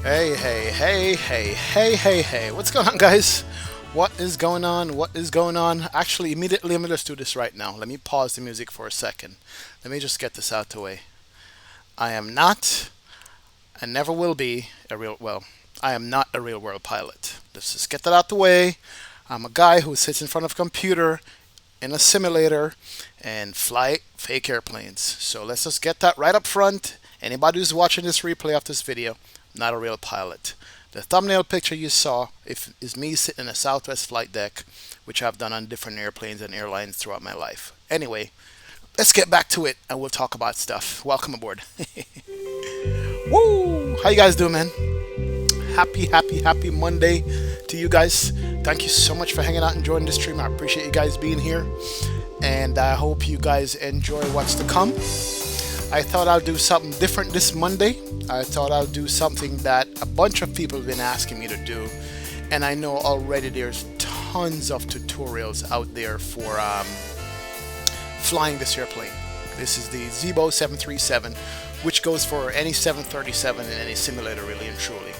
Hey, hey, hey, hey, hey, hey, hey. What's going on, guys? What is going on? What is going on? Actually, immediately, let me just do this right now. Let me pause the music for a second. Let me just get this out the way. I am not, and never will be, I am not a real world pilot. Let's just get that out the way. I'm a guy who sits in front of a computer in a simulator and fly fake airplanes. So let's just get that right up front. Anybody who's watching this replay of this video, not a real pilot. The thumbnail picture you saw is me sitting in a Southwest flight deck, which I've done on different airplanes and airlines throughout my life. Anyway, let's get back to it and we'll talk about stuff. Welcome aboard. Woo! How you guys doing, man? Happy Monday to you guys. Thank you so much for hanging out and joining the stream. I appreciate you guys being here. And I hope you guys enjoy what's to come. I thought I'll do something different this Monday. I thought I'll do something that a bunch of people have been asking me to do. And I know already there's tons of tutorials out there for flying this airplane. This is the Zebo 737, which goes for any 737 in any simulator, really and truly.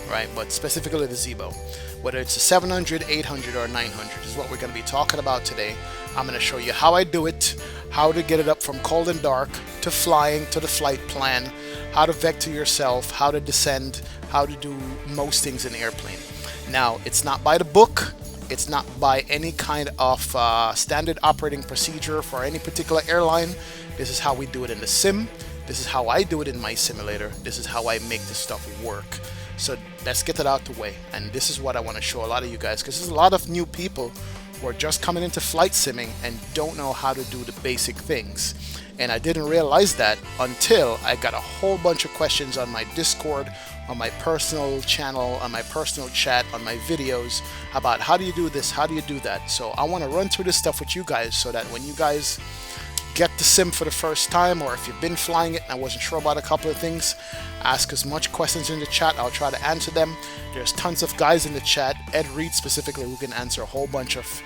Right? But specifically the Zebo. Whether it's a 700, 800, or 900 is what we're going to be talking about today. I'm going to show you how I do it, how to get it up from cold and dark to flying, to the flight plan, how to vector yourself, how to descend, how to do most things in the airplane. Now, it's not by the book. It's not by any kind of standard operating procedure for any particular airline. This is how we do it in the sim. This is how I do it in my simulator. This is how I make this stuff work. So let's get that out the way. And this is what I want to show a lot of you guys, because there's a lot of new people who are just coming into flight simming and don't know how to do the basic things. And I didn't realize that until I got a whole bunch of questions on my Discord, on my personal channel, on my personal chat, on my videos about how do you do this, how do you do that. So I want to run through this stuff with you guys so that when you guys get the sim for the first time, or if you've been flying it and I wasn't sure about a couple of things, ask as much questions in the chat. I'll try to answer them. There's tons of guys in the chat, Ed Reed specifically, who can answer a whole bunch of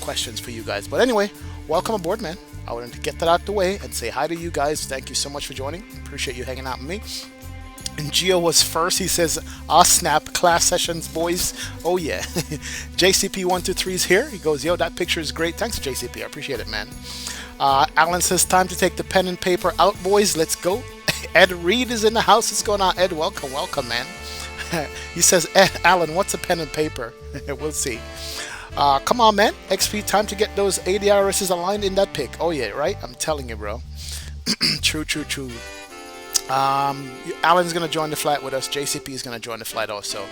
questions for you guys. But anyway, welcome aboard, man. I wanted to get that out the way and say hi to you guys. Thank you so much for joining. Appreciate you hanging out with me. And Gio was first. He says, "Ah, snap, class sessions, boys." Oh yeah. JCP123 is here. He goes, "Yo, that picture is great." Thanks, JCP. I appreciate it, man. Alan says, "Time to take the pen and paper out, boys. Let's go." Ed Reed is in the house. What's going on, Ed? Welcome, man. He says, "Alan, what's a pen and paper?" We'll see. Come on, man. XP, time to get those ADRSs aligned in that pic. Oh yeah, right? I'm telling you, bro. True. Alan's gonna join the flight with us. JCP is gonna join the flight also,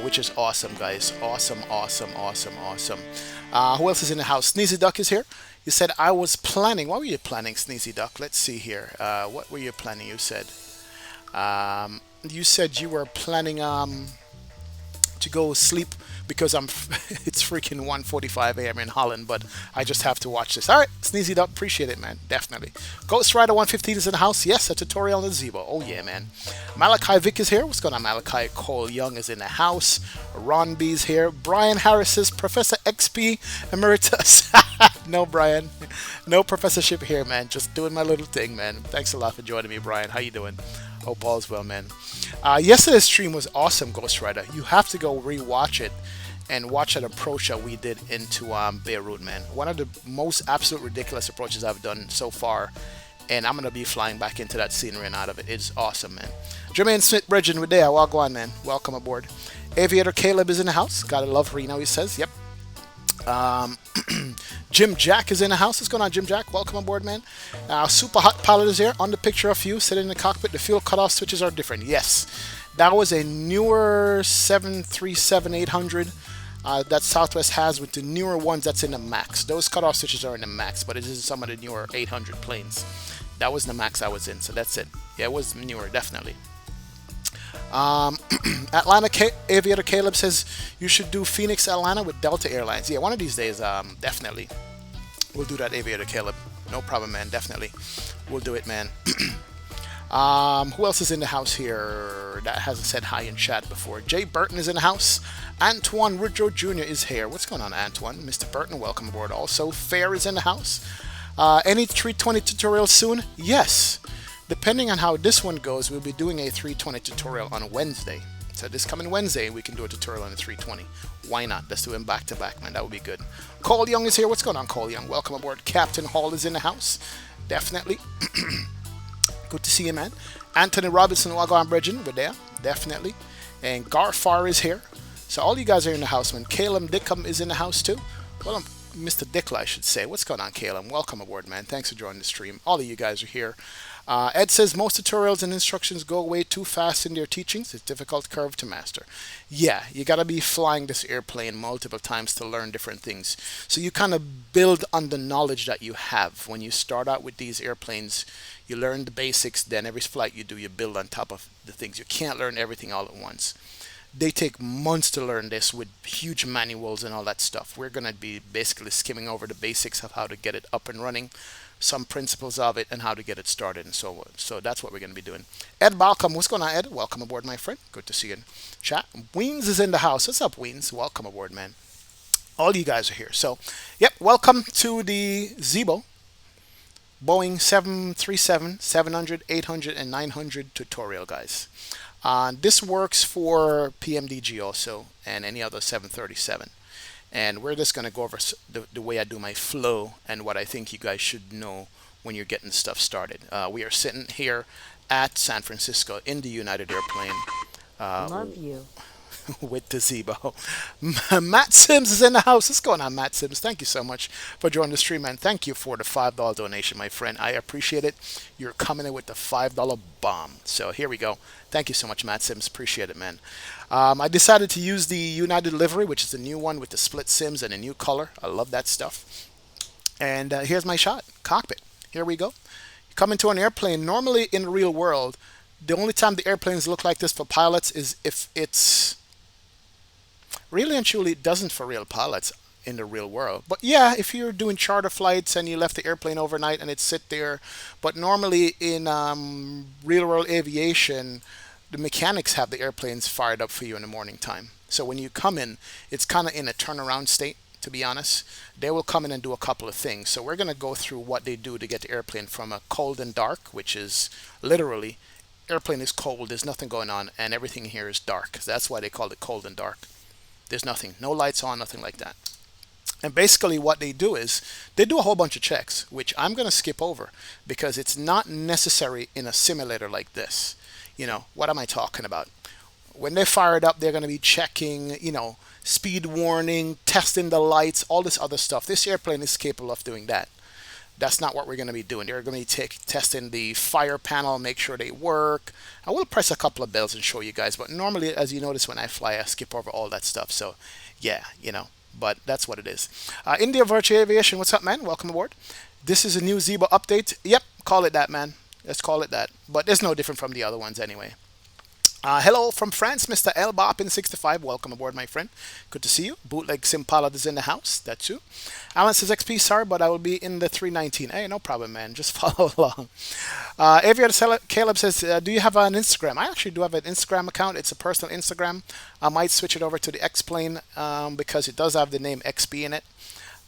which is awesome, guys. Awesome. Who else is in the house? Sneezy Duck is here. You said I was planning. What were you planning, Sneezy Duck? Let's see here. What were you planning? You said you were planning to go sleep because it's freaking 1:45 a.m. in Holland, but I just have to watch this. All right, Sneezy Duck, appreciate it, man. Definitely. Ghost Rider 115 is in the house. Yes, a tutorial on the Zebo. Oh yeah, man. Malachi Vick is here. What's going on, Malachi? Cole Young is in the house. Ron B's here. Brian Harris says Professor XP Emeritus. No, Brian. No professorship here, man. Just doing my little thing, man. Thanks a lot for joining me, Brian. How you doing? Hope all's well, man. Yesterday's stream was awesome, Ghost Rider. You have to go rewatch it and watch that approach that we did into Beirut, man. One of the most absolute ridiculous approaches I've done so far, and I'm gonna be flying back into that scenery and out of it. It's awesome, man. Jermaine Smith Bridgen, we're there. Wagwan, man. Welcome aboard. Aviator Caleb is in the house. Gotta love Reno, he says. Yep. Jim Jack is in the house. What's going on, Jim Jack? Welcome aboard, man. Super Hot Pilot is here. On the picture of you sitting in the cockpit, the fuel cutoff switches are different. Yes, that was a newer 737-800 that Southwest has with the newer ones that's in the MAX. Those cutoff switches are in the MAX, but it is some of the newer 800 planes. That was the MAX I was in, so that's it. Yeah, it was newer, definitely. Atlanta Aviator Caleb says you should do Phoenix Atlanta with Delta Airlines. Yeah, one of these days, definitely. We'll do that, Aviator Caleb. No problem, man. Definitely. We'll do it, man. Who else is in the house here that hasn't said hi in chat before? Jay Burton is in the house. Antoine Woodrow Jr. is here. What's going on, Antoine? Mr. Burton, welcome aboard. Also, Fair is in the house. Any 320 tutorials soon? Yes. depending on how this one goes, we'll be doing a 320 tutorial on Wednesday. So this coming Wednesday, we can do a tutorial on the 320. Why not? Let's do them back to back, man. That would be good. Cole Young is here. What's going on, Cole Young? Welcome aboard. Captain Hall is in the house. Definitely. Good to see you, man. Anthony Robinson, Wagon Bridgen, we're there. Definitely. And Garfar is here. So all you guys are in the house, man. Caleb Dickham is in the house too. Well, Mr. Dickla, I should say. What's going on, Caleb? Welcome aboard, man. Thanks for joining the stream. All of you guys are here. Ed says most tutorials and instructions go way too fast in their teachings. It's a difficult curve to master. Yeah, you got to be flying this airplane multiple times to learn different things. So you kind of build on the knowledge that you have. When you start out with these airplanes, you learn the basics. Then every flight you do, you build on top of the things. You can't learn everything all at once. They take months to learn this with huge manuals and all that stuff. We're going to be basically skimming over the basics of how to get it up and running, some principles of it, and how to get it started and so on. So that's what we're going to be doing. Ed Balcom, what's going on, Ed? Welcome aboard, my friend. Good to see you in chat. Weens is in the house. What's up, Weens? Welcome aboard, man. All you guys are here. So, yep, welcome to the Zibo Boeing 737, 700, 800, and 900 tutorial, guys. This works for PMDG also and any other 737. And we're just going to go over the way I do my flow and what I think you guys should know when you're getting stuff started. We are sitting here at San Francisco in the United Airplane. Love you. With the Zibo. Matt Sims is in the house. What's going on, Matt Sims? Thank you so much for joining the stream, and thank you for the $5 donation, my friend. I appreciate it. You're coming in with the $5 bomb. So here we go. Thank you so much, Matt Sims. Appreciate it, man. I decided to use the United livery, which is the new one with the split sims and a new color. I love that stuff. And here's my shot. Cockpit. Here we go. You come into an airplane. Normally in the real world, the only time the airplanes look like this for pilots is if it's really and truly, it doesn't for real pilots in the real world. But yeah, if you're doing charter flights and you left the airplane overnight and it sit there. But normally in real world aviation, the mechanics have the airplanes fired up for you in the morning time. So when you come in, it's kind of in a turnaround state, to be honest. They will come in and do a couple of things. So we're going to go through what they do to get the airplane from a cold and dark, which is literally, airplane is cold, there's nothing going on, and everything here is dark. That's why they call it cold and dark. There's nothing, no lights on, nothing like that. And basically what they do is they do a whole bunch of checks, which I'm going to skip over because it's not necessary in a simulator like this. You know, what am I talking about? When they fire it up, they're going to be checking, you know, speed warning, testing the lights, all this other stuff. This airplane is capable of doing that. That's not what we're going to be doing. They're going to be testing the fire panel, make sure they work. I will press a couple of bells and show you guys, but normally, as you notice when I fly, I skip over all that stuff. So, yeah, you know, but that's what it is. India Virtual Aviation, what's up, man? Welcome aboard. This is a new Zibo update. Yep, call it that, man. Let's call it that. But it's no different from the other ones anyway. Hello from France, Mr. El Bopin65. Welcome aboard, my friend. Good to see you. Bootleg Simpalad is in the house. That's you. Alan says, XP, sorry, but I will be in the 319. Hey, no problem, man. Just follow along. Caleb says, do you have an Instagram? I actually do have an Instagram account. It's a personal Instagram. I might switch it over to the X-Plane because it does have the name XP in it.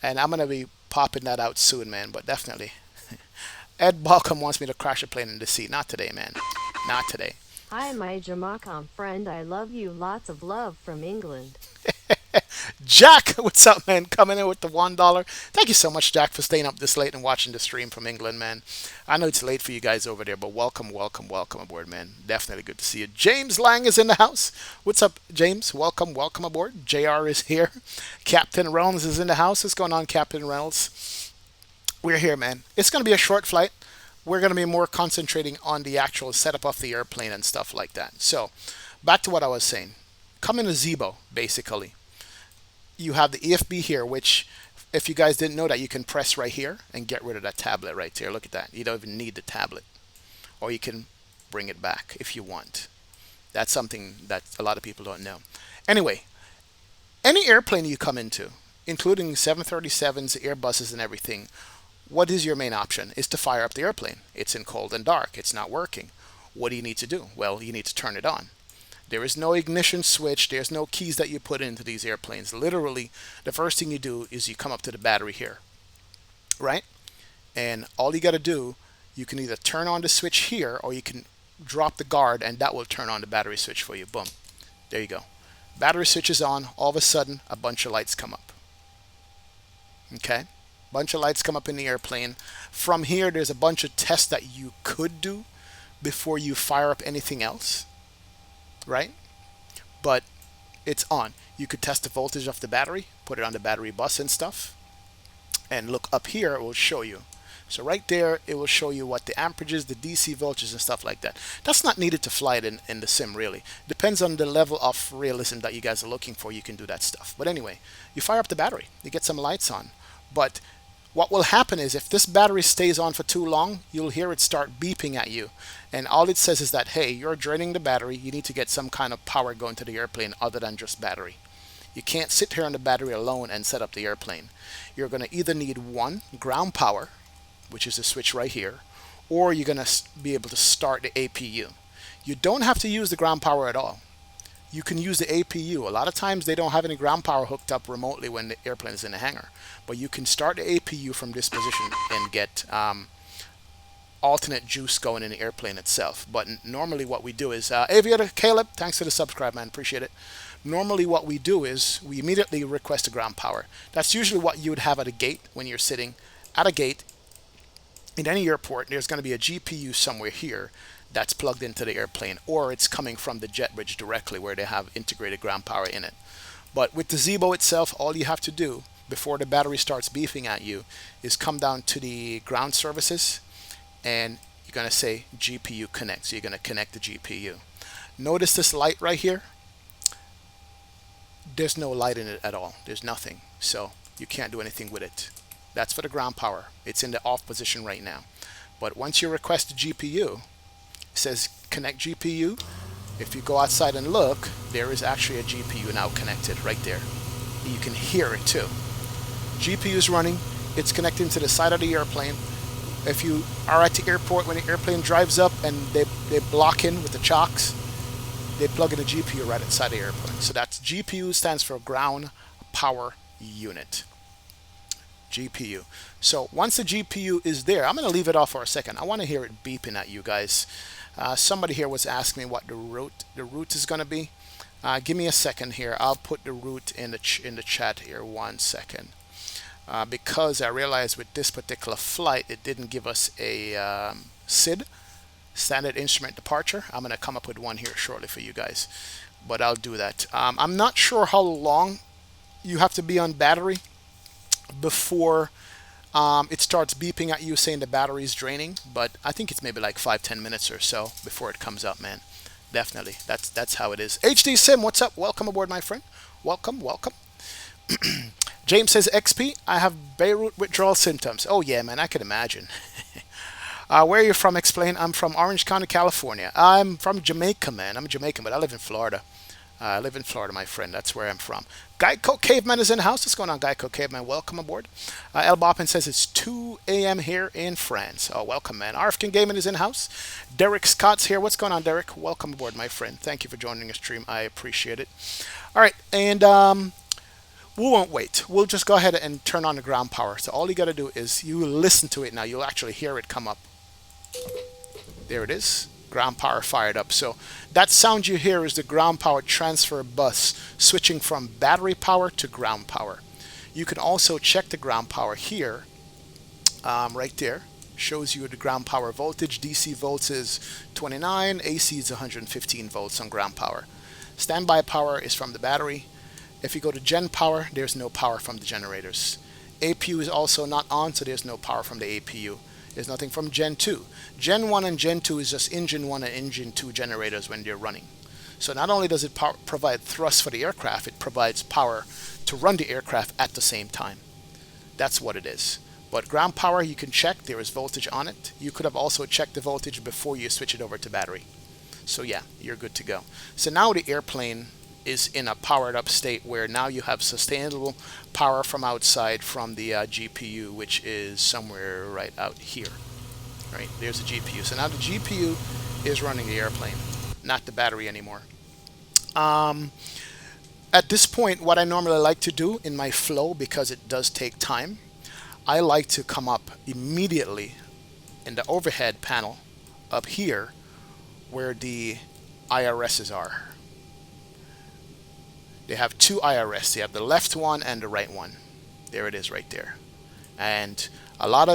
And I'm going to be popping that out soon, man, but definitely. Ed Balcom wants me to crash a plane in the sea. Not today, man. Not today. Hi, my Jamaican friend. I love you. Lots of love from England. Jack, what's up, man? Coming in with the $1. Thank you so much, Jack, for staying up this late and watching the stream from England, man. I know it's late for you guys over there, but welcome, welcome, welcome aboard, man. Definitely good to see you. James Lang is in the house. What's up, James? Welcome, welcome aboard. JR is here. Captain Reynolds is in the house. What's going on, Captain Reynolds? We're here, man. It's going to be a short flight. We're going to be more concentrating on the actual setup of the airplane and stuff like that. So, back to what I was saying. Come in a Zibo, basically. You have the EFB here, which, if you guys didn't know that, you can press right here and get rid of that tablet right there. Look at that. You don't even need the tablet. Or you can bring it back if you want. That's something that a lot of people don't know. Anyway, any airplane you come into, including 737s, Airbuses, and everything, what is your main option? Is to fire up the airplane. It's in cold and dark. It's not working. What do you need to do? Well, you need to turn it on. There is no ignition switch. There's no keys that you put into these airplanes. Literally, the first thing you do is you come up to the battery here, right? And all you got to do you can either turn on the switch here, or you can drop the guard and that will turn on the battery switch for you. Boom. There you go. Battery switch is on. All of a sudden, a bunch of lights come up. Okay? Bunch of lights come up in the airplane. From here, there's a bunch of tests that you could do before you fire up anything else, right? But it's on. You could test the voltage of the battery, put it on the battery bus and stuff, and look up here, it will show you. So right there, it will show you what the amperages, the DC voltages and stuff like that. That's not needed to fly it in the sim, really. Depends on the level of realism that you guys are looking for, you can do that stuff. But anyway, you fire up the battery, you get some lights on. But what will happen is if this battery stays on for too long, you'll hear it start beeping at you. And all it says is that, hey, you're draining the battery, you need to get some kind of power going to the airplane other than just battery. You can't sit here on the battery alone and set up the airplane. You're going to either need one, ground power, which is the switch right here, or you're going to be able to start the APU. You don't have to use the ground power at all. You can use the APU. A lot of times they don't have any ground power hooked up remotely when the airplane is in the hangar. But you can start the APU from this position and get alternate juice going in the airplane itself. But normally what we do is, Aviator Caleb, thanks for the subscribe, man, appreciate it. Normally what we do is we immediately request a ground power. That's usually what you would have at a gate when you're sitting at a gate. In any airport, there's going to be a GPU somewhere here that's plugged into the airplane, or it's coming from the jet bridge directly where they have integrated ground power in it. But with the Zebo itself, all you have to do before the battery starts beeping at you is come down to the ground services and you're going to say GPU connect. So you're going to connect the GPU. Notice this light right here. There's no light in it at all. There's nothing. So you can't do anything with it. That's for the ground power. It's in the off position right now. But once you request the GPU, it says connect GPU. If you go outside and look, there is actually a GPU now connected right there. You can hear it too. GPU is running. It's connecting to the side of the airplane. If you are at the airport when the airplane drives up and they block in with the chocks, they plug in a GPU right inside the airplane. So that's GPU stands for ground power unit. GPU. So once the GPU is there, I'm going to leave it off for a second. I want to hear it beeping at you guys. Somebody here was asking me what the route is going to be. Give me a second here. I'll put the route in the chat here. 1 second. Because I realized with this particular flight, it didn't give us a SID, standard instrument departure. I'm going to come up with one here shortly for you guys, but I'll do that. I'm not sure how long you have to be on battery before it starts beeping at you saying the battery is draining, but I think it's maybe like 5-10 minutes or so before it comes up, man. Definitely, that's how it is. HD Sim, what's up? Welcome aboard, my friend. Welcome. James says, XP, I have Beirut withdrawal symptoms. Oh yeah, man, I can imagine. Where are you from? Explain. I'm from Orange County, California. I'm from Jamaica, man. I'm Jamaican, but I live in Florida. I live in Florida, my friend. That's where I'm from. Geico Caveman is in the house. What's going on, Geico Caveman? Welcome aboard. El Boppin says it's 2 a.m. here in France. Oh, welcome, man. RFkin Gaming is in the house. Derek Scott's here. What's going on, Derek? Welcome aboard, my friend. Thank you for joining the stream. I appreciate it. All right, and we won't wait. We'll just go ahead and turn on the ground power. So all you got to do is you listen to it now. You'll actually hear it come up. There it is. Ground power fired up. So that sound you hear is the ground power transfer bus switching from battery power to ground power. You can also check the ground power here. Right there. Shows you the ground power voltage. DC volts is 29. AC is 115 volts on ground power. Standby power is from the battery. If you go to gen power, there's no power from the generators. APU is also not on, so there's no power from the APU. There's nothing from Gen 2. Gen 1 and Gen 2 is just Engine 1 and Engine 2 generators when they're running. So not only does it provide thrust for the aircraft, it provides power to run the aircraft at the same time. That's what it is. But ground power, you can check. There is voltage on it. You could have also checked the voltage before you switch it over to battery. So yeah, you're good to go. So now the airplane is in a powered up state where now you have sustainable power from outside from the GPU, which is somewhere right out here. Right, there's the GPU. So now the GPU is running the airplane, not the battery anymore. At this point, what I normally like to do in my flow, because it does take time, I like to come up immediately in the overhead panel up here where the IRSs are. They have two IRS. They have the left one and the right one. There it is right there. And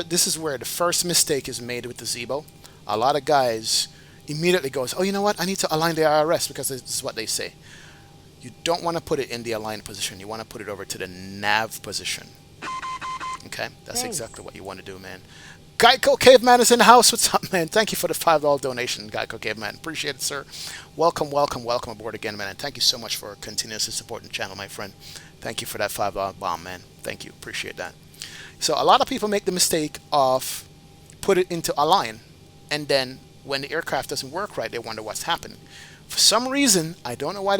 this is where the first mistake is made with the Zibo. A lot of guys immediately goes, oh, you know what? I need to align the IRS because this is what they say. You don't want to put it in the align position. You want to put it over to the nav position. Okay? That's Thanks. exactly what you want to do, man. Geico Caveman is in the house. What's up, man? Thank you for the $5 donation, Geico Caveman. Appreciate it, sir. Welcome, welcome, welcome aboard again, man. And thank you so much for continuously supporting the channel, my friend. Thank you for that $5 bomb, man. Thank you. Appreciate that. So a lot of people make the mistake of put it into align, and then when the aircraft doesn't work right, they wonder what's happening. For some reason, I don't know why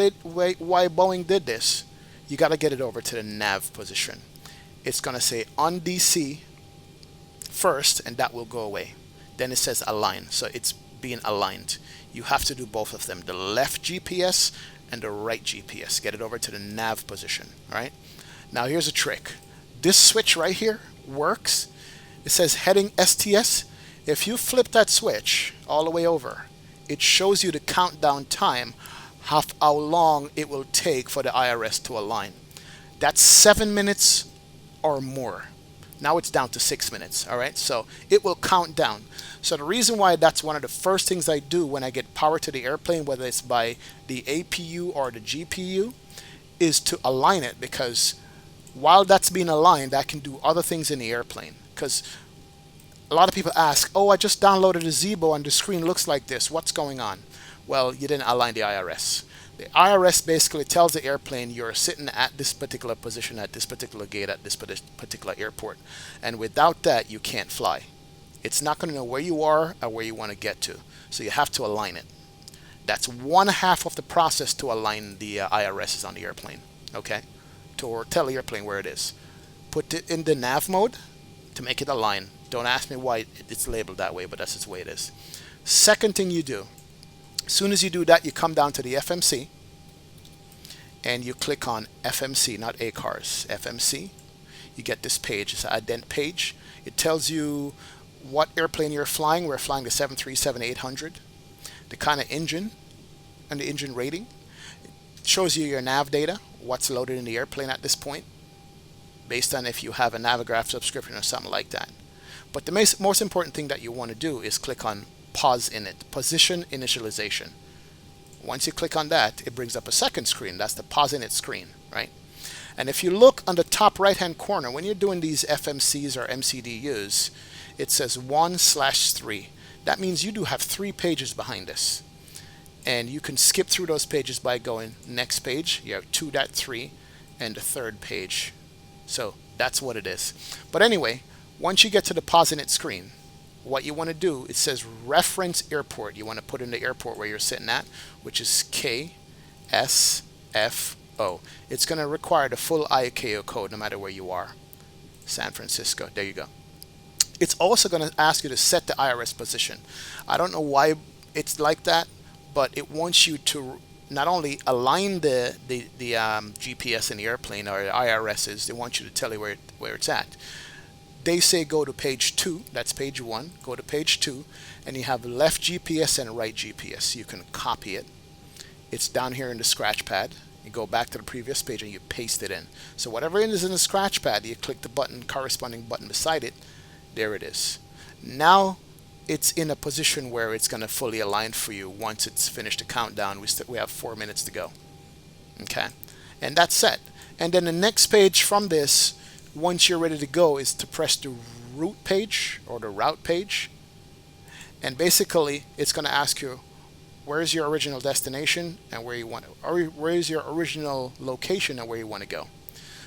Boeing did this. You got to get it over to the nav position. It's going to say on DC first, and that will go away. Then it says align, so it's being aligned. You have to do both of them, the left GPS and the right GPS. Get it over to the nav position. All right. Now here's a trick. This switch right here works. It says heading STS. If you flip that switch all the way over, it shows you the countdown time, how long it will take for the IRS to align. That's 7 minutes or more. Now it's down to 6 minutes. All right, so it will count down. So the reason why that's one of the first things I do when I get power to the airplane, whether it's by the APU or the GPU, is to align it, because while that's being aligned, I can do other things in the airplane. Because a lot of people ask, oh, I just downloaded a Zibo and the screen looks like this. What's going on? Well, you didn't align the IRS. The IRS basically tells the airplane you're sitting at this particular position, at this particular gate, at this particular airport. And without that, you can't fly. It's not going to know where you are or where you want to get to. So you have to align it. That's one half of the process to align the IRSs on the airplane. Okay? To tell the airplane where it is. Put it in the nav mode to make it align. Don't ask me why it's labeled that way, but that's just the way it is. Second thing you do, as soon as you do that, you come down to the FMC and you click on FMC, not ACARS, FMC. You get this page. It's an ident page. It tells you what airplane you're flying. We're flying the 737-800, the kind of engine and the engine rating. It shows you your nav data, what's loaded in the airplane at this point, based on if you have a Navigraph subscription or something like that. But the most important thing that you want to do is click on pause in it, position initialization. Once you click on that, it brings up a second screen. That's the pause in it screen, right? And if you look on the top right hand corner, when you're doing these FMCs or MCDUs, it says 1/3. That means you do have 3 pages behind this. And you can skip through those pages by going next page. You have 2.3 and the third page. So that's what it is. But anyway, once you get to the pause in it screen, what you want to do, it says reference airport. You want to put in the airport where you're sitting at, which is KSFO. It's going to require the full ICAO code no matter where you are. San Francisco. There you go. It's also going to ask you to set the IRS position. I don't know why it's like that, but it wants you to not only align the GPS in the airplane or the IRSs, they want you to tell you where it's at. They say go to page 2, that's page 1, go to page 2, and you have left GPS and right GPS. You can copy it. It's down here in the scratch pad. You go back to the previous page and you paste it in. So whatever is in the scratch pad, you click the button, corresponding button beside it. There it is. Now it's in a position where it's going to fully align for you once it's finished the countdown. We have 4 minutes to go. Okay, and that's set. And then the next page from this, once you're ready to go, is to press the route page or the route page. And basically, it's going to ask you, where's your original destination and where you want to, or where is your original location and where you want to go.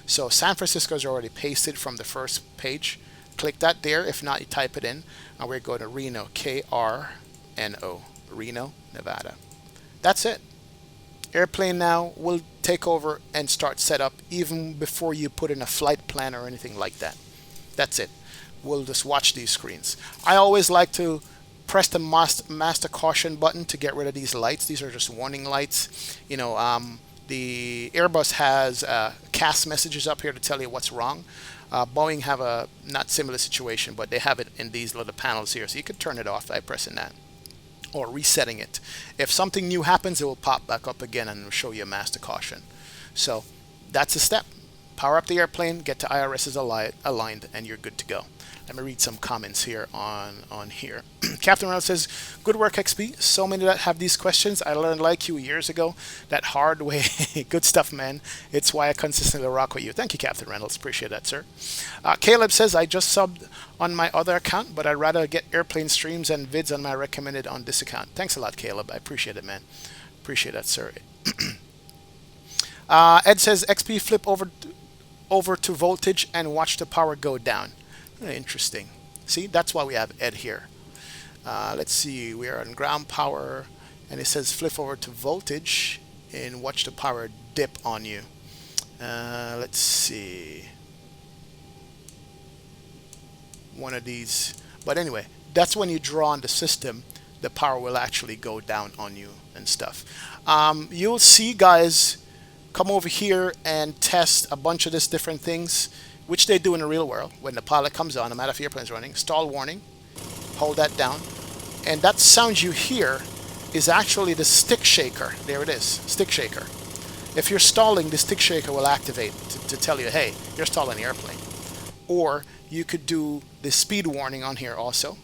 So San Francisco is already pasted from the first page. Click that there. If not, you type it in. And we're going to Reno, KRNO, Reno, Nevada. That's it. Airplane now will take over and start setup even before you put in a flight plan or anything like that. That's it. We'll just watch these screens. I always like to press the master caution button to get rid of these lights. These are just warning lights. You know, the Airbus has CAS messages up here to tell you what's wrong. Boeing have a not similar situation, but they have it in these little panels here. So you could turn it off by pressing that or resetting it. If something new happens, it will pop back up again and will show you a master caution. So that's a step. Power up the airplane, get to IRS's aligned, and you're good to go. Let me read some comments here on here. Captain Reynolds says, good work, XP. So many that have these questions. I learned like you years ago, that hard way. Good stuff, man. It's why I consistently rock with you. Thank you, Captain Reynolds. Appreciate that, sir. Caleb says, I just subbed on my other account, but I'd rather get airplane streams and vids on my recommended on this account. Thanks a lot, Caleb. I appreciate it, man. Appreciate that, sir. Ed says, XP flip over to voltage and watch the power go down. Interesting. See, that's why we have Ed here. Let's see, we are on ground power, and it says flip over to voltage and watch the power dip on you. Let's see. One of these. But anyway, that's when you draw on the system, the power will actually go down on you and stuff. You'll see guys come over here and test a bunch of these different things, which they do in the real world. When the pilot comes on, no matter if the airplane is running, stall warning, hold that down. And that sound you hear is actually the stick shaker. There it is, stick shaker. If you're stalling, the stick shaker will activate to tell you, hey, you're stalling the airplane. Or you could do the speed warning on here also.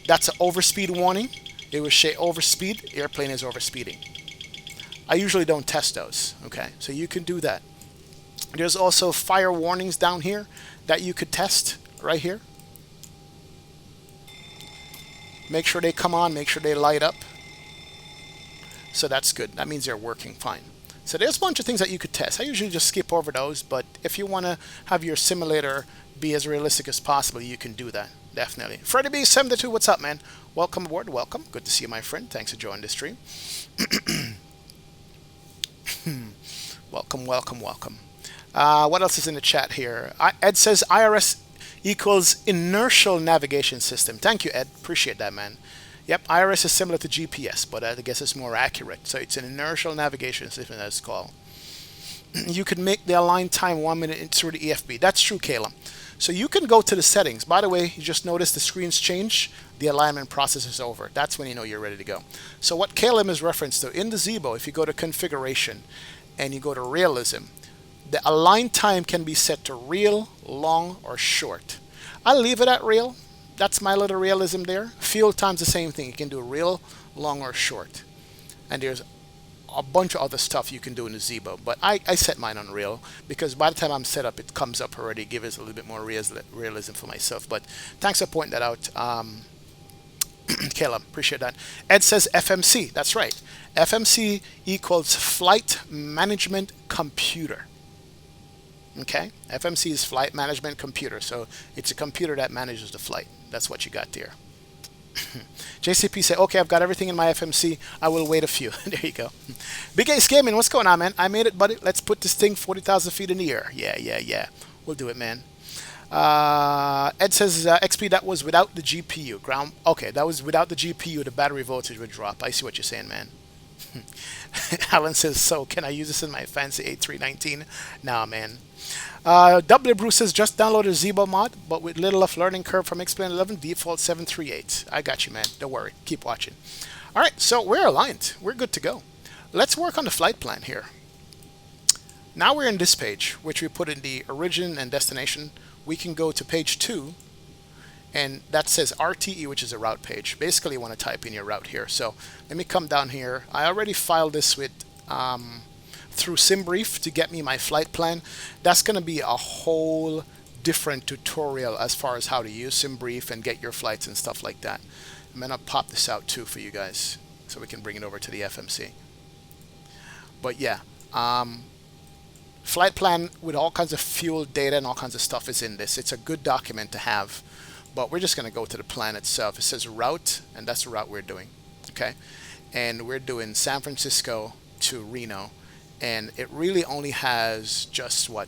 That's an overspeed warning. It will say overspeed, the airplane is overspeeding. I usually don't test those, okay? So you can do that. There's also fire warnings down here that you could test right here. Make sure they come on, make sure they light up. So that's good. That means they're working fine. So there's a bunch of things that you could test. I usually just skip over those, but if you want to have your simulator be as realistic as possible, you can do that. Definitely. Freddy B732, what's up, man? Welcome aboard. Welcome. Good to see you, my friend. Thanks for joining the stream. Welcome, welcome, welcome. What else is in the chat here? Ed says IRS equals inertial navigation system. Thank you, Ed. Appreciate that, man. Yep, IRS is similar to GPS, but I guess it's more accurate. So it's an inertial navigation system, that's called. You could make the align time 1 minute through the EFB. That's true, Kayla. So you can go to the settings. By the way, you just notice the screens change. The alignment process is over. That's when you know you're ready to go. So what KLM is referenced to, in the Zebo, if you go to configuration and you go to realism, the align time can be set to real, long, or short. I'll leave it at real. That's my little realism there. Field time's the same thing. You can do real, long, or short. And there's a bunch of other stuff you can do in the Zebo, but I set mine on real because by the time I'm set up, it comes up already. Give us a little bit more realism for myself. But thanks for pointing that out, Caleb. Appreciate that. Ed says FMC. That's right. FMC equals Flight Management Computer. Okay, FMC is Flight Management Computer, so it's a computer that manages the flight. That's what you got there. JCP said, okay, I've got everything in my FMC. I will wait a few. There you go. Big Ace Gaming, what's going on, man? I made it, buddy. Let's put this thing 40,000 feet in the air. Yeah. We'll do it, man. Ed says, XP, that was without the GPU. Ground. Okay, that was without the GPU. The battery voltage would drop. I see what you're saying, man. Alan says, so can I use this in my fancy A319? Nah, man. W. Bruce says, just download a Zebo mod, but with little of learning curve from Explain 11, default 738. I got you, man. Don't worry. Keep watching. All right, so we're aligned. We're good to go. Let's work on the flight plan here. Now we're in this page, which we put in the origin and destination. We can go to page 2, and that says RTE, which is a route page. Basically, you want to type in your route here. So let me come down here. I already filed this with through SimBrief to get me my flight plan. That's going to be a whole different tutorial as far as how to use SimBrief and get your flights and stuff like that. I'm going to pop this out too for you guys so we can bring it over to the FMC. But yeah, flight plan with all kinds of fuel data and all kinds of stuff is in this. It's a good document to have, but we're just going to go to the plan itself. It says route, and that's the route we're doing. Okay, and we're doing San Francisco to Reno. And it really only has just one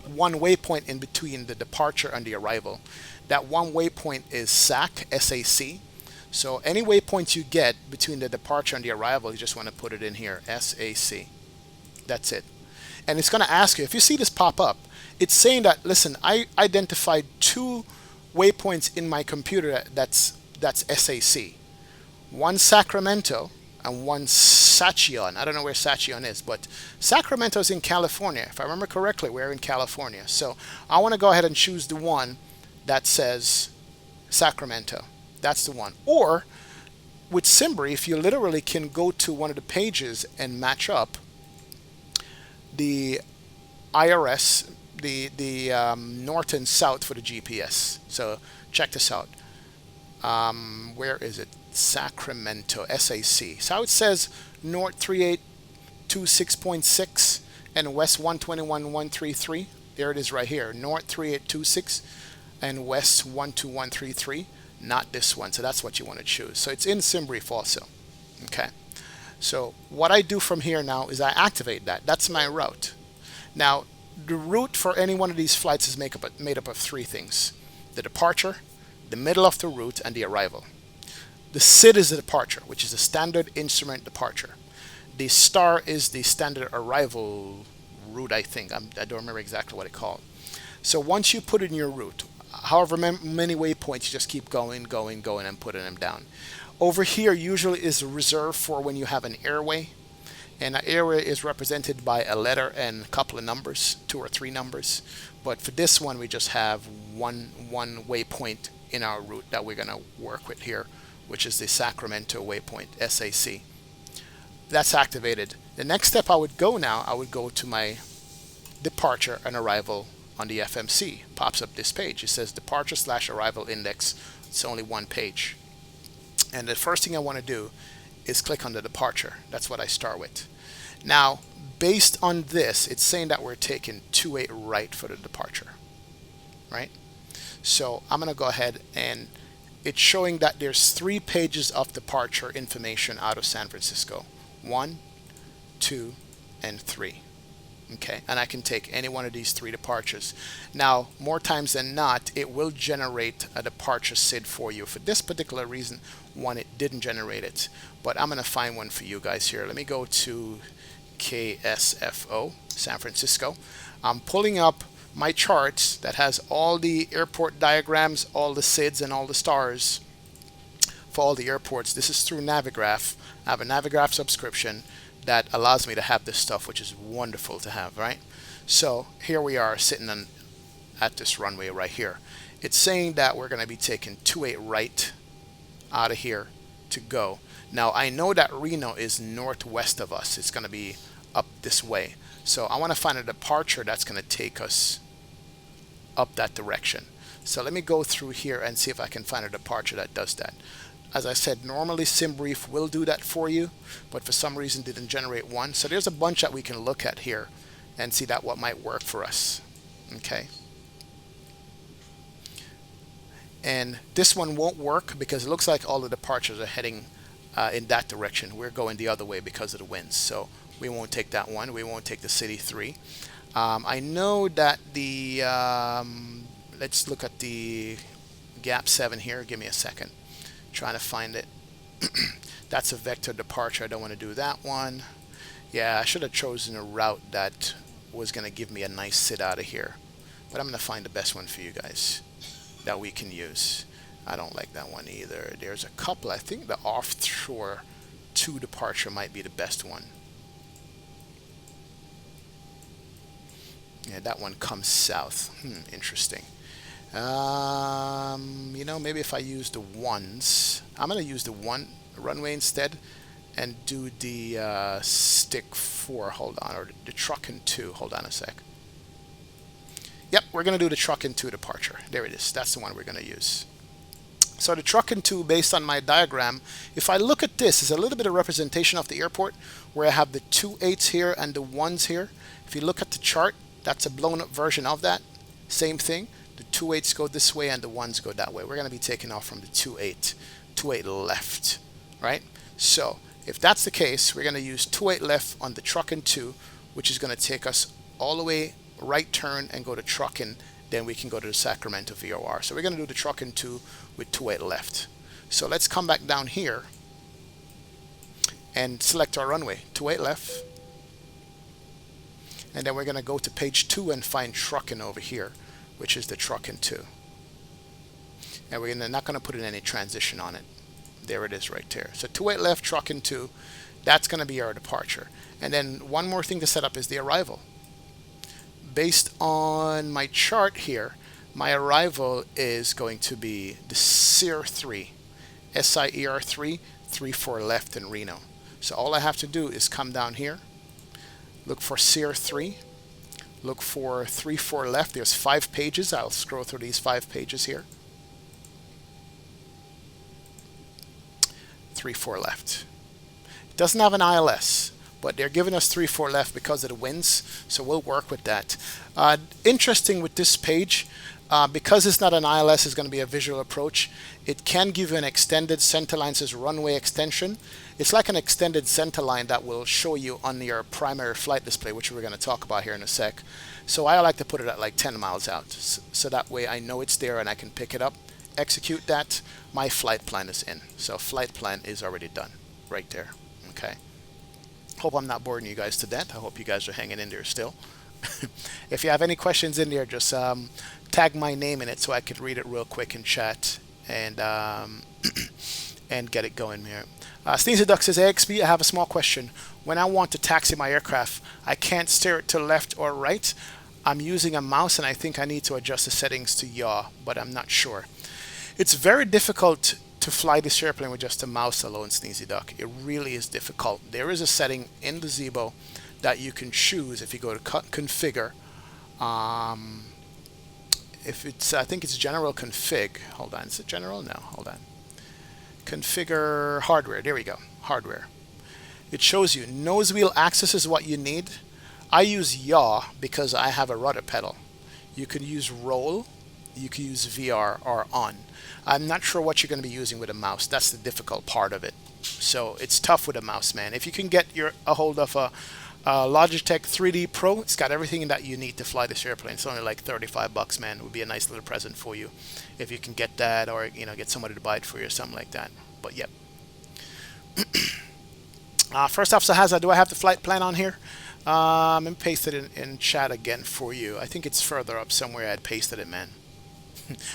waypoint in between the departure and the arrival. That one waypoint is SAC, S-A-C. So any waypoints you get between the departure and the arrival, you just want to put it in here, S-A-C. That's it. And it's going to ask you, if you see this pop up, it's saying that, listen, I identified 2 waypoints in my computer that's SAC. One Sacramento and one Sachion. I don't know where Sachion is, but Sacramento's in California. If I remember correctly, we're in California. So I want to go ahead and choose the one that says Sacramento. That's the one. Or with SimBrief, you literally can go to one of the pages and match up the IRS, the north and south for the GPS. So check this out. Where is it? Sacramento, SAC. So it says north 3826.6 and west 121.133. There it is right here. North 3826 and west 12133. Not this one. So that's what you want to choose. So it's in SimBrief also. Okay. So what I do from here now is I activate that. That's my route. Now, the route for any one of these flights is made up of 3 things: the departure, the middle of the route, and the arrival. The SID is the departure, which is the standard instrument departure. The star is the standard arrival route, I think. I don't remember exactly what it's called. So once you put in your route, however many waypoints, you just keep going, and putting them down. Over here usually is reserved for when you have an airway. And an airway is represented by a letter and a couple of numbers, 2 or 3 numbers. But for this one, we just have one waypoint in our route that we're going to work with here, which is the Sacramento waypoint, SAC. That's activated. The next step I would go to my departure and arrival on the FMC. Pops up this page. It says departure/arrival index. It's only 1 page. And the first thing I want to do is click on the departure. That's what I start with. Now, based on this, it's saying that we're taking 28 right for the departure, right? So I'm going to go ahead, and it's showing that there's 3 pages of departure information out of San Francisco. 1, 2, and 3. Okay, and I can take any one of these 3 departures. Now, more times than not, it will generate a departure SID for you. For this particular reason, it didn't generate it, but I'm going to find one for you guys here. Let me go to KSFO, San Francisco. I'm pulling up my charts that has all the airport diagrams, all the SIDs, and all the stars for all the airports. This is through Navigraph. I have a Navigraph subscription that allows me to have this stuff, which is wonderful to have, right? So here we are sitting at this runway right here. It's saying that we're going to be taking 28 right out of here to go. Now I know that Reno is northwest of us. It's going to be up this way. So I want to find a departure that's going to take us up that direction. So let me go through here and see if I can find a departure that does that. As I said, normally SimBrief will do that for you, but for some reason didn't generate one. So there's a bunch that we can look at here and see that what might work for us. Okay. And this one won't work because it looks like all the departures are heading in that direction. We're going the other way because of the winds. So we won't take that one. We won't take the City 3. I know that the, let's look at the Gap 7 here. Give me a second. Trying to find it. That's a vector departure. I don't want to do that one. Yeah, I should have chosen a route that was going to give me a nice sit out of here. But I'm going to find the best one for you guys that we can use. I don't like that one either. There's a couple. I think the offshore 2 departure might be the best one. Yeah, that one comes south. Interesting. You know, maybe if I use the ones, I'm going to use the 1 runway instead and do the stick 4, hold on, or the truck and 2, hold on a sec. Yep, we're going to do the truck and 2 departure. There it is. That's the one we're going to use. So the truck and 2, based on my diagram, if I look at this, is a little bit of representation of the airport where I have the 2 8s here and the 1s here. If you look at the chart, that's a blown up version of that. Same thing. The 2 8s go this way and the 1s go that way. We're going to be taking off from the 2 8 left, right? So if that's the case, we're going to use 2 8 left on the truck and 2, which is going to take us all the way right turn and go to trucking. Then we can go to the Sacramento VOR. So we're going to do the truck and 2 with 2 8 left. So let's come back down here and select our runway. 2 8 left. And then we're going to go to page 2 and find trucking over here, which is the trucking 2. And we're not going to put in any transition on it. There it is right there. So 28 left, trucking 2. That's going to be our departure. And then one more thing to set up is the arrival. Based on my chart here, my arrival is going to be the SIR 3, SIER 3, 34 left in Reno. So all I have to do is come down here, look for SIR 3, look for 34 left. There's 5 pages. I'll scroll through these 5 pages here. 34 left. It doesn't have an ILS, but they're giving us 34 left because of the winds, so we'll work with that. Interesting with this page, because it's not an ILS, it's going to be a visual approach. It can give you an extended centerline. It says runway extension. It's like an extended centerline that will show you on your primary flight display, which we're going to talk about here in a sec. So I like to put it at like 10 miles out, so that way I know it's there and I can pick it up, execute that. My flight plan is in. So flight plan is already done right there. Okay. Hope I'm not boring you guys to death. I hope you guys are hanging in there still. If you have any questions in there, just tag my name in it so I can read it real quick in chat and and get it going here. Sneezy Duck says, AXB, I have a small question. When I want to taxi my aircraft, I can't steer it to left or right. I'm using a mouse and I think I need to adjust the settings to yaw, but I'm not sure. It's very difficult to fly this airplane with just a mouse alone, Sneezy Duck. It really is difficult. There is a setting in the Zibo that you can choose if you go to configure. If it's, I think it's general config. Hold on, is it general? No, hold on. Configure hardware. There we go. Hardware. It shows you nose wheel axis is what you need. I use yaw because I have a rudder pedal. You could use roll. You could use VR or on. I'm not sure what you're going to be using with a mouse. That's the difficult part of it. So it's tough with a mouse, man. If you can get a hold of a Logitech 3D Pro, it's got everything that you need to fly this airplane. It's only like 35 bucks, man. It would be a nice little present for you if you can get that, or get somebody to buy it for you or something like that. But yep. First off, Sahaza, do I have the flight plan on here? Let me paste it in chat again for you. I think it's further up somewhere. I'd pasted it, man.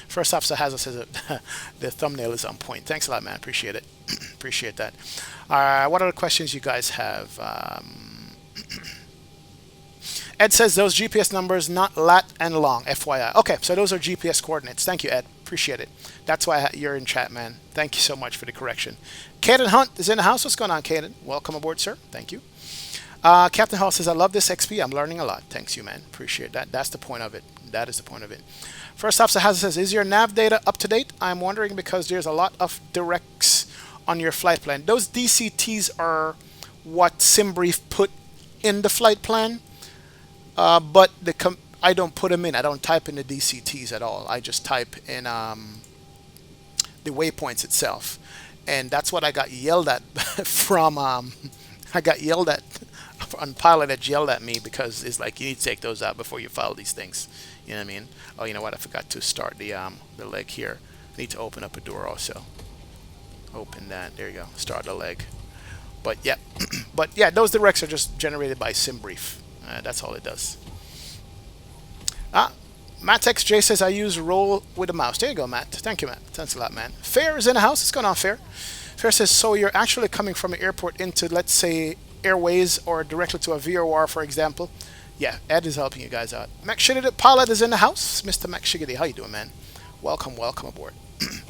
First off, Sahaza says that the thumbnail is on point. Thanks a lot, man. Appreciate it. Appreciate that. What other questions you guys have? Ed says those GPS numbers not lat and long, FYI. Okay, so those are GPS coordinates. Thank you, Ed. Appreciate it. That's why you're in chat, man. Thank you so much for the correction. Caden Hunt is in the house. What's going on, Caden? Welcome aboard, sir. Thank you. Captain Hall says, I love this XP. I'm learning a lot. Thanks you, man. Appreciate that. That's the point of it. That is the point of it. First off, Sahaza says, is your nav data up to date? I'm wondering because there's a lot of directs on your flight plan. Those DCTs are what SimBrief put in the flight plan, but I don't put them in. I don't type in the DCTs at all. I just type in the waypoints itself. And that's what I got yelled at from, I got yelled at on Pilot that yelled at me because it's like, you need to take those out before you file these things. You know what I mean? Oh, you know what? I forgot to start the leg here. I need to open up a door also. Open that. There you go. Start the leg. But yeah, but yeah, those directs are just generated by SimBrief. That's all it does. Matt XJ says I use roll with a mouse. There you go, Matt. Thank you, Matt. Thanks a lot, man. Fair is in the house. What's going on, Fair? Fair says, so you're actually coming from an airport into, let's say, Airways or directly to a VOR, for example. Yeah, Ed is helping you guys out. Mac Shiggity Pilot is in the house. Mr. Mac Shiggity, how you doing, man? Welcome, welcome aboard.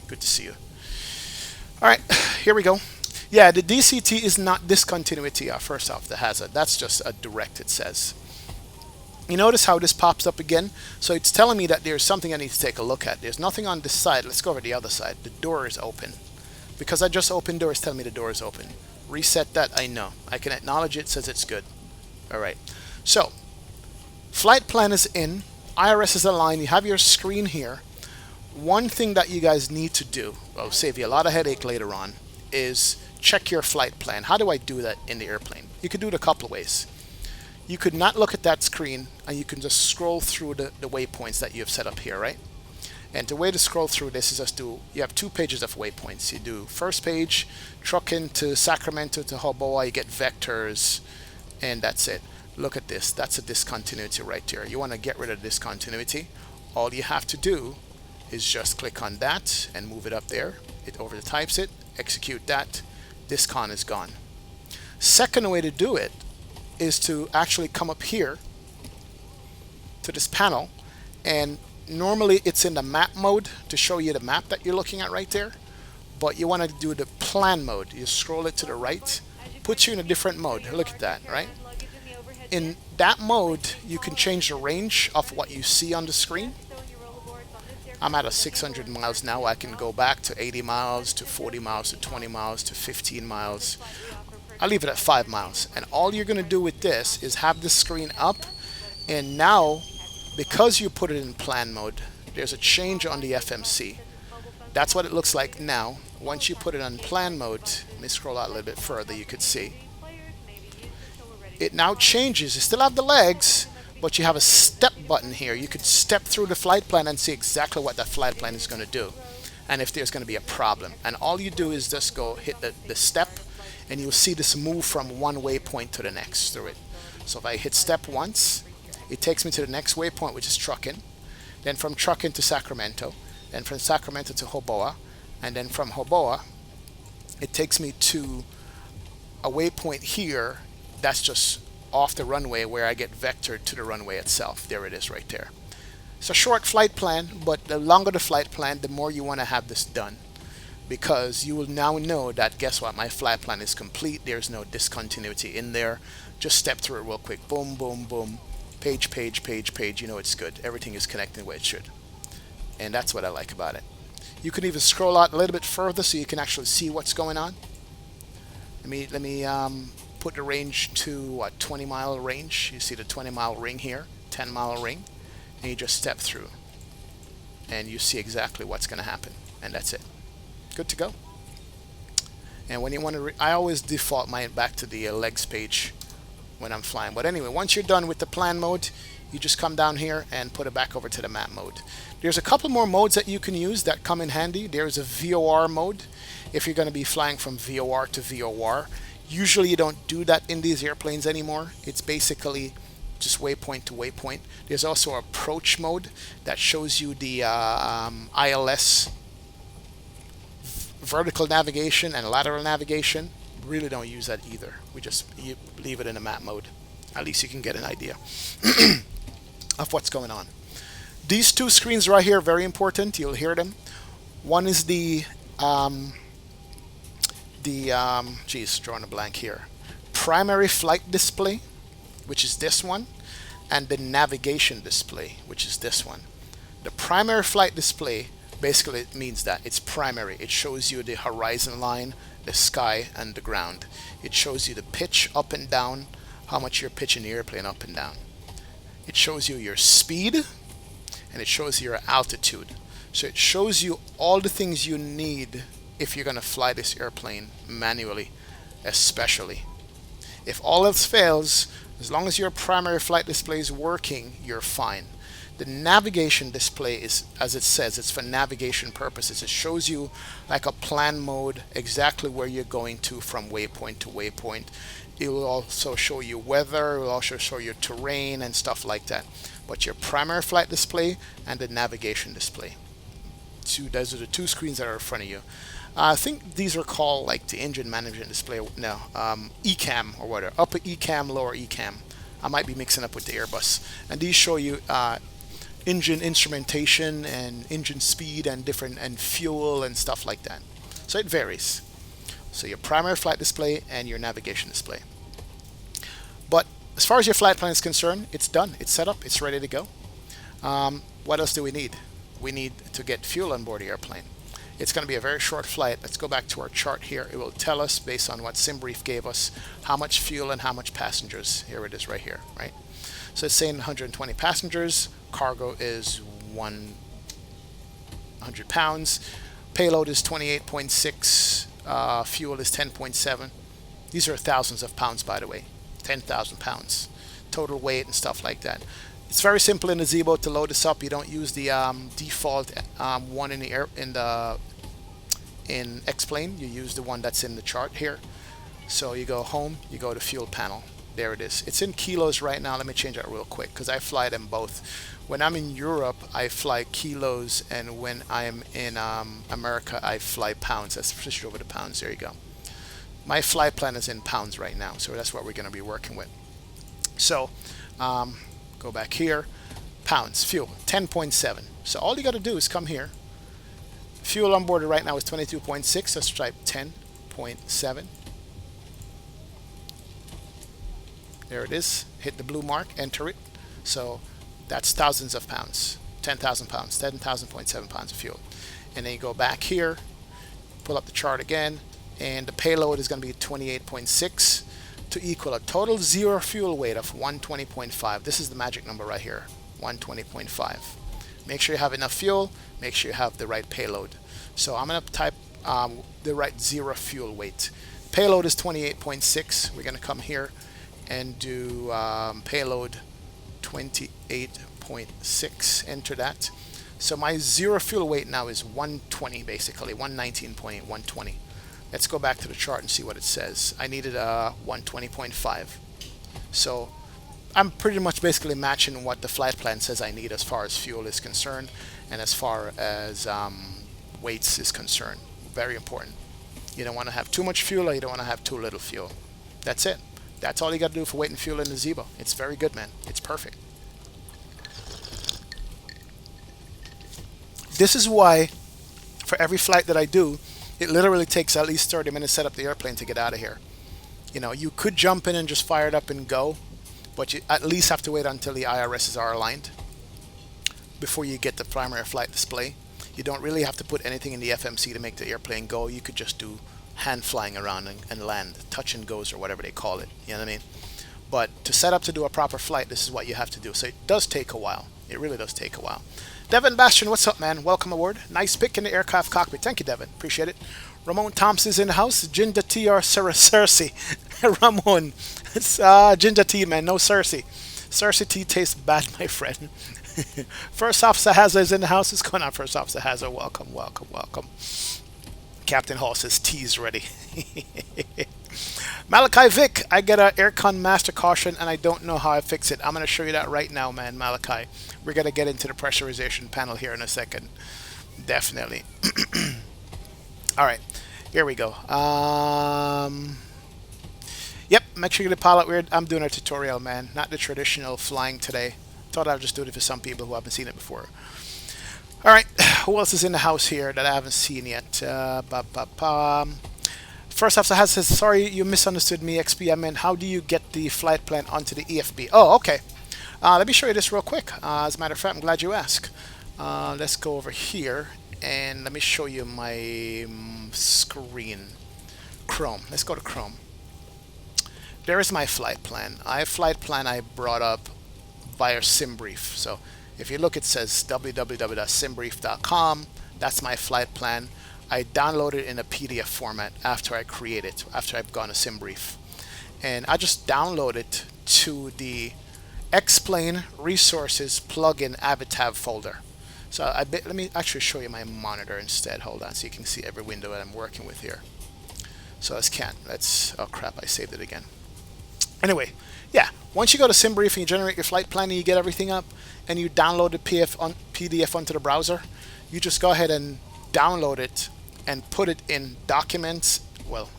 Good to see you. All right, here we go. Yeah, the DCT is not discontinuity, first off, the hazard. That's just a direct, it says. You notice how this pops up again? So it's telling me that there's something I need to take a look at. There's nothing on this side. Let's go over to the other side. The door is open. Because I just opened door, it's telling me the door is open. Reset that, I know. I can acknowledge it, says it's good. All right. So, flight plan is in. IRS is aligned. You have your screen here. One thing that you guys need to do, will save you a lot of headache later on, is check your flight plan. How do I do that in the airplane? You could do it a couple of ways. You could not look at that screen, and you can just scroll through the waypoints that you have set up here, right? And the way to scroll through this is just you have 2 pages of waypoints. You do first page, trucking to Sacramento to Hoboa, you get vectors, and that's it. look at this. That's a discontinuity right there. You want to get rid of discontinuity. All you have to do is just click on that and move it up there. It overtypes it, execute that. Discon is gone. Second way to do it is to actually come up here to this panel, and normally it's in the map mode to show you the map that you're looking at right there, but you want to do the plan mode. You scroll it to the right, puts you in a different mode. Look at that, right? In that mode, you can change the range of what you see on the screen. I'm at a 600 miles now. I can go back to 80 miles, to 40 miles, to 20 miles, to 15 miles. I'll leave it at 5 miles. And all you're going to do with this is have the screen up. And now, because you put it in plan mode, there's a change on the FMC. That's what it looks like now. Once you put it on plan mode, let me scroll out a little bit further, you could see. It now changes. You still have the legs, but you have a step button here. You could step through the flight plan and see exactly what that flight plan is going to do, and if there's going to be a problem. And all you do is just go hit the step, and you'll see this move from one waypoint to the next through it. So if I hit step once, it takes me to the next waypoint, which is Trucking. Then from Trucking to Sacramento. Then from Sacramento to Hoboa. And then from Hoboa, it takes me to a waypoint here that's just off the runway, where I get vectored to the runway itself. There it is right there. It's a short flight plan, but the longer the flight plan, the more you want to have this done, because you will now know that, guess what, my flight plan is complete. There's no discontinuity in there. Just step through it real quick. Boom, boom, boom. Page, page, page, page. You know it's good. Everything is connecting the way it should. And that's what I like about it. You can even scroll out a little bit further so you can actually see what's going on. Let me put the range to what, 20-mile range. You see the 20-mile ring here, 10-mile ring, and you just step through, and you see exactly what's going to happen, and that's it. Good to go. And when you want to, I always default mine back to the legs page when I'm flying. But anyway, once you're done with the plan mode, you just come down here and put it back over to the map mode. There's a couple more modes that you can use that come in handy. There's a VOR mode if you're going to be flying from VOR to VOR. Usually you don't do that in these airplanes anymore. It's basically just waypoint to waypoint. There's also approach mode that shows you the ILS vertical navigation and lateral navigation. Really don't use that either. You leave it in a map mode. At least you can get an idea of what's going on. These two screens right here are very important. You'll hear them. One is drawing a blank here. Primary flight display, which is this one, and the navigation display, which is this one. The primary flight display basically means that it's primary. It shows you the horizon line, the sky, and the ground. It shows you the pitch up and down, how much you're pitching the airplane up and down. It shows you your speed, and it shows you your altitude. So it shows you all the things you need if you're going to fly this airplane manually, especially. If all else fails, as long as your primary flight display is working, you're fine. The navigation display is, as it says, it's for navigation purposes. It shows you like a plan mode exactly where you're going to from waypoint to waypoint. It will also show you weather, it will also show you terrain and stuff like that. But your primary flight display and the navigation display. Those are the two screens that are in front of you. I think these are called like the engine management display. No, ECAM or whatever. Upper ECAM, lower ECAM. I might be mixing up with the Airbus. And these show you engine instrumentation and engine speed and fuel and stuff like that. So it varies. So your primary flight display and your navigation display. But as far as your flight plan is concerned, it's done. It's set up. It's ready to go. What else do we need? We need to get fuel on board the airplane. It's going to be a very short flight. Let's go back to our chart here. It will tell us, based on what SimBrief gave us, how much fuel and how much passengers. Here it is right here, right? So it's saying 120 passengers. Cargo is 100 pounds. Payload is 28.6. Fuel is 10.7. These are thousands of pounds, by the way. 10,000 pounds. Total weight and stuff like that. It's very simple in the Z-boat to load this up. You don't use the default one in X-Plane. You use the one that's in the chart here. So you go home, you go to fuel panel. There it is. It's in kilos right now. Let me change that real quick because I fly them both. When I'm in Europe, I fly kilos, and when I'm in America, I fly pounds. Let's switch it over to pounds. There you go. My flight plan is in pounds right now, so that's what we're going to be working with. So go back here. Pounds, fuel, 10.7. So all you got to do is come here. Fuel on board right now is 22.6. Let's type 10.7. There it is. Hit the blue mark, enter it. So that's thousands of pounds. 10,000 pounds, 10,000.7 pounds of fuel. And then you go back here, pull up the chart again, and the payload is going to be 28.6 to equal a total zero fuel weight of 120.5. This is the magic number right here, 120.5. Make sure you have enough fuel. Make sure you have the right payload. So I'm going to type the right zero fuel weight. Payload is 28.6. We're going to come here and do payload 28.6. Enter that. So my zero fuel weight now is 120, basically 119.8, 120. Let's go back to the chart and see what it says. I needed a 120.5. So I'm pretty much basically matching what the flight plan says I need as far as fuel is concerned and as far as weights is concerned. Very important. You don't want to have too much fuel or you don't want to have too little fuel. That's it. That's all you got to do for weight and fuel in the Zebo. It's very good, man. It's perfect. This is why for every flight that I do, it literally takes at least 30 minutes to set up the airplane to get out of here. You know, you could jump in and just fire it up and go, but you at least have to wait until the IRSs are aligned before you get the primary flight display. You don't really have to put anything in the FMC to make the airplane go. You could just do hand flying around and land, touch and goes or whatever they call it. You know what I mean? But to set up to do a proper flight, this is what you have to do. So it does take a while. It really does take a while. Devin Bastion, what's up, man? Welcome aboard. Nice pick in the aircraft cockpit. Thank you, Devin. Appreciate it. Ramon Thompson's in the house. Jinda T or Cersei. Ramon. It's Jinda T, man. No Cersei. Cersei T tastes bad, my friend. First Officer Hazza is in the house. What's going on, First Officer Hazza? Welcome, welcome, welcome. Captain Hall says tea's ready. Malachi Vic, I get an aircon master caution and I don't know how I fix it. I'm going to show you that right now, man, Malachi. We're going to get into the pressurization panel here in a second. Definitely. All right, here we go. Yep, make sure you get the pilot weird. I'm doing a tutorial, man, not the traditional flying today. Thought I would just do it for some people who haven't seen it before. All right, who else is in the house here that I haven't seen yet? First Officer has says, sorry, you misunderstood me, XP. I meant, how do you get the flight plan onto the EFB? Oh, okay. Let me show you this real quick. As a matter of fact, I'm glad you asked. Let's go over here and let me show you my screen. Chrome. Let's go to Chrome. There is my flight plan. I brought up via SimBrief. So if you look, it says www.simbrief.com. That's my flight plan. I download it in a PDF format after I create it, after I've gone to SimBrief. And I just download it to the Explain Resources plugin Avatar folder. So let me actually show you my monitor instead. Hold on, so you can see every window that I'm working with here. So oh crap, I saved it again. Anyway, yeah, once you go to SimBrief and you generate your flight plan and you get everything up and you download the PDF onto the browser, you just go ahead and download it and put it in Documents,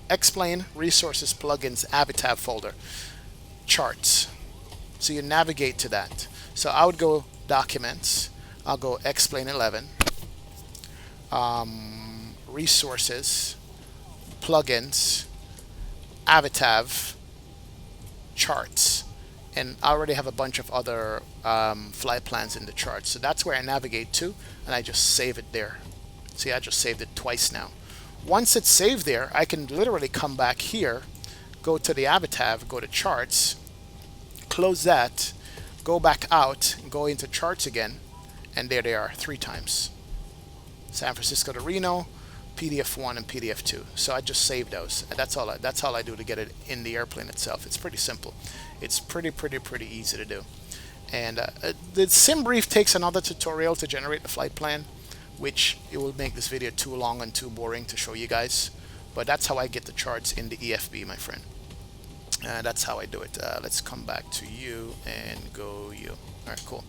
Explain Resources Plugins Avatar folder, Charts. So you navigate to that. So I would go Documents, I'll go Explain 11, Resources, Plugins, Avatar, Charts, and I already have a bunch of other flight plans in the charts. So that's where I navigate to, and I just save it there. See, I just saved it twice now. Once it's saved there, I can literally come back here, go to the Avatar, go to Charts, close that, go back out, go into Charts again, and there they are 3 times. San Francisco to Reno, PDF 1 and PDF 2. So I just saved those. And that's all I do to get it in the airplane itself. It's pretty simple. It's pretty easy to do. And the SimBrief takes another tutorial to generate the flight plan, which it will make this video too long and too boring to show you guys. But that's how I get the charts in the EFB, my friend. That's how I do it. Let's come back to you and go you. All right, cool.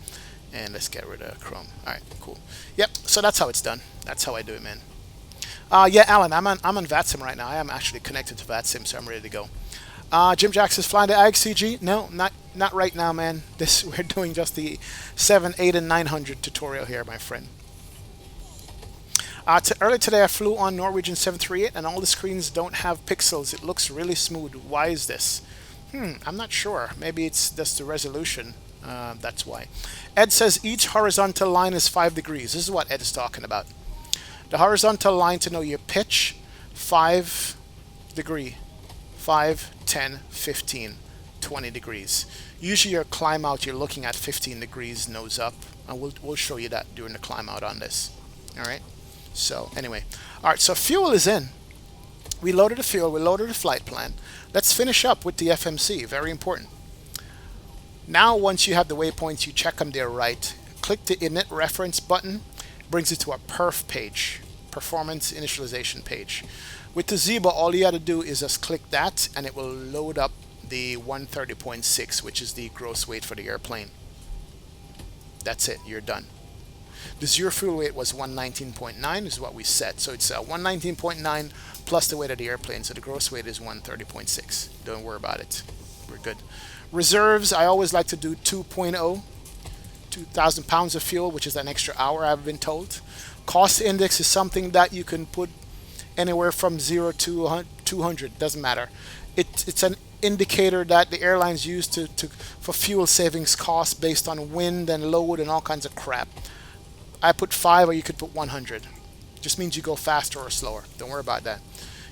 And let's get rid of Chrome. All right, cool. Yep. So that's how it's done. That's how I do it, man. Yeah, Alan, I'm on VATSIM right now. I am actually connected to VATSIM, so I'm ready to go. Jim Jacks is flying the AGCG. No, not right now, man. This we're doing just the 7, 8, and 900 tutorial here, my friend. Earlier today, I flew on Norwegian 738, and all the screens don't have pixels. It looks really smooth. Why is this? I'm not sure. Maybe it's just the resolution. That's why. Ed says each horizontal line is 5 degrees. This is what Ed is talking about. The horizontal line to know your pitch, 5 degree, 5, 10, 15, 20 degrees. Usually your climb out, you're looking at 15 degrees nose up, and we'll show you that during the climb out on this. All right. So anyway, all right. So fuel is in. We loaded the fuel. We loaded the flight plan. Let's finish up with the FMC. Very important. Now, once you have the waypoints, you check them there, right? Click the init reference button. Brings you to a perf page, performance initialization page. With the Zebra, all you got to do is just click that, and it will load up the 130.6, which is the gross weight for the airplane. That's it. You're done. The zero fuel weight was 119.9 is what we set. So it's 119.9 plus the weight of the airplane. So the gross weight is 130.6. Don't worry about it. We're good. Reserves, I always like to do 2.0, 2,000 pounds of fuel, which is an extra hour, I've been told. Cost index is something that you can put anywhere from 0 to 200. Doesn't matter. It's an indicator that the airlines use for fuel savings costs based on wind and load and all kinds of crap. I put 5, or you could put 100. Just means you go faster or slower. Don't worry about that.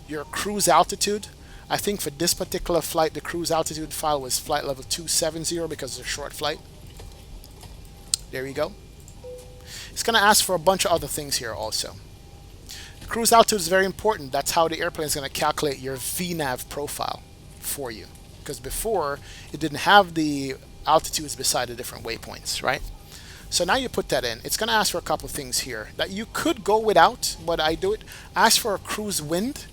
Your cruise altitude, I think for this particular flight, the cruise altitude file was flight level 270 because it's a short flight. There you go. It's going to ask for a bunch of other things here also. The cruise altitude is very important. That's how the airplane is going to calculate your VNAV profile for you. Because before, it didn't have the altitudes beside the different waypoints, right? So now you put that in. It's going to ask for a couple of things here that you could go without, but I do it. Ask for a cruise wind.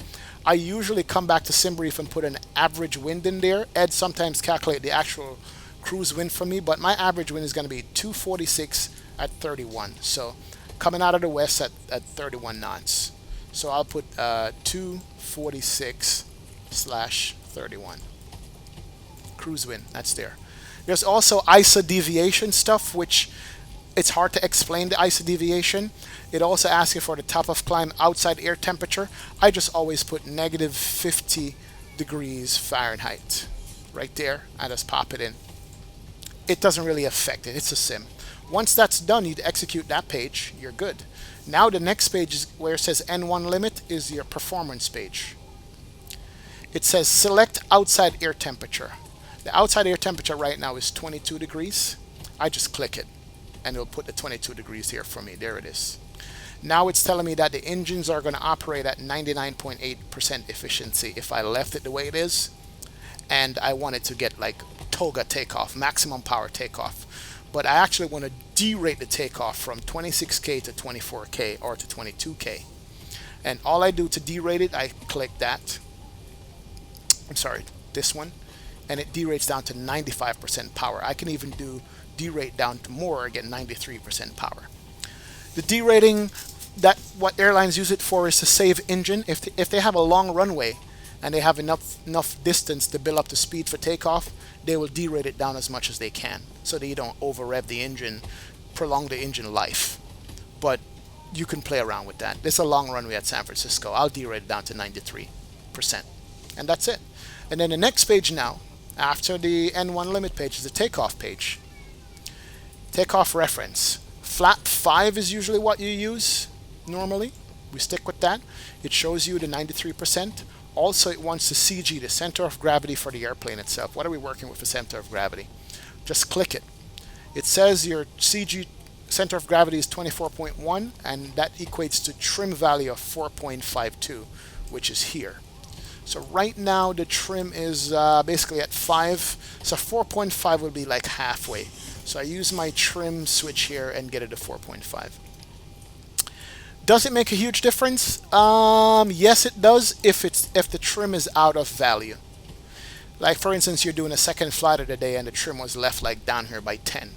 I usually come back to SimBrief and put an average wind in there. Ed sometimes calculate the actual cruise wind for me, but my average wind is going to be 246 at 31. So coming out of the west at 31 knots. So I'll put 246/31. Cruise wind, that's there. There's also ISO deviation stuff, which it's hard to explain the ISO deviation. It also asks you for the top of climb outside air temperature. I just always put -50 degrees Fahrenheit. Right there, I just pop it in. It doesn't really affect it, it's a sim. Once that's done, you'd execute that page, you're good. Now the next page is where it says N1 limit is your performance page. It says select outside air temperature. The outside air temperature right now is 22 degrees. I just click it, and it'll put the 22 degrees here for me. There it is. Now it's telling me that the engines are going to operate at 99.8% efficiency if I left it the way it is, and I want it to get like TOGA takeoff, maximum power takeoff. But I actually want to derate the takeoff from 26K to 24K or to 22K. And all I do to derate it, I click that. I'm sorry, this one. And it derates down to 95% power. I can even do derate down to more, get 93% power. The derating, that what airlines use it for is to save engine. If they have a long runway and they have enough distance to build up the speed for takeoff, they will derate it down as much as they can so that you don't over rev the engine, prolong the engine life. But you can play around with that. There's a long runway at San Francisco. I'll derate it down to 93%. And that's it. And then the next page now, after the N1 limit page, is the takeoff page. Takeoff reference. Flap 5 is usually what you use normally. We stick with that. It shows you the 93%. Also, it wants the CG, the center of gravity for the airplane itself. What are we working with for center of gravity? Just click it. It says your CG center of gravity is 24.1, and that equates to trim value of 4.52, which is here. So right now the trim is basically at 5. So 4.5 would be like halfway. So I use my trim switch here and get it to 4.5. Does it make a huge difference? Yes, it does if the trim is out of value. Like for instance, you're doing a second flight of the day and the trim was left like down here by 10.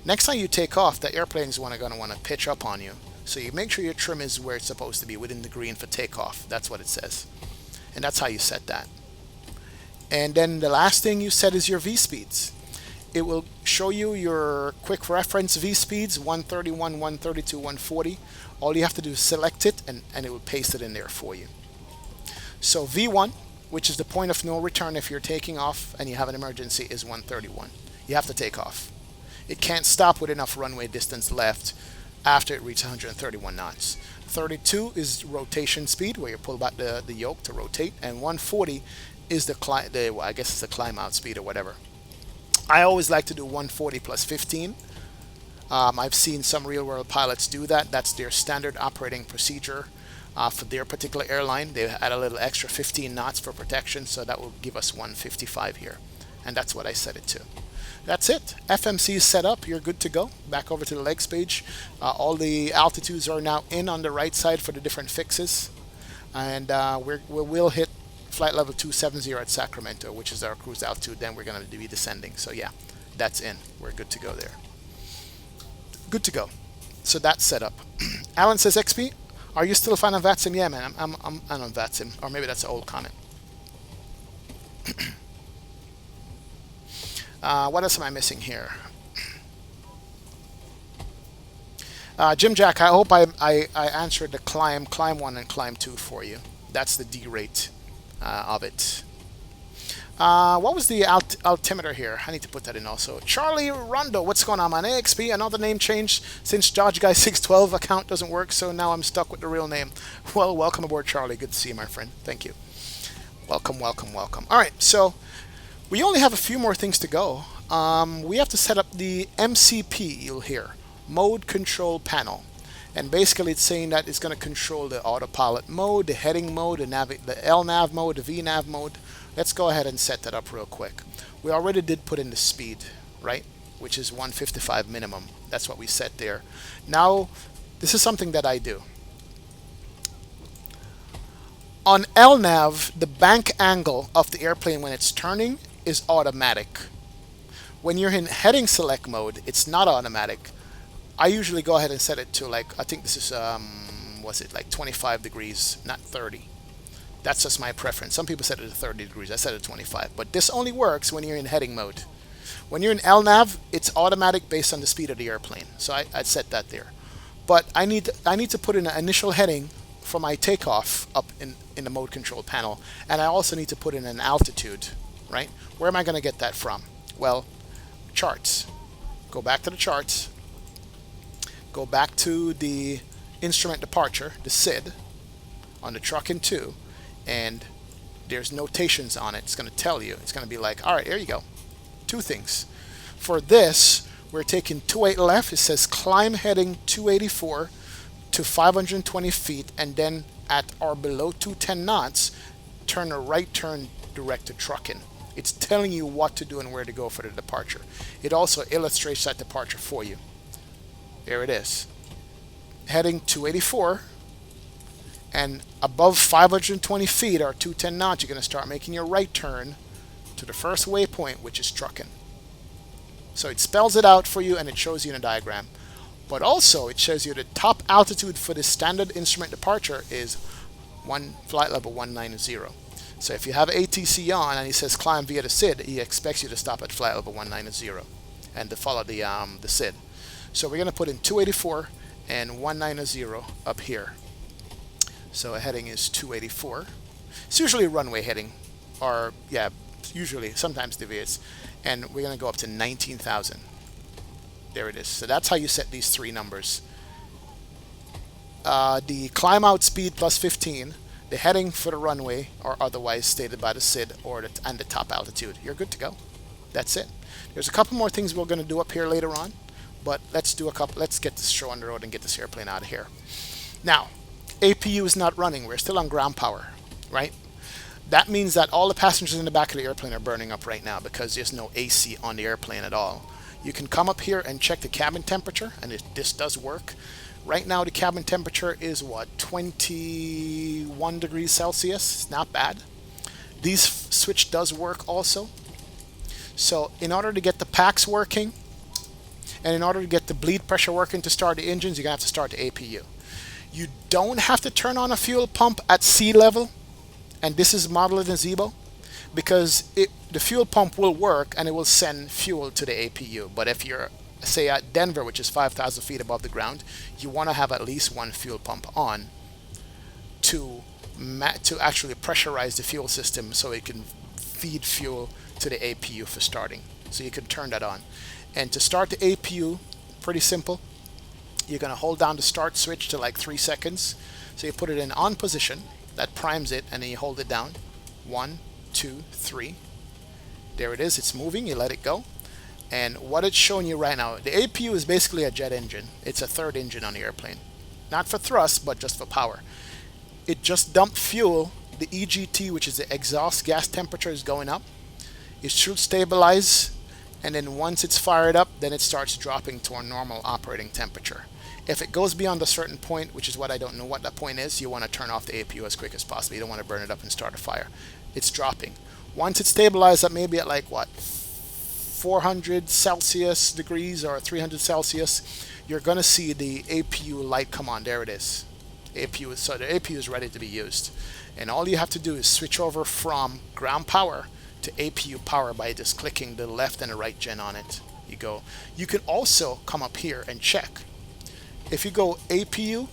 Next time you take off, the airplane is going to want to pitch up on you. So you make sure your trim is where it's supposed to be, within the green for takeoff. That's what it says. And that's how you set that. And then the last thing you set is your V speeds. It will show you your quick reference V speeds, 131, 132, 140. All you have to do is select it and it will paste it in there for you. So V1, which is the point of no return if you're taking off and you have an emergency, is 131. You have to take off. It can't stop with enough runway distance left after it reaches 131 knots. 32 is rotation speed, where you pull back the yoke to rotate, and 140 is well, I guess it's the climb out speed or whatever. I always like to do 140 plus 15. I've seen some real world pilots do that. That's their standard operating procedure for their particular airline. They add a little extra 15 knots for protection, so that will give us 155 here. And that's what I set it to. That's it. FMC is set up. You're good to go. Back over to the legs page. All the altitudes are now in on the right side for the different fixes. And we'll hit flight level 270 at Sacramento, which is our cruise altitude. Then we're going to be descending. So yeah, that's in. We're good to go there. Good to go. So that's set up. Alan says, XP, are you still a fan of VATSIM? Yeah, man, I'm on VATSIM. Or maybe that's an old comment. What else am I missing here? Jim Jack, I hope I answered the climb 1 and climb 2 for you. That's the D rate of it. What was the altimeter here? I need to put that in also. Charlie Rondo, what's going on, man? AXP, another name change since Dodge Guy 612 account doesn't work, so now I'm stuck with the real name. Well, welcome aboard, Charlie. Good to see you, my friend. Thank you. Welcome, welcome, welcome. All right, so we only have a few more things to go. We have to set up the MCP, you'll hear, Mode Control Panel. And basically it's saying that it's going to control the autopilot mode, the heading mode, the LNAV mode, the VNAV mode. Let's go ahead and set that up real quick. We already did put in the speed, right? Which is 155 minimum. That's what we set there. Now, this is something that I do. On LNAV, the bank angle of the airplane when it's turning is automatic. When you're in heading select mode, it's not automatic. I usually go ahead and set it to, like, I think this is, was it like 25 degrees, not 30. That's just my preference. Some people set it to 30 degrees. I set it to 25. But this only works when you're in heading mode. When you're in LNAV, it's automatic based on the speed of the airplane. So I'd set that there. But I need to put in an initial heading for my takeoff up in the mode control panel. And I also need to put in an altitude, right? Where am I going to get that from? Well, charts. Go back to the charts. Go back to the instrument departure, the SID, on the Truckin' 2, and there's notations on it. It's going to tell you. It's going to be like, all right, here you go. Two things. For this, we're taking 28 left. It says climb heading 284 to 520 feet, and then at or below 210 knots, turn a right turn direct to Truckin'. It's telling you what to do and where to go for the departure. It also illustrates that departure for you. There it is. Heading 284, and above 520 feet or 210 knots, you're going to start making your right turn to the first waypoint, which is Truckin'. So it spells it out for you and it shows you in a diagram. But also it shows you the top altitude for the standard instrument departure is flight level 190. So if you have ATC on and he says climb via the SID, he expects you to stop at flight level 190 and to follow the SID. So we're going to put in 284 and 190 up here. So a heading is 284. It's usually runway heading, or yeah, usually, sometimes deviates. And we're going to go up to 19,000. There it is. So that's how you set these three numbers. The climb out speed plus 15, the heading for the runway, or otherwise stated by the SID, and the top altitude. You're good to go. That's it. There's a couple more things we're going to do up here later on. But let's get this show on the road and get this airplane out of here. Now, APU is not running. We're still on ground power, right? That means that all the passengers in the back of the airplane are burning up right now because there's no AC on the airplane at all. You can come up here and check the cabin temperature, and this does work. Right now, the cabin temperature is, what, 21 degrees Celsius? It's not bad. These switch does work also. So in order to get the packs working, and in order to get the bleed pressure working to start the engines, you're going to have to start the APU. You don't have to turn on a fuel pump at sea level, and this is modeled in Zibo, because the fuel pump will work and it will send fuel to the APU. But if you're, say, at Denver, which is 5,000 feet above the ground, you want to have at least one fuel pump on to actually pressurize the fuel system so it can feed fuel to the APU for starting. So you can turn that on. And to start the APU, pretty simple. You're going to hold down the start switch to like 3 seconds. So you put it in on position, that primes it, and then you hold it down. 1, 2, 3. There it is, it's moving, you let it go. And what it's showing you right now, the APU is basically a jet engine. It's a third engine on the airplane. Not for thrust, but just for power. It just dumped fuel. The EGT, which is the exhaust gas temperature, is going up. It should stabilize, and then once it's fired up, then it starts dropping to a normal operating temperature. If it goes beyond a certain point, which is what I don't know what that point is, you want to turn off the APU as quick as possible. You don't want to burn it up and start a fire. It's dropping. Once it's stabilized at maybe at like what, 400 Celsius degrees or 300 Celsius, you're going to see the APU light come on. There it is. APU, so the APU is ready to be used. And all you have to do is switch over from ground power to APU power by just clicking the left and the right gen on it. You go. You can also come up here and check. If you go APU,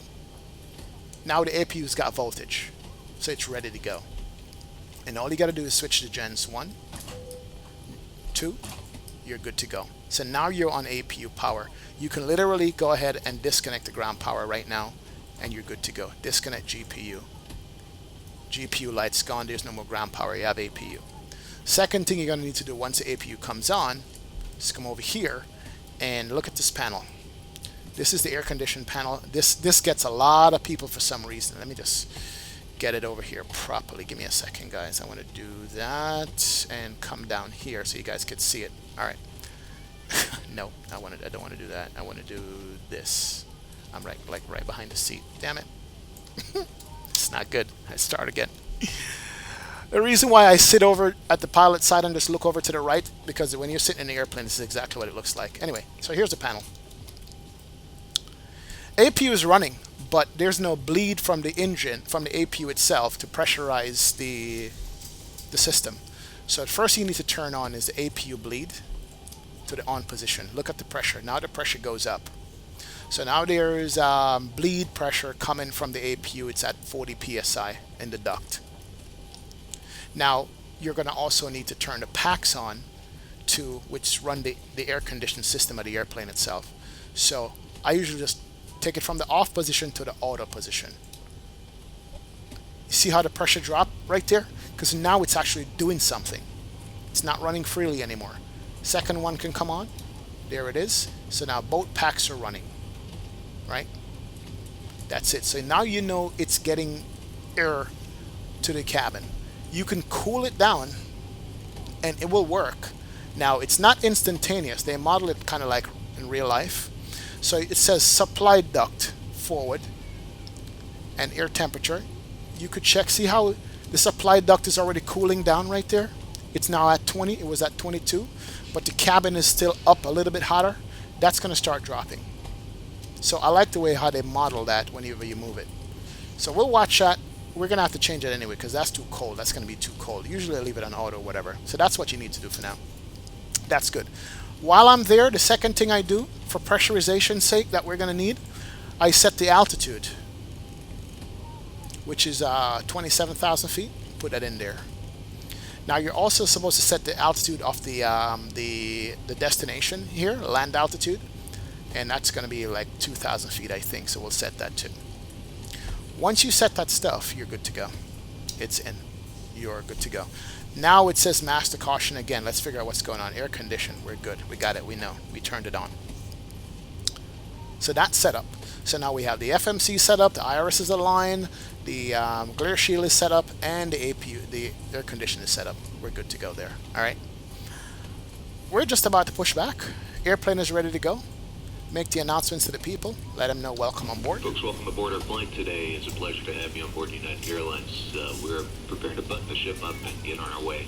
now the APU's got voltage, so it's ready to go. And all you got to do is switch to gens 1, 2, you're good to go. So now you're on APU power. You can literally go ahead and disconnect the ground power right now, and you're good to go. Disconnect GPU. GPU light's gone, there's no more ground power, you have APU. Second thing you're going to need to do once the APU comes on, just come over here and look at this panel. This is the air conditioned panel. This gets a lot of people for some reason. Let me just get it over here properly. Give me a second, guys. I want to do that and come down here so you guys can see it. All right. No, I don't want to do that. I want to do this. I'm right behind the seat. Damn it. It's not good. I start again. The reason why I sit over at the pilot side and just look over to the right, because when you're sitting in the airplane, this is exactly what it looks like. Anyway, so here's the panel. APU is running, but there's no bleed from the engine, from the APU itself, to pressurize the system. So the first thing you need to turn on is the APU bleed to the on position. Look at the pressure. Now the pressure goes up. So now there is bleed pressure coming from the APU. It's at 40 psi in the duct. Now you're going to also need to turn the packs on, which run the air conditioning system of the airplane itself. So I usually just take it from the off position to the auto position. You see how the pressure dropped right there? Because now it's actually doing something. It's not running freely anymore. Second one can come on. There it is. So now both packs are running. Right? That's it. So now you know it's getting air to the cabin. You can cool it down and it will work. Now it's not instantaneous. They model it kind of like in real life. So it says supply duct forward and air temperature. You could check, see how the supply duct is already cooling down right there. It's now at 20, it was at 22, but the cabin is still up a little bit hotter. That's going to start dropping. So I like the way how they model that whenever you move it. So we'll watch that. We're going to have to change it anyway because that's too cold. That's going to be too cold. Usually I leave it on auto or whatever. So that's what you need to do for now. That's good. While I'm there, the second thing I do for pressurization's sake that we're going to need, I set the altitude, which is 27,000 feet. Put that in there. Now you're also supposed to set the altitude of the destination here, land altitude, and that's going to be like 2,000 feet, I think. So we'll set that too. Once you set that stuff, you're good to go. It's in. You're good to go. Now it says master caution again. Let's figure out what's going on. Air condition. We're good. We got it. We know. We turned it on. So that's set up. So now we have the FMC set up, the iris is aligned, the glare shield is set up, and the APU, the air condition is set up. We're good to go there. All right. We're just about to push back. Airplane is ready to go. make the announcements to the people, let them know welcome on board. Folks, welcome aboard our flight today. It's a pleasure to have you on board United Airlines. We're preparing to button the ship up and get on our way.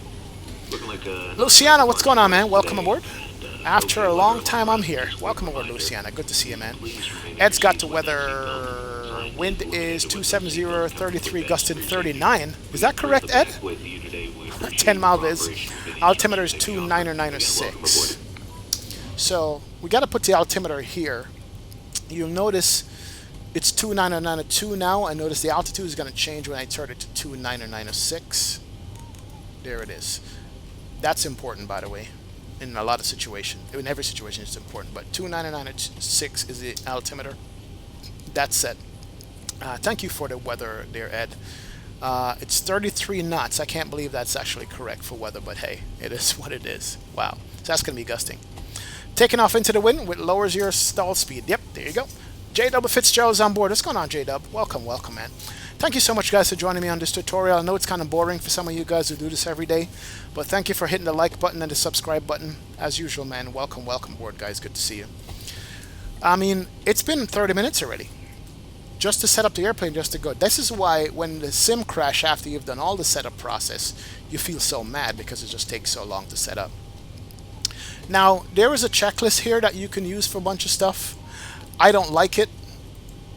Looking like Luciana, what's going on, man? Welcome today. aboard. And, After okay a long weather time, along I'm the here. just Welcome like a aboard, reminder, Luciana. Good to see you, man. please remain in Ed's your got seats the with your weather. seatbelt. Wind is With 270, 33, seatbelt. gusting With 39. Is that correct, Ed? with you today. We appreciate 10 mile your viz. cooperation with any Altimeter is instructions that you offer. Again, welcome 29906. aboard. So we got to put the altimeter here. You'll notice it's 29902 now. I notice the altitude is going to change when I turn it to 29906. There it is. That's important, by the way. In a lot of situations, in every situation, it's important. But 29906 is the altimeter. That's set. Thank you for the weather there, Ed. It's 33 knots. I can't believe that's actually correct for weather, but hey, it is what it is. Wow. So that's going to be gusting. Taking off into the wind, which lowers your stall speed. Yep, there you go. J-Dub Fitzgerald's on board. What's going on, J-Dub? Welcome, welcome, man. Thank you so much, guys, for joining me on this tutorial. I know it's kind of boring for some of you guys who do this every day, but thank you for hitting the like button and the subscribe button. As usual, man, welcome, welcome aboard, guys. Good to see you. I mean, it's been 30 minutes already just to set up the airplane, just to go. This is why when the sim crash after you've done all the setup process, you feel so mad because it just takes so long to set up. Now, there is a checklist here that you can use for a bunch of stuff. I don't like it.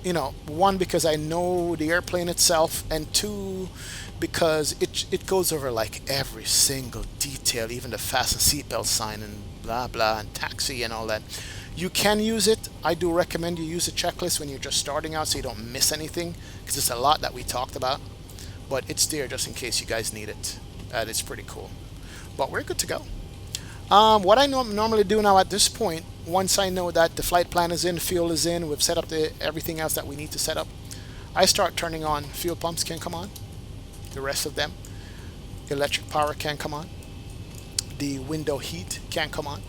You know, one, because I know the airplane itself, and two, because it goes over like every single detail, even the fasten seatbelt sign and blah blah and taxi and all that. You can use it. I do recommend you use a checklist when you're just starting out so you don't miss anything, because it's a lot that we talked about, but it's there just in case you guys need it. It's pretty cool. But we're good to go. What I normally do now at this point, once I know that the flight plan is in, fuel is in, we've set up everything else that we need to set up, I start turning on. Fuel pumps can come on. The rest of them. Electric power can come on. The window heat can come on.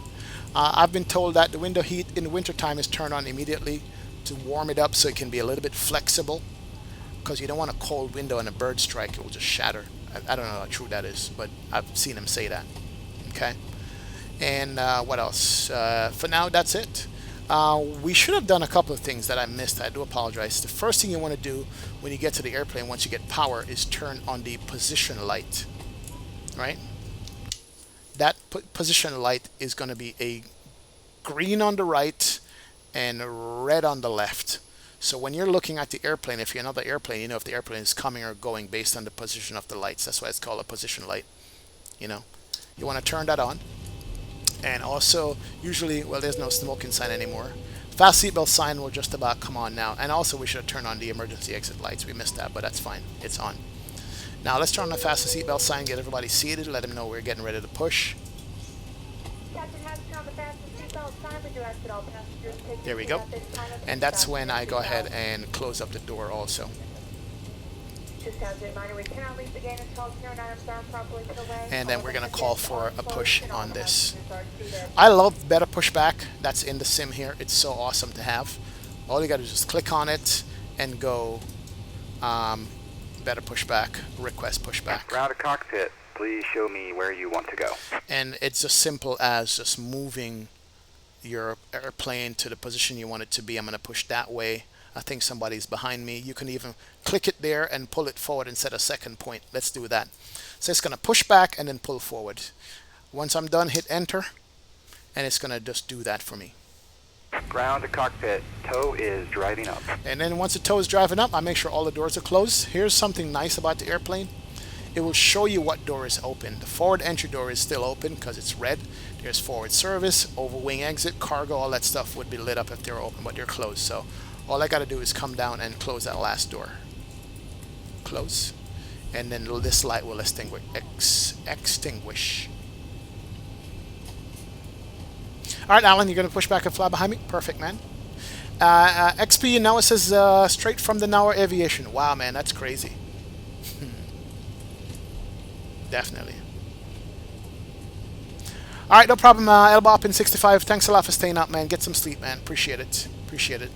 I've been told that the window heat in the wintertime is turned on immediately to warm it up so it can be a little bit flexible, because you don't want a cold window and a bird strike, it will just shatter. I don't know how true that is, but I've seen them say that. Okay. And what else? For now, that's it. We should have done a couple of things that I missed. I do apologize. The first thing you want to do when you get to the airplane, once you get power, is turn on the position light. Right? That position light is going to be a green on the right and red on the left. So when you're looking at the airplane, if you're another airplane, you know if the airplane is coming or going based on the position of the lights. That's why it's called a position light. You know, you want to turn that on. And also, usually, well, there's no smoking sign anymore. Fast seatbelt sign will just about come on now. And also, we should have turned on the emergency exit lights. We missed that, but that's fine. It's on. Now, let's turn on the fast seatbelt sign, get everybody seated, let them know we're getting ready to push. There we go. And that's when I go ahead and close up the door also. And then we're going to call for a push on this. I love Better Pushback. That's in the sim here. It's so awesome to have. All you got to do is just click on it and go Better Pushback, request pushback. Ground to cockpit, please show me where you want to go. And it's as simple as just moving your airplane to the position you want it to be. I'm going to push that way. I think somebody's behind me. You can even click it there and pull it forward and set a second point. Let's do that. So it's going to push back and then pull forward. Once I'm done, hit enter, and it's going to just do that for me. Ground to cockpit, tow is driving up. And then once the tow is driving up, I make sure all the doors are closed. Here's something nice about the airplane. It will show you what door is open. The forward entry door is still open because it's red. There's forward service, over wing exit, cargo, all that stuff would be lit up if they're open, but they're closed. So all I got to do is come down and close that last door. Close. And then this light will extinguish. Alright, Alan, you're going to push back and fly behind me? Perfect, man. XP, now it says straight from the Nauer Aviation. Wow, man, that's crazy. Definitely. Alright, no problem, Elbop in 65. Thanks a lot for staying up, man. Get some sleep, man. Appreciate it. Appreciate it.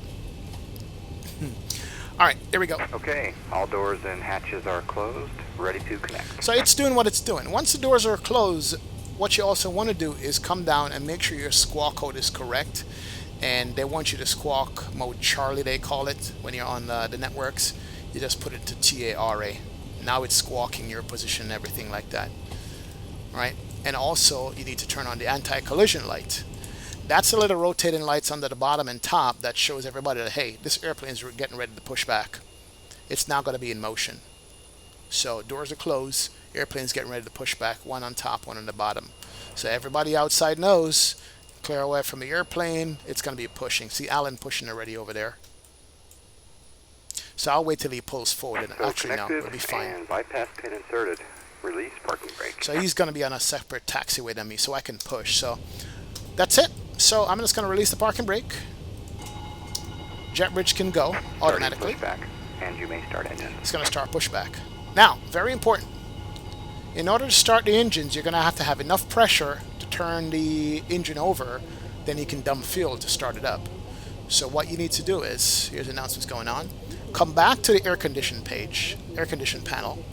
Alright, here we go. Okay, all doors and hatches are closed, ready to connect. So it's doing what it's doing. Once the doors are closed, what you also want to do is come down and make sure your squawk code is correct. and they want you to squawk mode Charlie, they call it, when you're on the networks. You just put it to TARA. Now it's squawking your position and everything like that. Right? And also you need to turn on the anti-collision light. That's the little rotating lights under the bottom and top that shows everybody that, hey, this airplane is getting ready to push back. It's now going to be in motion. So doors are closed, airplane's getting ready to push back, one on top, one on the bottom. So everybody outside knows, clear away from the airplane, it's going to be pushing. See Alan pushing already over there. So I'll wait till he pulls forward, and actually no, it'll be fine. And bypass pin inserted. Release parking brake. So he's going to be on a separate taxiway than me, so I can push. So that's it. So I'm just going to release the parking brake. Jet bridge can go automatically. Pushback, and you may start engine. It's going to start pushback. Now, very important. In order to start the engines, you're going to have enough pressure to turn the engine over, then you can dump fuel to start it up. So what you need to do is, here's announcements going on. Come back to the air condition page, air condition panel,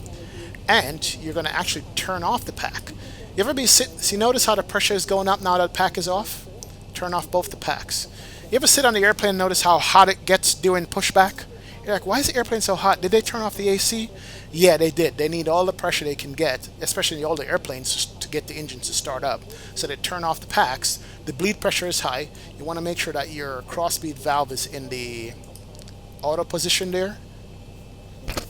and you're going to actually turn off the pack. You ever be see notice how the pressure is going up now that the pack is off? Turn off both the packs. You ever sit on the airplane and notice how hot it gets during pushback? You're like, why is the airplane so hot? Did they turn off the AC? Yeah, they did. They need all the pressure they can get, especially in the older airplanes, to get the engines to start up. So they turn off the packs. The bleed pressure is high. You want to make sure that your cross-bead valve is in the auto position there.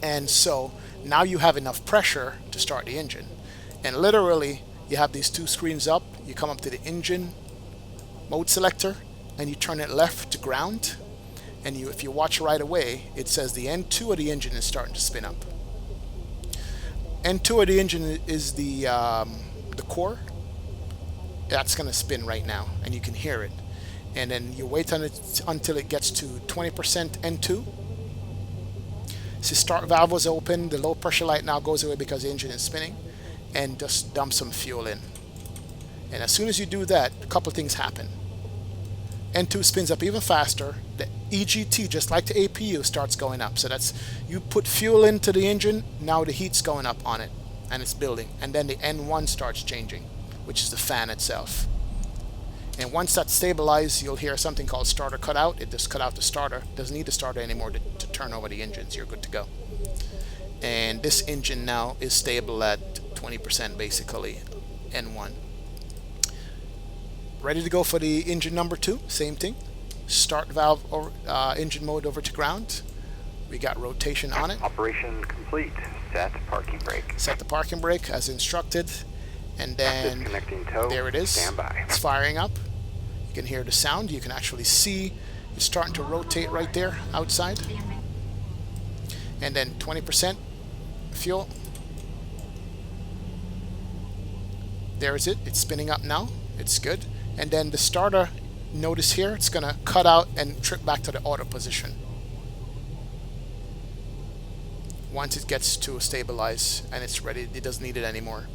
And so now you have enough pressure to start the engine. And literally, you have these two screens up. You come up to the engine mode selector, and you turn it left to ground. And if you watch right away, it says the N2 of the engine is starting to spin up. N2 of the engine is the core. That's going to spin right now, and you can hear it. And then you wait until it gets to 20% N2. See, start valve was open. The low pressure light now goes away because the engine is spinning. And just dump some fuel in. And as soon as you do that, a couple things happen. N2 spins up even faster. The EGT, just like the APU, starts going up. So that's, you put fuel into the engine, now the heat's going up on it, and it's building. And then the N1 starts changing, which is the fan itself. And once that's stabilized, you'll hear something called starter cutout. It just cut out the starter. Doesn't need the starter anymore to turn over the engines. You're good to go. And this engine now is stable at 20% basically, N1. Ready to go for the engine number 2, same thing. Start valve or engine mode over to ground. We got rotation on it. Operation complete. Set parking brake. Set the parking brake as instructed. And then Disconnecting tow. there it is. Stand by. It's firing up. You can hear the sound. You can actually see it's starting to rotate right there outside. And then 20% fuel. There is it. It's spinning up now. It's good. And then the starter, notice here, it's going to cut out and trip back to the auto position. Once it gets to stabilize and it's ready, it doesn't need it anymore.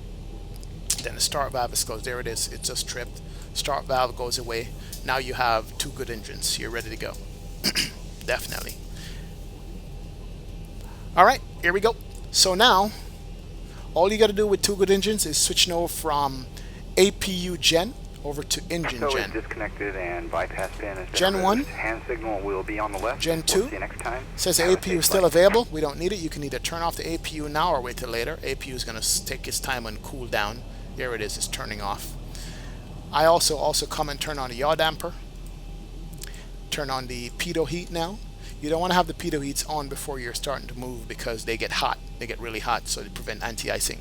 Then the start valve is closed. There it is. It just tripped. Start valve goes away. Now you have 2 good engines. You're ready to go. Definitely. All right, here we go. So now, all you got to do with 2 good engines is switching over from APU Gen over to engine So Gen. it's disconnected and bypass pin is Gen removed. 1. Hand signal will be on the left. Gen 2. We'll see you next time. Says the Have a APU safe is still flight. available. We don't need it. You can either turn off the APU now or wait till later. APU is going to take its time and cool down. There it is. It's turning off. I also come and turn on the yaw damper. Turn on the pitot heat now. You don't want to have the pitot heats on before you're starting to move because they get hot. They get really hot, so they prevent anti-icing.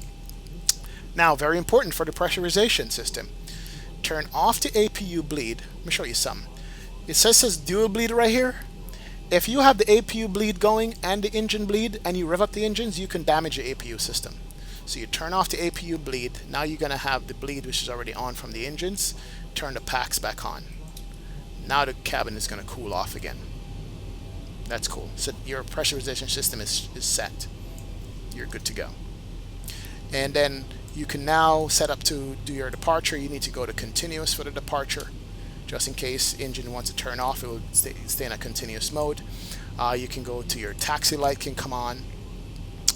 Now, very important for the pressurization system. Turn off the APU bleed. Let me show you some. It says dual bleed right here. If you have the APU bleed going and the engine bleed and you rev up the engines, you can damage the APU system. So you turn off the APU bleed. Now you're going to have the bleed, which is already on from the engines. Turn the packs back on. Now the cabin is going to cool off again. That's cool. So your pressurization system is set. You're good to go. And then you can now set up to do your departure. You need to go to continuous for the departure. Just in case engine wants to turn off, it will stay in a continuous mode. You can go to your taxi light can come on.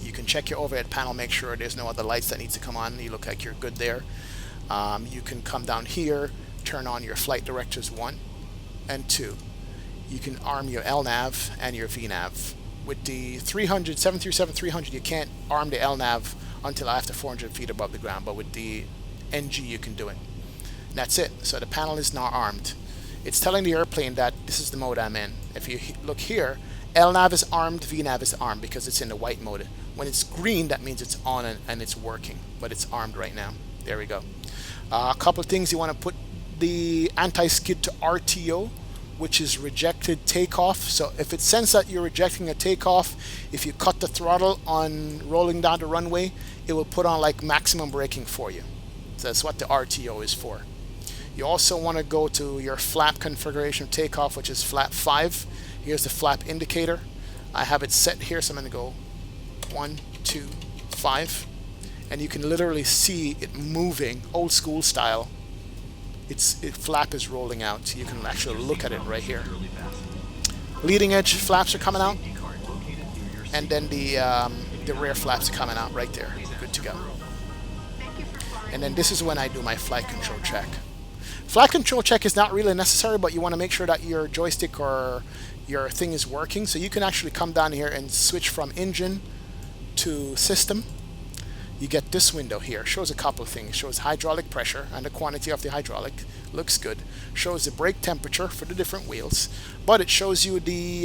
You can check your overhead panel, make sure there's no other lights that need to come on. You look like you're good there. You can come down here, turn on your flight directors 1. and 2. You can arm your LNAV and your VNAV. With the 737-300, you can't arm the LNAV until after 400 feet above the ground, but with the NG you can do it. And that's it. So the panel is now armed. It's telling the airplane that this is the mode I'm in. If you look here, LNAV is armed, VNAV is armed because it's in the white mode. When it's green, that means it's on and it's working, but it's armed right now. There we go. A couple of things. You want to put the anti-skid to RTO, which is rejected takeoff. So if it senses that you're rejecting a takeoff, if you cut the throttle on rolling down the runway, it will put on like maximum braking for you. So that's what the RTO is for. You also want to go to your flap configuration of takeoff, which is flap 5. Here's the flap indicator. I have it set here, so I'm going to go 1, 2, 5. And you can literally see it moving, old school style. Flap is rolling out. You can actually look at it right here. Leading edge flaps are coming out. And then the rear flaps are coming out right there. Good to go. And then this is when I do my flight control check. Flight control check is not really necessary, but you want to make sure that your joystick or your thing is working. So you can actually come down here and switch from engine to system. You get this window here. Shows a couple of things. Shows hydraulic pressure and the quantity of the hydraulic. Looks good. Shows the brake temperature for the different wheels. But it shows you the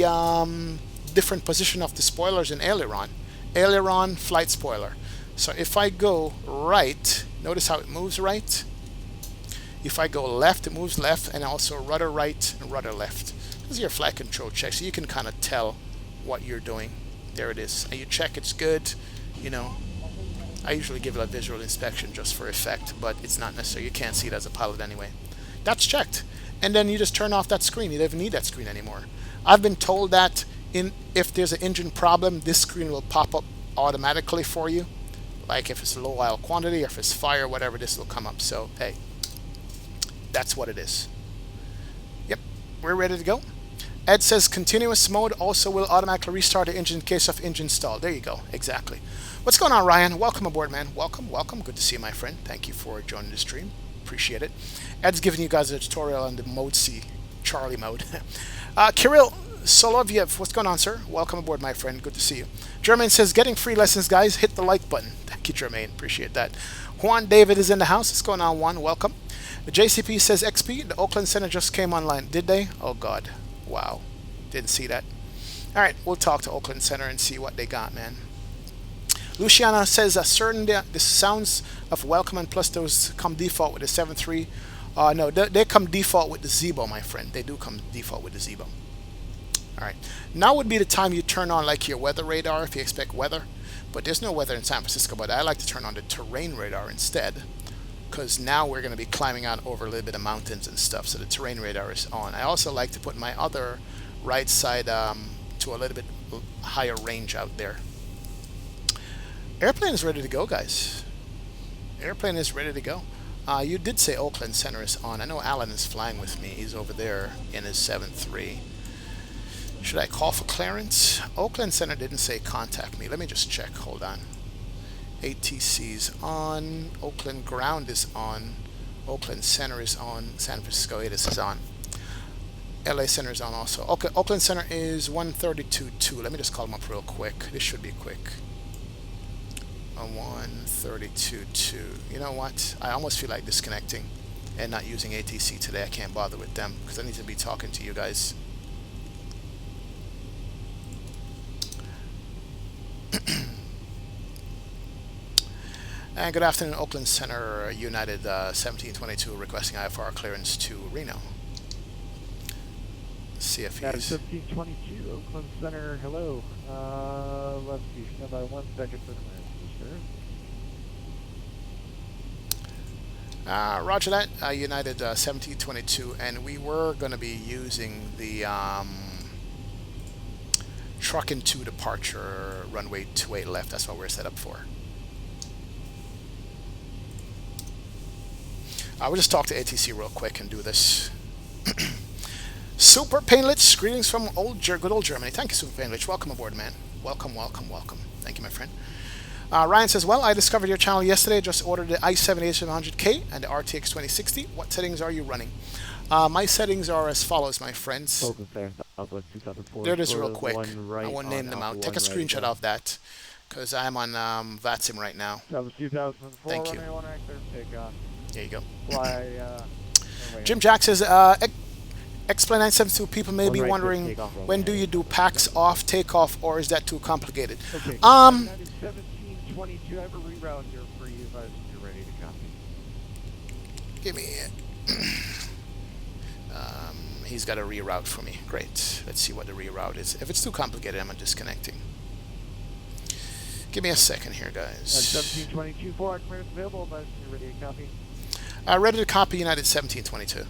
different position of the spoilers and aileron. Aileron, flight spoiler. So if I go right, notice how it moves right. If I go left, it moves left, and also rudder right and rudder left. This is your flight control check, so you can kind of tell what you're doing. There it is. And you check it's good. You know, I usually give it a visual inspection just for effect, but it's not necessary. You can't see it as a pilot anyway. That's checked. And then you just turn off that screen. You don't even need that screen anymore. I've been told that if there's an engine problem, this screen will pop up automatically for you. Like if it's a low oil quantity or if it's fire, whatever, this will come up. So, hey. That's what it is. Yep, we're ready to go. Ed says continuous mode also will automatically restart the engine in case of engine stall. There you go, exactly. What's going on, Ryan? Welcome aboard, man. Welcome, welcome. Good to see you, my friend. Thank you for joining the stream. Appreciate it. Ed's giving you guys a tutorial on the mode C, Charlie mode. Kirill Soloviev, what's going on, sir? Welcome aboard, my friend. Good to see you. Jermaine says, getting free lessons, guys. Hit the like button. Thank you, Jermaine. Appreciate that. Juan David is in the house. What's going on, Juan? Welcome. The JCP says XP, the Oakland Center just came online. Did they? Oh, God. Wow. Didn't see that. All right, we'll talk to Oakland Center and see what they got, man. Luciana says, the sounds of welcome and plus those come default with the 7.3. No, they come default with the Zebo, my friend. They do come default with the Zebo. All right. Now would be the time you turn on, like, your weather radar if you expect weather. But there's no weather in San Francisco, but I like to turn on the terrain radar instead. Because now we're going to be climbing out over a little bit of mountains and stuff, so the terrain radar is on. I also like to put my other right side to a little bit higher range out there. Airplane is ready to go, guys. Airplane is ready to go. You did say Oakland Center is on. I know Alan is flying with me. He's over there in his 7.3. Should I call for clearance? Oakland Center didn't say contact me. Let me just check. Hold on. ATC's on, Oakland Ground is on, Oakland Center is on, San Francisco ATIS is on, LA Center is on also. Okay, Oakland Center is 132.2. Let me just call them up real quick. This should be quick. 132.2. You know what? I almost feel like disconnecting and not using ATC today. I can't bother with them because I need to be talking to you guys. And good afternoon, Oakland Center, United 1722, requesting IFR clearance to Reno. CFEs. United 1722, Oakland Center, hello. Let's see, stand by 1 second for clearance, sir. Roger that, United 1722, and we were going to be using the truck and 2 departure runway 28 left. That's what we're set up for. We'll just talk to ATC real quick and do this. Super Painlich, greetings from good old Germany. Thank you, Super Painlich. Welcome aboard, man. Welcome, welcome, welcome. Thank you, my friend. Ryan says, well, I discovered your channel yesterday. Just ordered the i7 8700K and the RTX 2060. What settings are you running? My settings are as follows, my friends. Focus there, Southwest 2004. There it is real Close, quick. one right I won't on name them Alpha out. Take a 1 right screenshot again. of that, because I'm on VATSIM right now. Southwest 2004, Thank you. runway 1 right there, takeoff. There you go. Fly, Jim Jack says, Explain 972, people may One be right, wondering, good takeoff, when do you do packs off, takeoff, or is that too complicated? Okay. United 1722, I have a reroute here for you guys if you're ready to copy. Give me it. He's got a reroute for me. Great. Let's see what the reroute is. If it's too complicated, I'm disconnecting. Give me a second here, guys. 1722, 4 clearance available, but you're ready to copy. Ready to copy United 1722.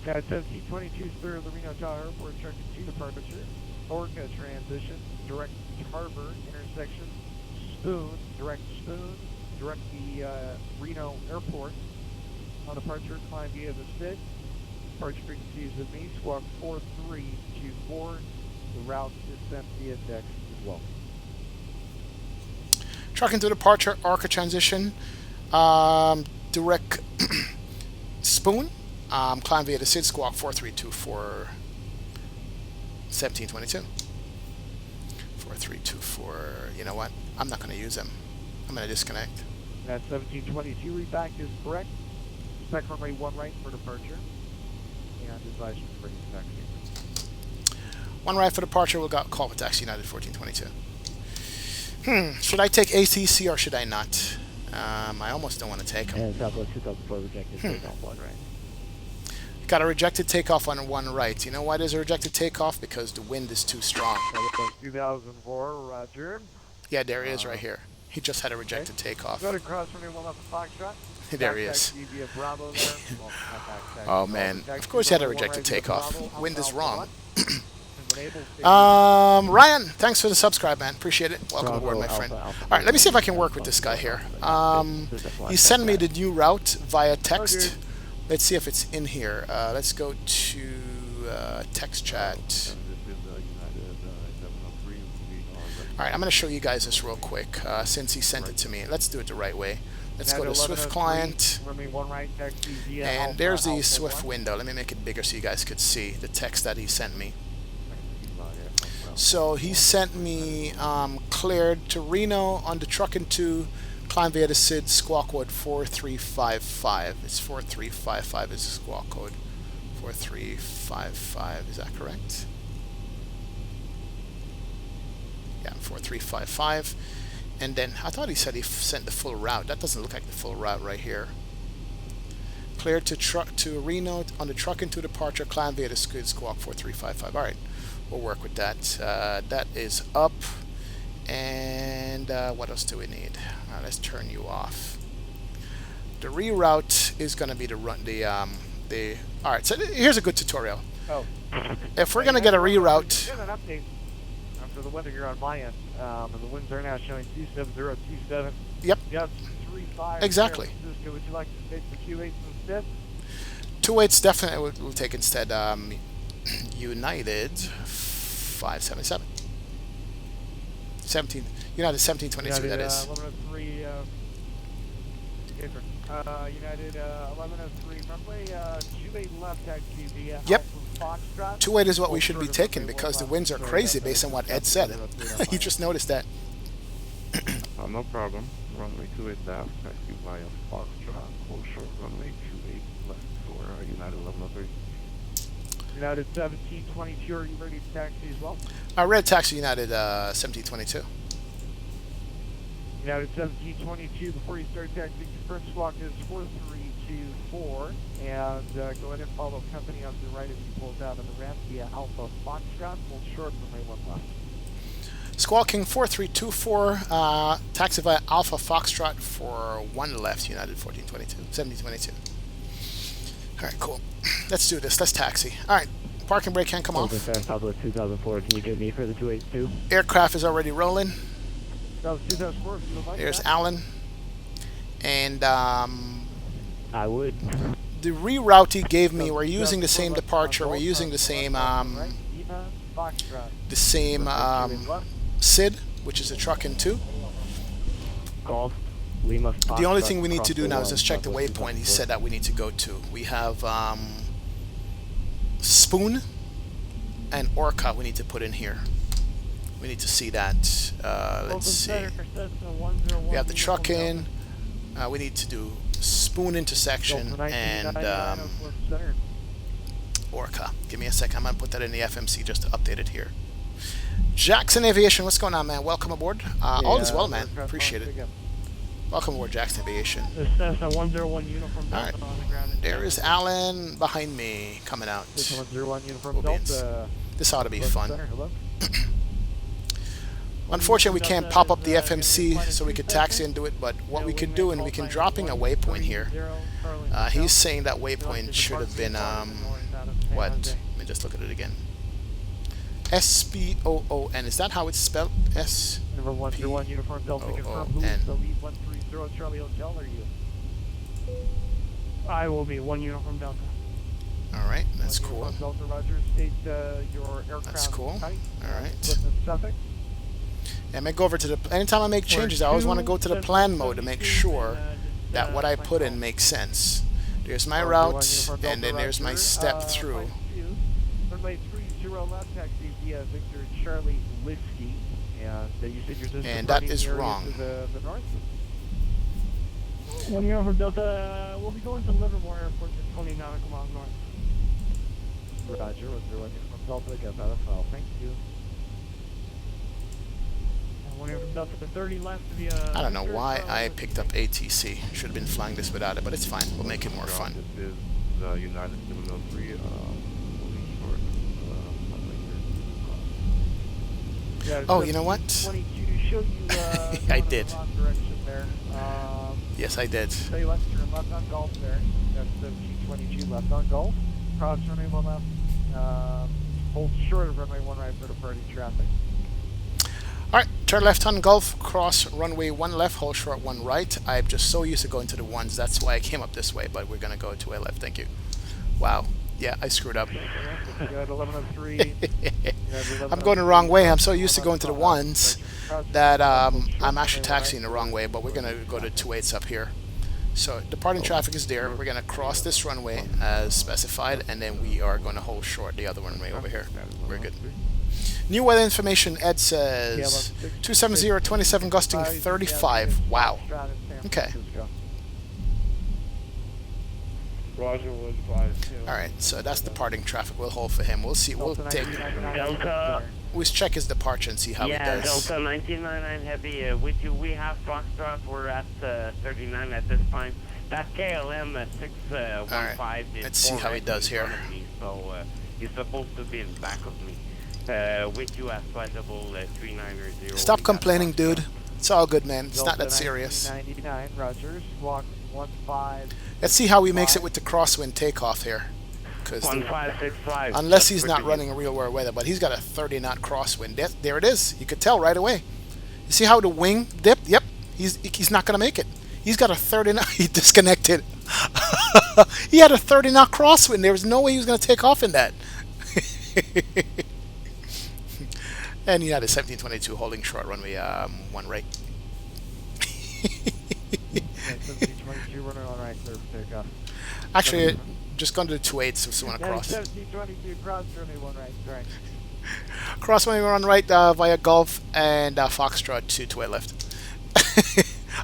United 1722, Spirit of the Reno Tower Airport, instructed to departure. Orca transition, direct harbor, intersection, Spoon, direct the Reno Airport. On departure, climb via the SID. Departure frequencies with me, squawk 4324. The route is sent via text as well. Trucking to departure, Orca transition, direct Spoon, climb via the SID, squawk 4324, 1722. 4324, you know what? I'm not going to use them. I'm going to disconnect. That 1722 reback is correct. Expect runway 1 right for departure. And advise you for taxi. 1 right for departure, we'll call for taxi United 1422. Should I take ATC or should I not? I almost don't want to take them. And Southwest 2004 rejected takeoff 1 right. Got a rejected takeoff on 1 right. You know why there's a rejected takeoff? Because the wind is too strong. Southwest 2004, roger. Yeah, there he is right here. He just had a rejected takeoff. Go to cross runway 1 off the Foxtrot. There he is. Bravo there. Oh man, of course he had a rejected takeoff. Wind is wrong. Ryan, thanks for the subscribe, man. Appreciate it. Welcome aboard, my friend. Alright, let me see if I can work with this guy here. He sent me the new route via text. Let's see if it's in here. Let's go to text chat. Alright, I'm going to show you guys this real quick since he sent it to me. Let's do it the right way. Let's go to Swift client. And there's the Swift window. Let me make it bigger so you guys could see the text that he sent me. So he sent me cleared to Reno on the trucking 2, climb via the SID, squawk code 4355. It's 4355 is the squawk code. 4355, is that correct? Yeah, 4355. And then I thought he said he sent the full route. That doesn't look like the full route right here. Cleared to Reno on the trucking to departure, climb via the SID, squawk 4355. All right. We'll work with that. That is up. And what else do we need? Let's turn you off. The reroute is going to be all right, so here's a good tutorial. Oh. If we're going to get a reroute. Here's an update for the weather here on my end. And the winds are now showing 27027. Yep. Yep. 35. Exactly. Would you like to take the 28 instead? 28's definitely we'll take instead. United 577. 17. United 1722. United, that is. 1103. United 1103 runway 28 left taxi via Yep. Foxtrot. 28 is what we should be taking because the winds are crazy based on what Ed said. You just noticed that. No problem. Runway 28 left, taxi via Foxtrot. Hold short runway 28 left for United 1103. United 1722, are you ready to taxi as well? Red taxi United 1722. United 1722, before you start taxiing, confirm squawk is 4324, and go ahead and follow company on the right as he pulls out of the ramp via Alpha Foxtrot, hold short runway 1 left. Squawking 4324, taxi via Alpha Foxtrot for 1 left, United 1722. Alright, cool. Let's do this. Let's taxi. Alright, parking brake can't come off. Southwest 2004, can you get me for the 282? Aircraft is already rolling. Southwest 2004, if you would like. There's that. Alan. And I would. the reroute he gave me, we're using the same departure, we're using the same SID, which is a truck in 2. Golf. Lima The only thing we need across to do now is line, just check the Southwest waypoint he 214. said that we need to go to. We have Spoon and Orca we need to put in here. We need to see that. Let's see. We have the truck in. We need to do Spoon intersection and Orca. Give me a second. I'm going to put that in the FMC just to update it here. Jackson Aviation, what's going on, man? Welcome aboard. All is well, man. Appreciate it. Welcome aboard, Jackson Aviation. This is a 101 uniform Alright. Delta on the ground. There is Alan behind me coming out. This is 101 uniform Cool beans. Delta. This ought to be Left fun. center, hello. Unfortunately, we can't pop up the FMC so we could taxi and do it, but what we could do, and we can drop in a waypoint here. He's saying that waypoint should have been, what? Let me just look at it again. S-P-O-O-N. Is that how it's spelled? S. Number 101 uniform Delta confirm. Who is the lead 130 Charlie Hotel are you? I will be 1 uniform Delta. Alright, that's cool. Delta Roger, state your aircraft. That's cool. Type, Alright. Suffix. I may go over to the. Anytime I make changes, I always want to go to the plan mode to make sure that what I put in makes sense. There's my route, and then there's my step through. Runway 30 left taxi via Victor Charlie Whiskey, and that is wrong. To the north. 1 uniform Delta, we'll be going to Livermore Airport at 20 nautical miles north. Roger, 101 uniform Delta, get that file. Thank you. 1 uniform Delta to 30 left via. I don't know why I picked up ATC. Should have been flying this without it, but it's fine. We'll make it more fun. This is the United 703 Oh, you know what? 22 show you, I did. the wrong direction there. Yes, I did. Stay left, turn left on Gulf there. That's 1722 left on Gulf. Cross runway 1 left. Hold short of runway 1 right for departing traffic. Alright, turn left on Gulf, cross runway 1 left, hold short 1 right. I'm just so used to going to the ones, that's why I came up this way, but we're going to go to a left, thank you. Wow, yeah, I screwed up. You had 1103. I'm going the wrong way. I'm so used to going to the ones that I'm actually taxiing the wrong way, but we're going to go to 28s up here. So departing traffic is there. We're going to cross this runway as specified, and then we are going to hold short the other runway over here. We're good. New weather information, Ed says 270, 27 gusting 35. Wow. Okay. Roger, was 5. Alright, so that's departing traffic. We'll hold for him. We'll see. We'll take. Delta. We'll check his departure and see how he does. Delta 1999 Heavy with you. We have Foxtrot. We're at 39 at this time. That KLM 615 Alright, is let's see how he does here. Me, so he's supposed to be in back of me. With you as flightable 390. Stop complaining, dude. It's all good, man. It's not that serious. 99 Rogers, walk 15. Let's see how he makes it with the crosswind takeoff here. Because 1565. unless he's not running a real world weather, but he's got a 30 knot crosswind. There it is. You could tell right away. You see how the wing dipped? Yep. He's not going to make it. He's got a 30 knot. He disconnected. He had a 30 knot crosswind. There was no way he was going to take off in that. And he had a 1722 holding short runway 1 right. 1722 running on right, clear for takeoff. Actually, just gone to the 28s if you want to cross. 1722 cross runway 1 right, correct. Cross runway 1 right via Gulf and Foxtrot to 28 left.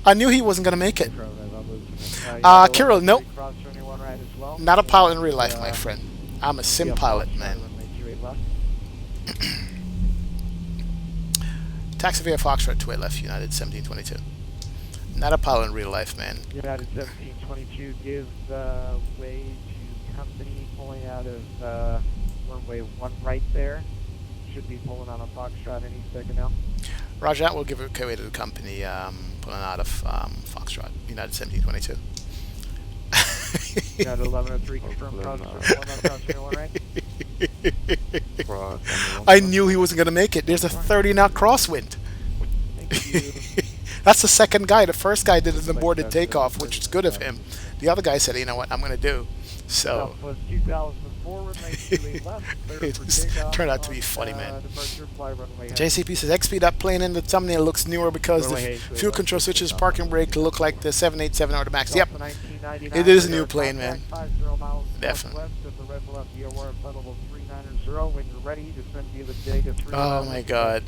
I knew he wasn't going to make it. Kirill, nope. Cross runway 1 right as well. Not a pilot in real life, my friend. I'm a sim pilot, man. Taxi via Foxtrot, 28 left, United 1722. Not a pilot in real life, man. United 1722 gives way to company pulling out of runway 1 right there. Should be pulling on a Foxtrot any second now. Roger that. We'll give it way to the company pulling out of Foxtrot, United 1722. United 1103 confirmed cross 1 right. I knew he wasn't going to make it. There's a 30 knot crosswind. That's the second guy. The first guy did an aborted takeoff, which is good of him. The other guy said, you know what, I'm going to do. So Southwest 2004, runway 28 left, clear it for just takeoff turned out to on, be funny, man. Departure, fly runway JCP says XP, that plane in the thumbnail looks newer because the fuel control switches, parking brake look like the 787 or the Max. Yep, it is a new plane, man. 50 miles Definitely. southwest of the red left VOR flight level 390. When you're ready, descend via the Dega 3. Oh my God.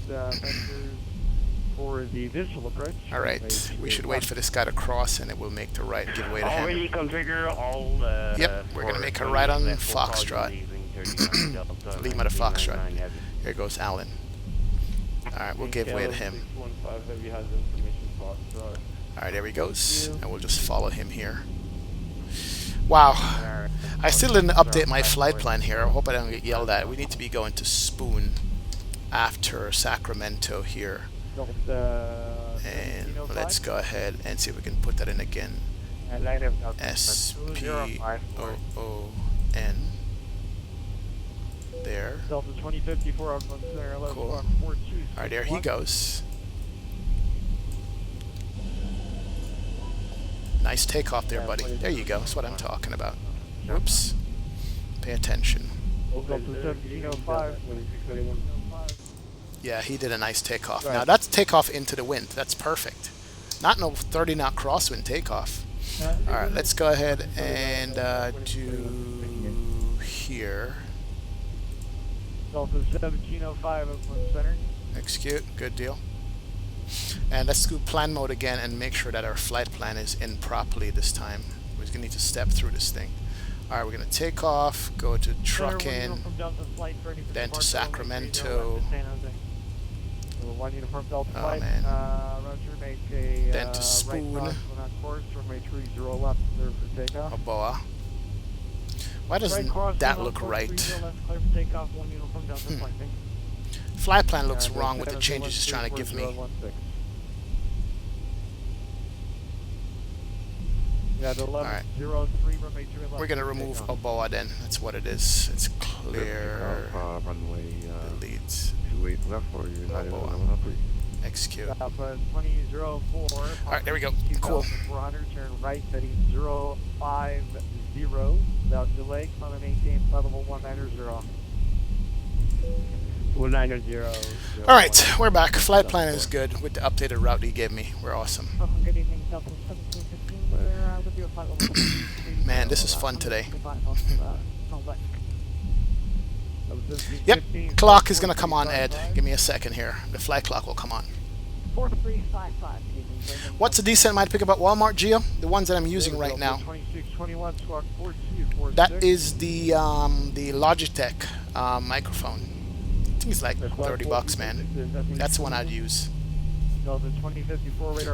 For the visual approach. All right, we should wait for this guy to cross, and it will make the right, give way to him. Already configure all. Yep, we're gonna make a right on Foxtrot. Lima to Foxtrot. Here goes Alan. All right, we'll give way to him. All right, there he goes, and we'll just follow him here. Wow, I still didn't update my flight plan here. I hope I don't get yelled at. We need to be going to Spoon after Sacramento here. And let's go ahead and see if we can put that in again. S-P-O-O-N. There. Delta 2054 Cool. Alright, there he goes. Nice takeoff there, buddy. There you go. That's what I'm talking about. Whoops. Pay attention. Delta 1705. Yeah, he did a nice takeoff. Now that's takeoff into the wind. That's perfect. Not no 30 knot crosswind takeoff. Alright, let's go ahead and do here. Delta 1705 Oakland Center. Execute. Good deal. And let's do plan mode again and make sure that our flight plan is in properly this time. We're going to need to step through this thing. Alright, we're going to take off, go to trucking, then to Sacramento. One uniform Delta Oh, flight. man. Roger, make a Then to Spoon. right cross on course, runway 30 left, clear for takeoff. Oboa. Why doesn't that look right? Clear for takeoff, one uniform Delta flight. Flight plan looks wrong with the changes it's trying to give me. Alright. We're going to remove Oboa then. That's what it is. It's clear. Runway Delete. 28 left for United Oboa. 1103. Execute. 2004. Alright, there we go. Cool. 400, turn right, heading 050. Without delay, climb and maintain flight level 190. 190. Alright, we're back. Flight plan is good with the updated route he gave me. We're awesome. Good evening, Delta 1715. With you at flight level Man, this is fun today. Yep, clock is going to come on, Ed. Give me a second here. The flight clock will come on. 4355. What's the descent might pick up at Walmart, Geo? The ones that I'm using right now. 2621, squawk 4246. That is the Logitech microphone. I think it's like $30, man. That's the one I'd use.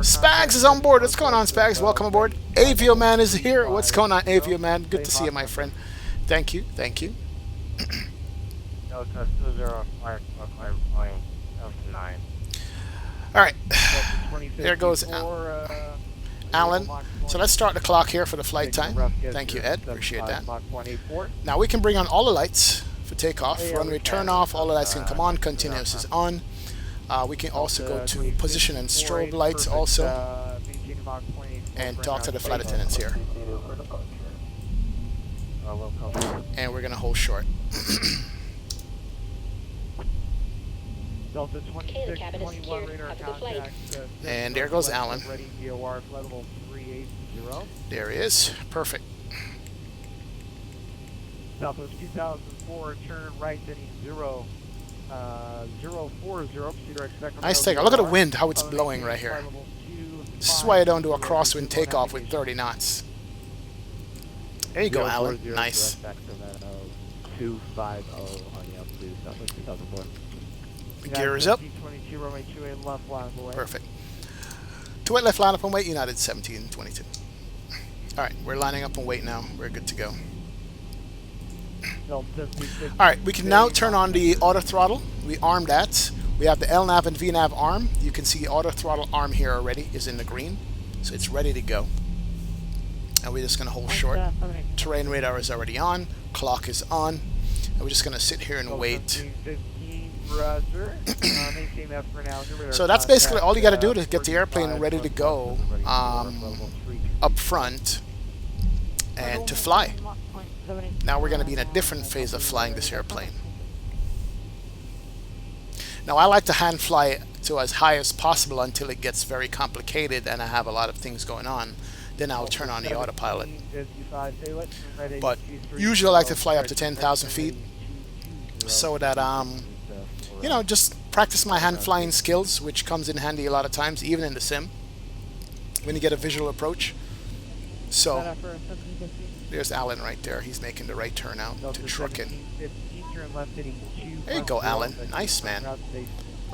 Spags is on board. What's going on, Spags? Welcome aboard. Avio Man is here. What's going on, Avio Man? Good to see you, my friend. Thank you. Thank you. Alright. There goes Alan. So let's start the clock here for the flight time. Thank you, Ed. Appreciate that. Now we can bring on all the lights for takeoff. Runway turn off. All the lights can come on. Continuous is on. We can also go to position and strobe lights also. And talk to the flight attendants here. And we're going to hold short. Delta 2621 radar contact. And there goes Alan. Ready VOR flight level 380. There he is. Perfect. Southwest 2004, turn right, heading 040. Nice takeoff. Look at the wind, how it's blowing right here. This is why I don't do a crosswind takeoff with 30 knots. There you go, Alan. Nice. 250 on the altitude, Southwest 2004. The gear is up. Perfect. 28 left, line up and wait, United 1722. Alright, we're lining up and wait now. We're good to go. Alright, we can now turn on the auto throttle. We armed that. We have the LNAV and VNAV arm. You can see the auto throttle arm here already is in the green. So it's ready to go. And we're just going to hold short. Terrain radar is already on. Clock is on. And we're just going to sit here and wait. So that's basically all you got to do to get the airplane ready to go up front and to fly. Now we're going to be in a different phase of flying this airplane. Now I like to hand fly to as high as possible until it gets very complicated and I have a lot of things going on. Then I'll turn on the autopilot. But usually I like to fly up to 10,000 feet so that, you know, just practice my hand flying skills, which comes in handy a lot of times, even in the sim, when you get a visual approach. So, there's Alan right there. He's making the right turn out to trucking. There you go, Alan. Nice, man.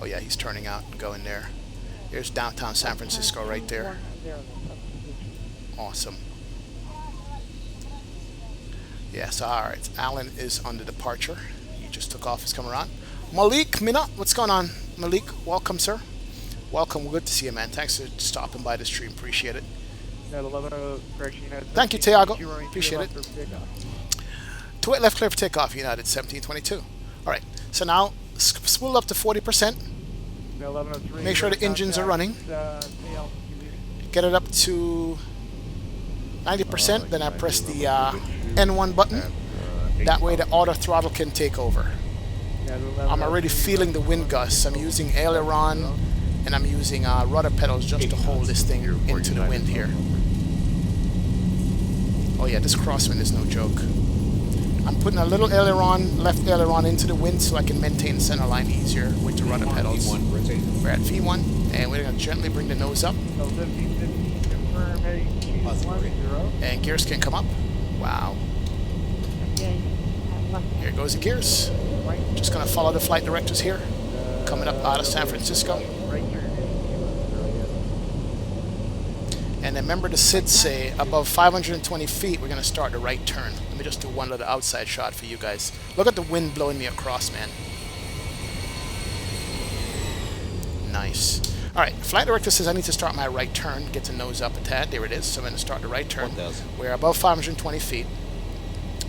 Oh yeah, he's turning out and going there. There's downtown San Francisco right there. Awesome. Yeah, so alright, Alan is on the departure. He just took off, he's coming around. Malik Mina, what's going on? Malik, welcome, sir. Welcome, good to see you, man. Thanks for stopping by the stream, appreciate it. Thank you, Tiago. Appreciate it. To left clear for takeoff, United 1722. Alright, so now spool up to 40%. Make sure the engines are running. Get it up to 90%, then I press the N1 button. That way the auto throttle can take over. I'm already feeling the wind gusts. I'm using aileron and I'm using rudder pedals just to hold this thing into the wind here. Oh yeah, this crosswind is no joke. I'm putting a little aileron, left aileron into the wind so I can maintain center line easier with the rudder pedals. We're at V1 and we're going to gently bring the nose up. And gears can come up. Wow. Here goes the gears. Just going to follow the flight directors here. Coming up out of San Francisco. And remember the SID say above 520 feet we're going to start the right turn. Let me just do one little outside shot for you guys. Look at the wind blowing me across, man. Nice. Alright, flight director says I need to start my right turn, get the nose up a tad. There it is. So I'm going to start the right turn. We're above 520 feet.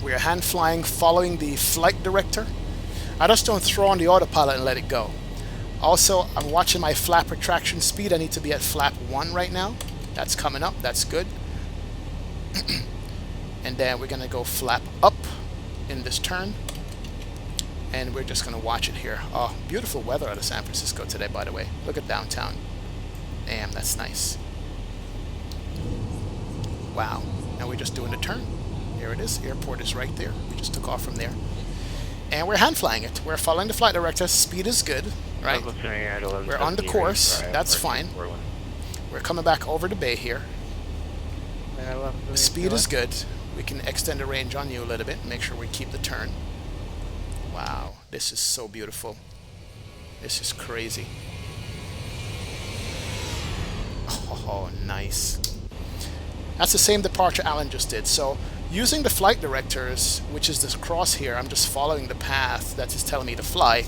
We're hand flying, following the flight director. I just don't throw on the autopilot and let it go. Also, I'm watching my flap retraction speed. I need to be at flap 1 right now. That's coming up. That's good. And then we're going to go flap up in this turn. And we're just going to watch it here. Oh, beautiful weather out of San Francisco today, by the way. Look at downtown. Damn, that's nice. Wow. Now we're just doing the turn. There it is. Airport is right there. We just took off from there. And we're hand flying it. We're following the flight director. Speed is good, right? We're on the course. That's fine. We're coming back over the bay here. The speed is good. We can extend the range on you a little bit. Make sure we keep the turn. Wow, this is so beautiful. This is crazy. Oh, nice. That's the same departure Alan just did. So, using the flight directors, which is this cross here, I'm just following the path that is telling me to fly.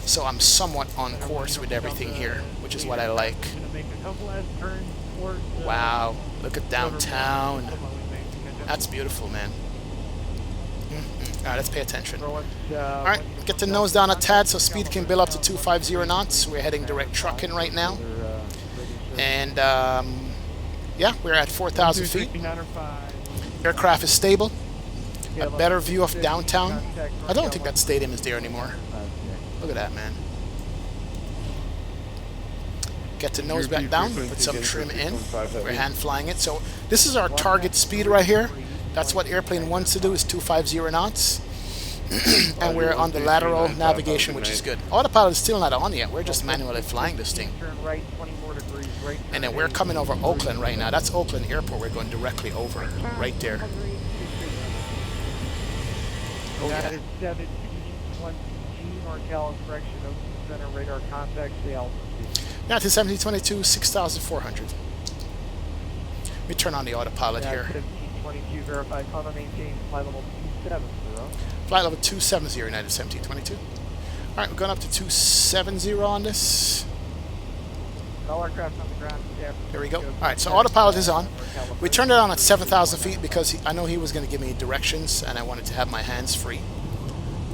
So I'm somewhat on course with everything here, which is what I like. Wow, look at downtown. That's beautiful, man. Alright, let's pay attention. Alright, get the nose down a tad so speed can build up to 250 knots. We're heading direct trucking right now. And, yeah, we're at 4,000 feet. Aircraft is stable. A better view of downtown. I don't think that stadium is there anymore. Look at that, man. Get the nose back down, put some trim in. We're hand flying it. So this is our target speed right here. That's what airplane wants to do, is 250 knots. And we're on the lateral navigation, which is good. Autopilot is still not on yet. We're just manually flying this thing. And then we're coming over Oakland right now. That's Oakland Airport. We're going directly over, right there. Oh, yeah. Now to 1722, 6,400. We turn on the autopilot here. Flight level 270, United 1722. Alright, we're going up to 270 on this. There we go. Alright, so autopilot is on. We turned it on at 7,000 feet because I know he was going to give me directions and I wanted to have my hands free.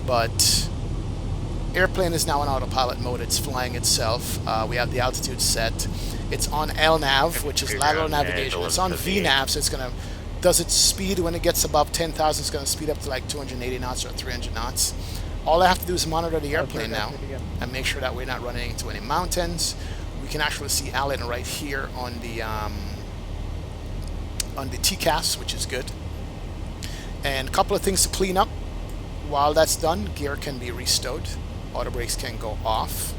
But airplane is now in autopilot mode. It's flying itself. We have the altitude set. It's on LNAV, which is lateral navigation. It's on VNAV, so it's going to Does it speed when it gets above 10,000? It's going to speed up to like 280 knots or 300 knots. All I have to do is monitor the airplane now and make sure that we're not running into any mountains. We can actually see Alan right here on the TCAS, which is good. And a couple of things to clean up. While that's done, gear can be restowed. Auto brakes can go off.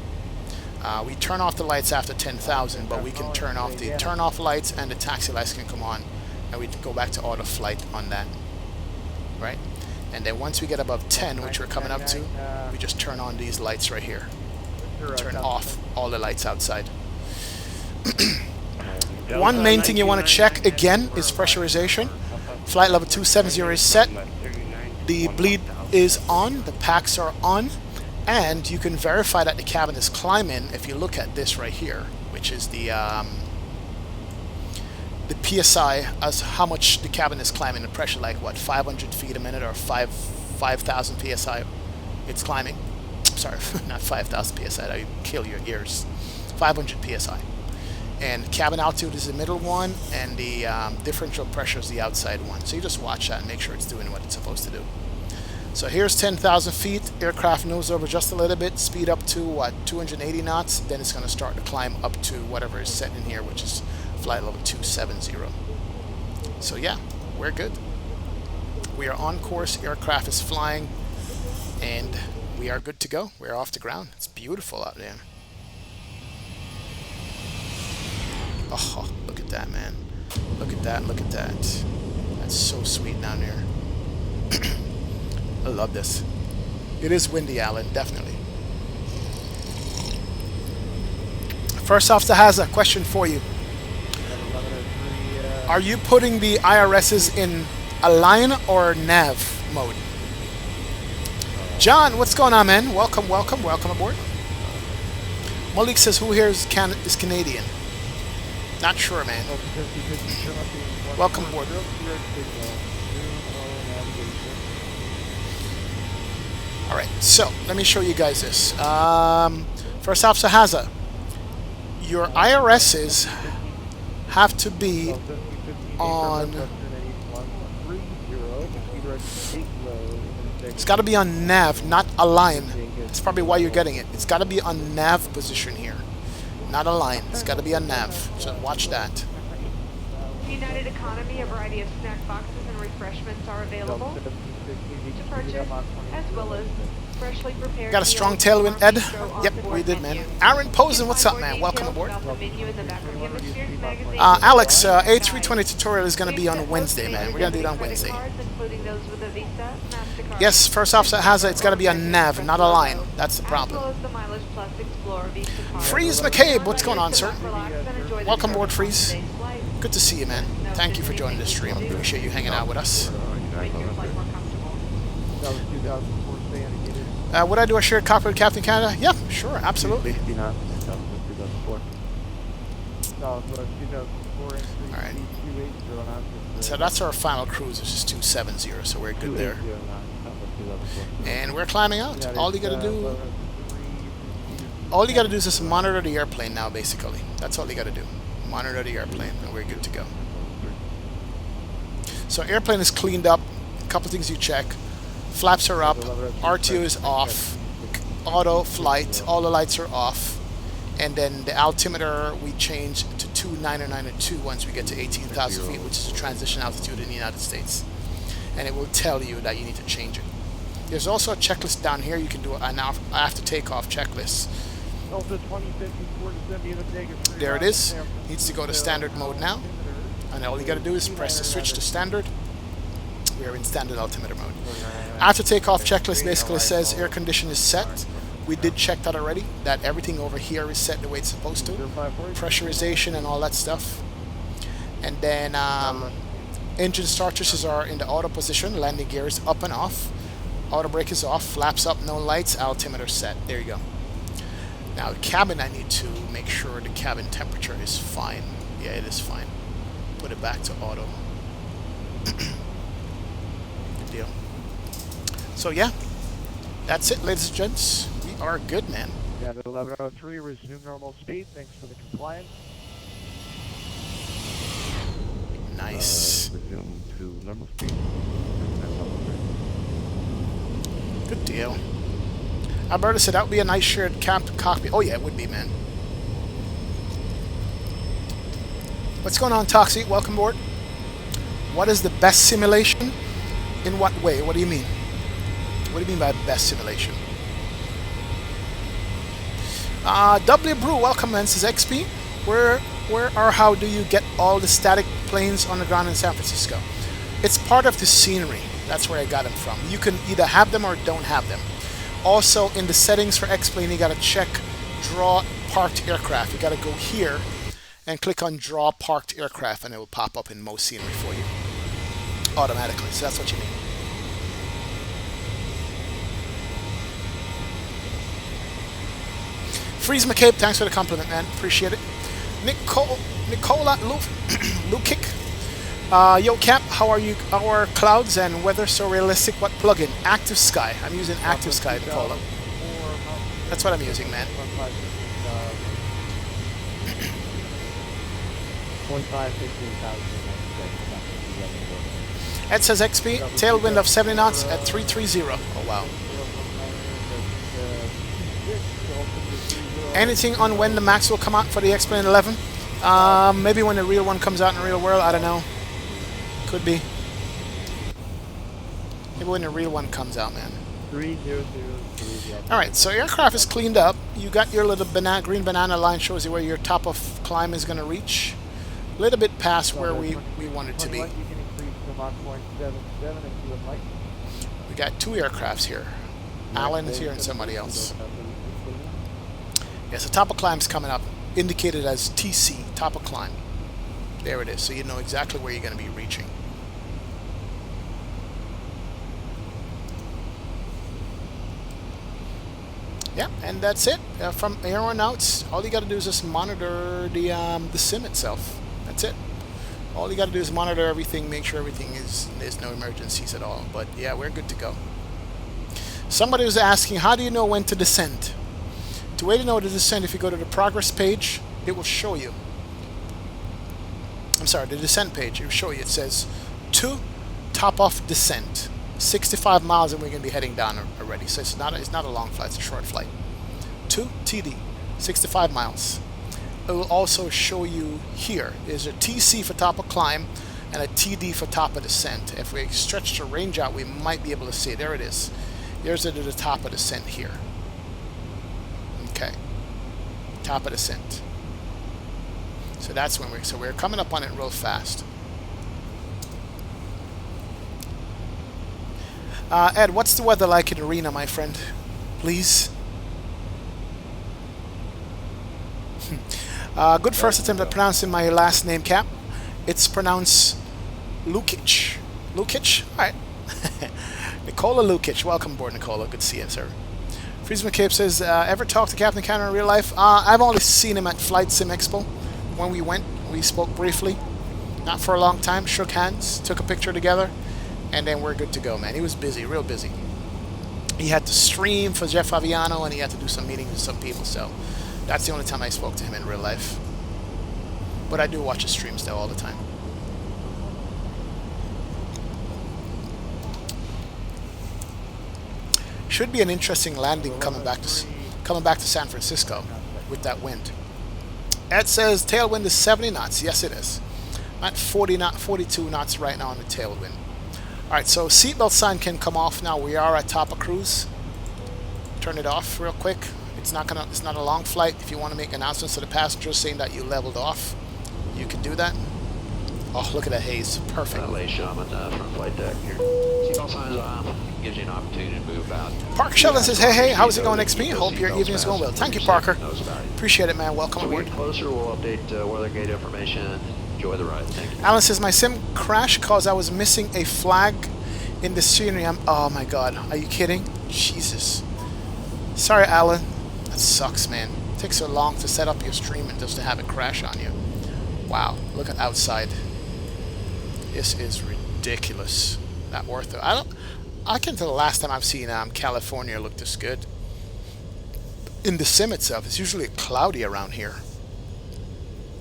We turn off the lights after 10,000, but we can turn off the turn-off lights, and the taxi lights can come on, and we go back to auto flight on that, right? And then once we get above 10, which we're coming up to, we just turn on these lights right here. Turn off all the lights outside. One main thing you want to check again is pressurization. Flight level 270 is set. The bleed is on. The packs are on. And you can verify that the cabin is climbing if you look at this right here, which is the PSI as how much the cabin is climbing. The pressure, like what, 500 feet a minute or 5,000 PSI. It's climbing. Sorry, not 5,000 PSI. That would kill your ears. 500 PSI. And cabin altitude is the middle one, and the differential pressure is the outside one. So you just watch that and make sure it's doing what it's supposed to do. So here's 10,000 feet. Aircraft nose over just a little bit. Speed up to, what, 280 knots. Then it's going to start to climb up to whatever is set in here, which is flight level 270. So yeah, we're good. We are on course. Aircraft is flying. And we are good to go. We're off the ground. It's beautiful out there. Oh, look at that, man. Look at that, look at that. That's so sweet down there. I love this. It is windy, Alan, definitely. First off, has a question for you. Are you putting the IRSs in align or nav mode? John, what's going on, man? Welcome, welcome, welcome aboard. Malik says, who here is Canadian? Not sure, man. Welcome aboard. Alright, so let me show you guys this. First off, Sahaza, your IRSs have to be on... It's got to be on nav, not align. That's probably why you're getting it. It's got to be on nav position here, not align. It's got to be on nav. So watch that. United Economy, a variety of snack boxes and refreshments are available to purchase, as well as freshly prepared. Got a strong tailwind, Ed? Yep, we did, man. Aaron Posen, what's up, man? Welcome aboard. Alex, A320 tutorial is going to be on Wednesday, man. We're going to do it on Wednesday. Yes, first officer has it. It's got to be on nav, not a line. That's the problem. Freeze McCabe, what's going on, sir? Welcome aboard, Freeze. Good to see you, man. Thank you for joining the stream. Appreciate you hanging out with us. Would I do a shared cockpit with Captain Canada? Yeah, sure, absolutely. Alright. So that's our final cruise, which is 270, so we're good there. And we're climbing out. All you gotta do is just monitor the airplane now, basically. That's all you gotta do. Monitor the airplane, and we're good to go. So airplane is cleaned up. A couple things you check. Flaps are up. RTO is off. Auto flight. All the lights are off. And then the altimeter we change to 299.2 once we get to 18,000 feet, which is the transition altitude in the United States. And it will tell you that you need to change it. There's also a checklist down here. You can do an after takeoff checklist. There it is. Needs to go to standard mode now. And all you got to do is press the switch to standard. We are in standard altimeter mode. After takeoff checklist basically says air condition is set. We did check that already, that everything over here is set the way it's supposed to. Pressurization and all that stuff. And then engine starters are in the auto position. Landing gear is up and off. Auto brake is off. Flaps up, no lights. Altimeter set. There you go. Now the cabin, I need to make sure the cabin temperature is fine. Yeah, it is fine. Put it back to auto. Good deal. So yeah, that's it, ladies and gents. We are good, man. Yeah, the 1103, resume normal speed. Thanks for the compliance. Nice. Resume to normal speed. Good deal. Alberta said that would be a nice shared cockpit. Oh yeah, it would be, man. What's going on, Toxie? Welcome aboard. What is the best simulation? In what way? What do you mean? What do you mean by best simulation? W Brew, welcome, man. Says XP. Where or how do you get all the static planes on the ground in San Francisco? It's part of the scenery. That's where I got them from. You can either have them or don't have them. Also, in the settings for X-Plane, you got to check Draw Parked Aircraft. You got to go here and click on Draw Parked Aircraft, and it will pop up in most scenery for you automatically. So that's what you mean. Freeze McCabe, thanks for the compliment, man. Appreciate it. Nicola Lukic. Yo Cap, how are you? Our clouds and weather so realistic? What plugin? Active Sky. I'm using Active Sky, Nicola. That's what I'm using, man. 15,000. Ed says XP, tailwind of 70 knots at 330. Oh wow. Anything on when the Max will come out for the X-Plane 11? Maybe when the real one comes out in the real world. I don't know. Could be. Maybe when the real one comes out, man. 3003. Alright, so aircraft is cleaned up. You got your little green banana line, shows you where your top of climb is going to reach. A little bit past where we want it to be. We got two aircrafts here. Alan is here and somebody else. Yes, the top of climb's coming up, indicated as TC, top of climb. There it is, so you know exactly where you're going to be reaching. Yeah, and that's it. From aeronauts, all you got to do is just monitor the sim itself. That's it. All you got to do is monitor everything, make sure everything there's no emergencies at all. But yeah, we're good to go. Somebody was asking, how do you know when to descend? The way to know to descend, if you go to the progress page, it will show you. I'm sorry, the descent page, it will show you. It says, to top off descent. 65 miles and we're going to be heading down already. So it's not a long flight, it's a short flight. To TD, 65 miles. It will also show you here. There's a TC for top of climb and a TD for top of descent. If we stretch the range out, we might be able to see it. There it is. There's the top of descent here. Okay. Top of descent. So that's when we're coming up on it real fast. Ed, what's the weather like in Arena, my friend? Please. Good first attempt at pronouncing my last name, Cap. It's pronounced Lukic. Lukic? Alright. Nicola Lukic. Welcome aboard, Nicola. Good to see you, sir. Freeze McCabe says, ever talk to Captain Cannon in real life? I've only seen him at Flight Sim Expo. When we went, we spoke briefly. Not for a long time. Shook hands. Took a picture together. And then we're good to go, man. He was busy. Real busy. He had to stream for Jeff Aviano, and he had to do some meetings with some people, so that's the only time I spoke to him in real life. But I do watch his streams, though, all the time. Should be an interesting landing coming back to San Francisco with that wind. Ed says tailwind is 70 knots. Yes, it is. I'm at 42 knots right now on the tailwind. Alright, so seatbelt sign can come off now. We are at top of cruise. Turn it off real quick. It's not a long flight. If you want to make announcements to the passengers saying that you leveled off, you can do that. Oh, look at that haze. Perfect. Lay Shaman from flight deck here. Seatbelt signs on. Gives you an opportunity to move out. Parker Sheldon says, hey, how's it going, XP? Hope your evening's going well. Thank you, Parker. Appreciate it, man. Welcome aboard. Get closer, we'll update weather gate information. Enjoy the ride. Thank you. Alan says, my sim crashed because I was missing a flag in the scenery. Oh my god. Are you kidding? Jesus. Sorry, Alan. That sucks, man. It takes so long to set up your stream and just to have it crash on you. Wow. Look at outside. This is ridiculous. Not worth it. I can't tell the last time I've seen California look this good. In the sim itself, it's usually cloudy around here.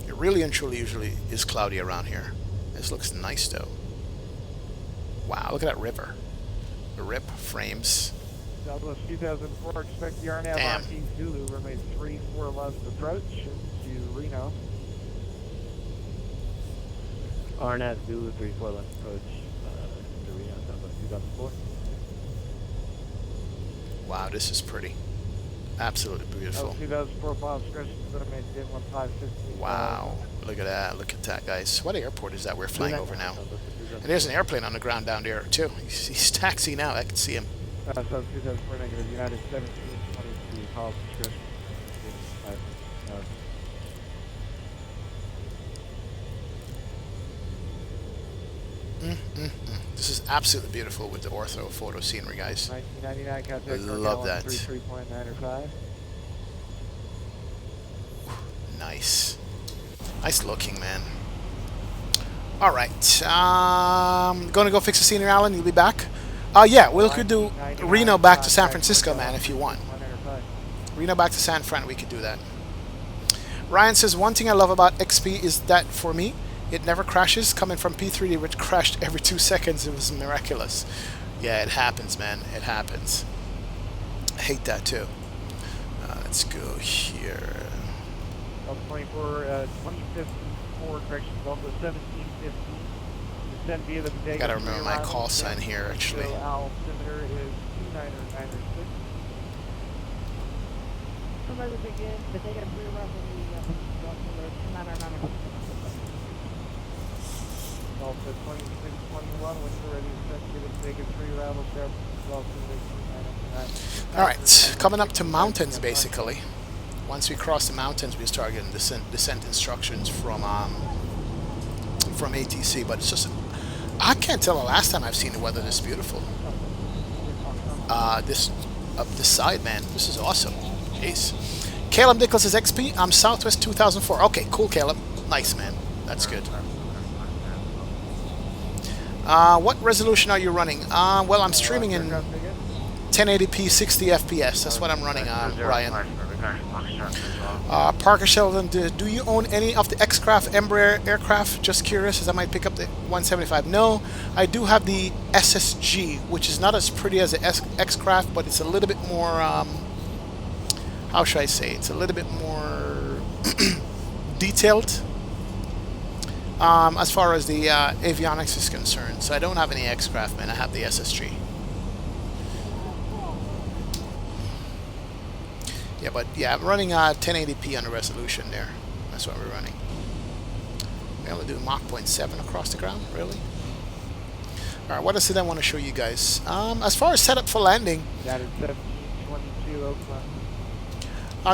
It really and truly usually is cloudy around here. This looks nice though. Wow, look at that river. The rip frames. Southwest 2004, expect the RNAV Damn. RT Zulu, runway 34 left approach to Reno. RNAV Zulu 34 left approach to Reno, Southwest 2004. Wow, this is pretty. Absolutely beautiful. 2004 Bob Scratch, runway 1550. Wow, look at that. Look at that, guys. What airport is that we're flying over now? And there's an airplane on the ground down there too. He's taxiing now. I can see him. So 2004 negative, United 1722, Bob Scratch. This is absolutely beautiful with the ortho photo scenery, guys. 1999 contact. I love that. 33.905. Nice. Nice looking, man. All right. Gonna go fix the scenery, Alan. You'll be back. Yeah, we could do Reno back to San Francisco, man, if you want. Reno back to San Fran, we could do that. Ryan says, one thing I love about XP is that for me, it never crashes. Coming from P3D, which crashed every 2 seconds, it was miraculous. Yeah, it happens, man. It happens. I hate that too. Let's go here. 24, 2054, correction, Delta 1750. Descend via the bodega. Gotta remember my call sign here, actually. Altimeter is 29906. Remember to begin, but they got a rear level Delta 2621, when you're ready to set via the bodega, 3 level, Alright, coming up to mountains, basically. Once we cross the mountains, we start getting descent instructions from ATC, but it's just, I can't tell the last time I've seen the weather this beautiful. This side, man, this is awesome. Jeez. Caleb Nichols is XP. I'm Southwest 2004. Okay, cool, Caleb. Nice, man. That's good. What resolution are you running? Well, I'm streaming in 1080p 60 FPS. That's what I'm running, Ryan. Parker Sheldon, do you own any of the X-Craft Embraer aircraft? Just curious, as I might pick up the 175. No, I do have the SSG, which is not as pretty as the X-Craft, but it's a little bit more, how should I say, it's a little bit more detailed as far as the avionics is concerned. So I don't have any X-Craft, man. I have the SSG. Yeah, but yeah, I'm running 1080p on the resolution there. That's what we're running. We only do Mach 0.7 across the ground, really? Alright, what else did I want to show you guys? As far as setup for landing... United 1722, Oakland.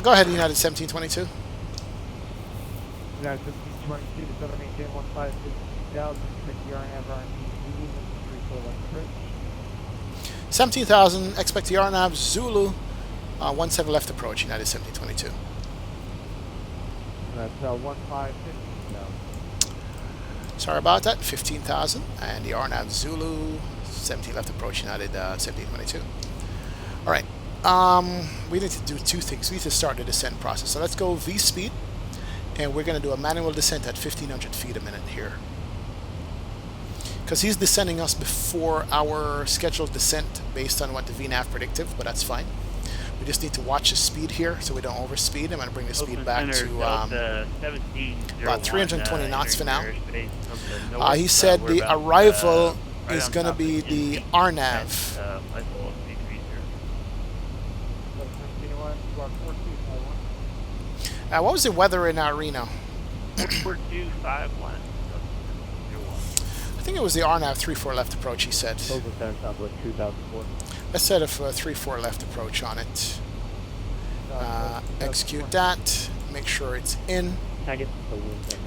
Go ahead, United 1722. United 1722 to 7maintain 1550,000, expect the RNAV RNT Zulu, 34 left approach. 17,000, expect the RNAV Zulu. 17 left approach, United 1722. That's 1550. Sorry about that, 15,000. And the RNAV Zulu, 17 left approach, United 1722. Alright, we need to do two things. We need to start the descent process. So let's go V speed, and we're going to do a manual descent at 1,500 feet a minute here. Because he's descending us before our scheduled descent based on what the VNAV predictive, but that's fine. We just need to watch the speed here so we don't overspeed. I'm going to bring the speed back to about 320 knots for now. He said the arrival is going to be the RNAV. What was the weather in Reno? 4251. I think it was the RNAV 3-4 left approach, he said. Let's set a 3-4 left approach on it. Execute that. Make sure it's in. And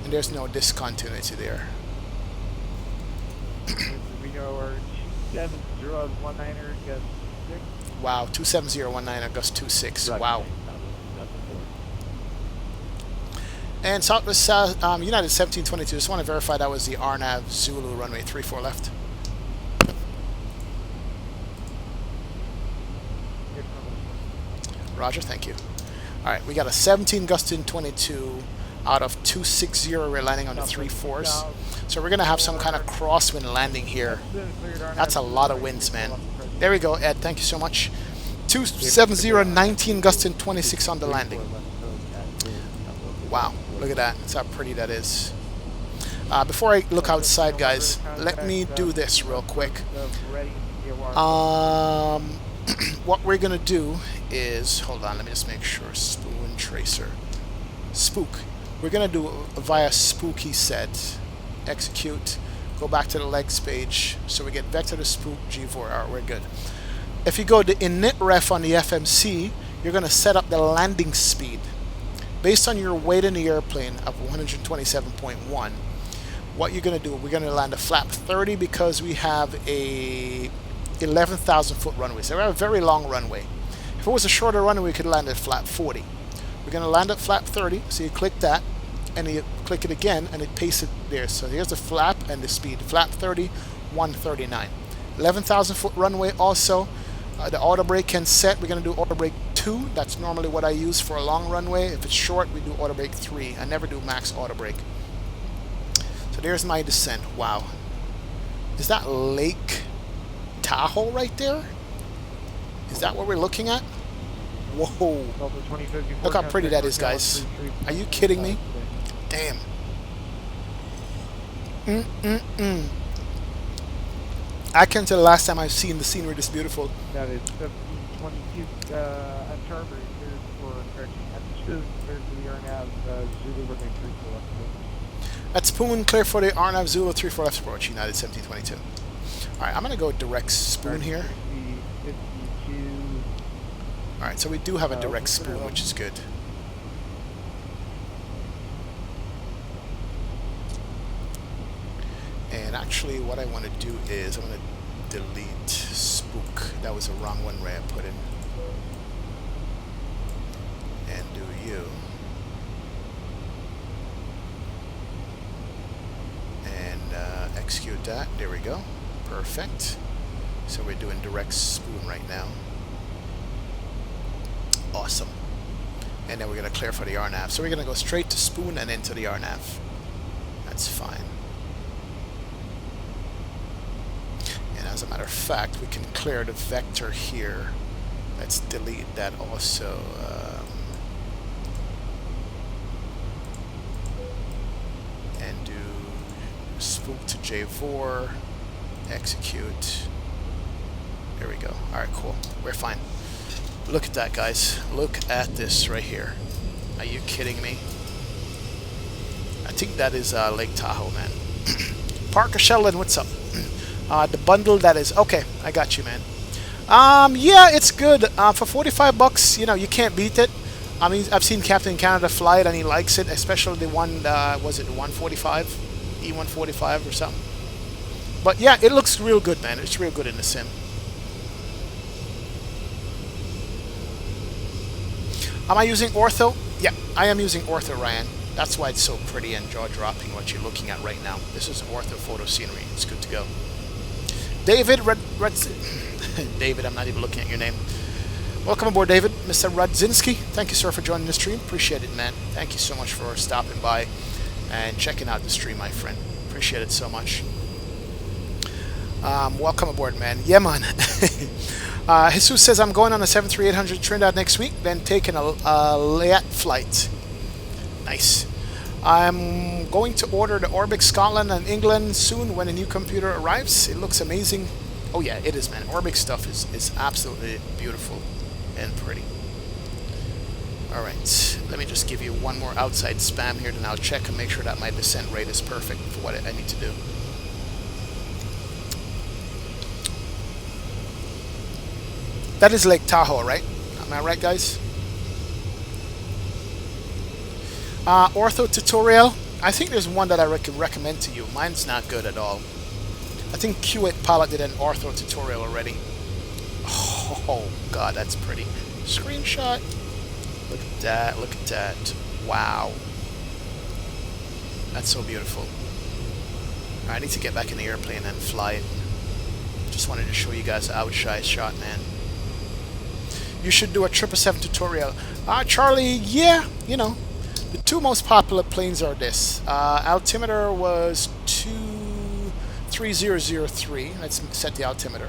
there's no discontinuity there. Wow, 27019 August 26. Wow. And Southwest United 1722. Just want to verify that was the RNAV Zulu runway 34 left. Roger, thank you. Alright, we got a 17 Gustin 22 Out of 260, we're landing on the 3-4s. So we're going to have some kind of crosswind landing here. That's a lot of winds, man. There we go, Ed. Thank you so much. 270, 19 gusts and 26 on the landing. Wow, look at that. That's how pretty that is. Before I look outside, guys, let me do this real quick. What we're going to do is... Hold on, let me just make sure. Spoon tracer. Spook. We're going to do via spook, he said. Execute. Go back to the legs page. So we get vector to spook G4. Alright, we're good. If you go to init ref on the FMC, you're going to set up the landing speed. Based on your weight in the airplane of 127.1, what you're going to do, we're going to land a flap 30 because we have a 11,000 foot runway. So we have a very long runway. If it was a shorter runway, we could land at flap 40. We're going to land at flap 30, so you click that, and you click it again, and it pastes it there. So here's the flap and the speed. Flap 30, 139. 11,000 foot runway also. The auto brake can set. We're going to do auto brake 2. That's normally what I use for a long runway. If it's short, we do auto brake 3. I never do max auto brake. So there's my descent. Wow. Is that Lake Tahoe right there? Is that what we're looking at? Whoa. Look how pretty that is, guys. Are you kidding me? Damn. I can't tell the last time I've seen the scenery this beautiful. That is 1722 at Charter, cleared for correction at the spoon, cleared for the RNAV, Zulu runway 34 left approach. At spoon, clear for the RNAV Zulu 34 left approach, United 1722. Alright, I'm going to go direct spoon here. 52. Alright, so we do have a direct spoon, which is good. And actually, what I want to do is, I'm going to delete spook. That was the wrong one where I put in. And do you. And execute that. There we go. Perfect. So we're doing direct spoon right now. Awesome. And then we're going to clear for the RNAV. So we're going to go straight to spoon and into the RNAV. That's fine. And as a matter of fact, we can clear the vector here. Let's delete that also. And do spook to J4. Execute. There we go. Alright, cool. We're fine. Look at that, guys. Look at this right here. Are you kidding me? I think that is Lake Tahoe, man. Parker Sheldon, what's up? The bundle that is... Okay, I got you, man. Yeah, it's good. For 45 bucks, you know, you can't beat it. I mean, I've seen Captain Canada fly it, and he likes it, especially the one, was it the 145? E145 or something. But yeah, it looks real good, man. It's real good in the sim. Am I using ortho? Yeah, I am using ortho, Ryan. That's why it's so pretty and jaw-dropping what you're looking at right now. This is ortho photo scenery. It's good to go. David David, I'm not even looking at your name. Welcome aboard, David. Mr. Radzinski, thank you, sir, for joining the stream. Appreciate it, man. Thank you so much for stopping by and checking out the stream, my friend. Appreciate it so much. Welcome aboard, man. Yeah, man. Jesus says, I'm going on a 737-800 Trinidad next week, then taking a LAAT flight. Nice. I'm going to order the Orbic Scotland and England soon when a new computer arrives. It looks amazing. Oh yeah, it is, man. Orbic stuff is absolutely beautiful and pretty. Alright, let me just give you one more outside spam here, then I'll check and make sure that my descent rate is perfect for what I need to do. That is Lake Tahoe, right? Am I right, guys? Ortho tutorial. I think there's one that I can recommend to you. Mine's not good at all. I think Q8 Pilot did an ortho tutorial already. Oh, God, that's pretty. Screenshot. Look at that. Look at that. Wow. That's so beautiful. I need to get back in the airplane and fly it. Just wanted to show you guys the outside shot, man. You should do a 777 tutorial. Charlie, yeah, you know. The The two most popular planes are this. Altimeter was 3003. Let's set the altimeter.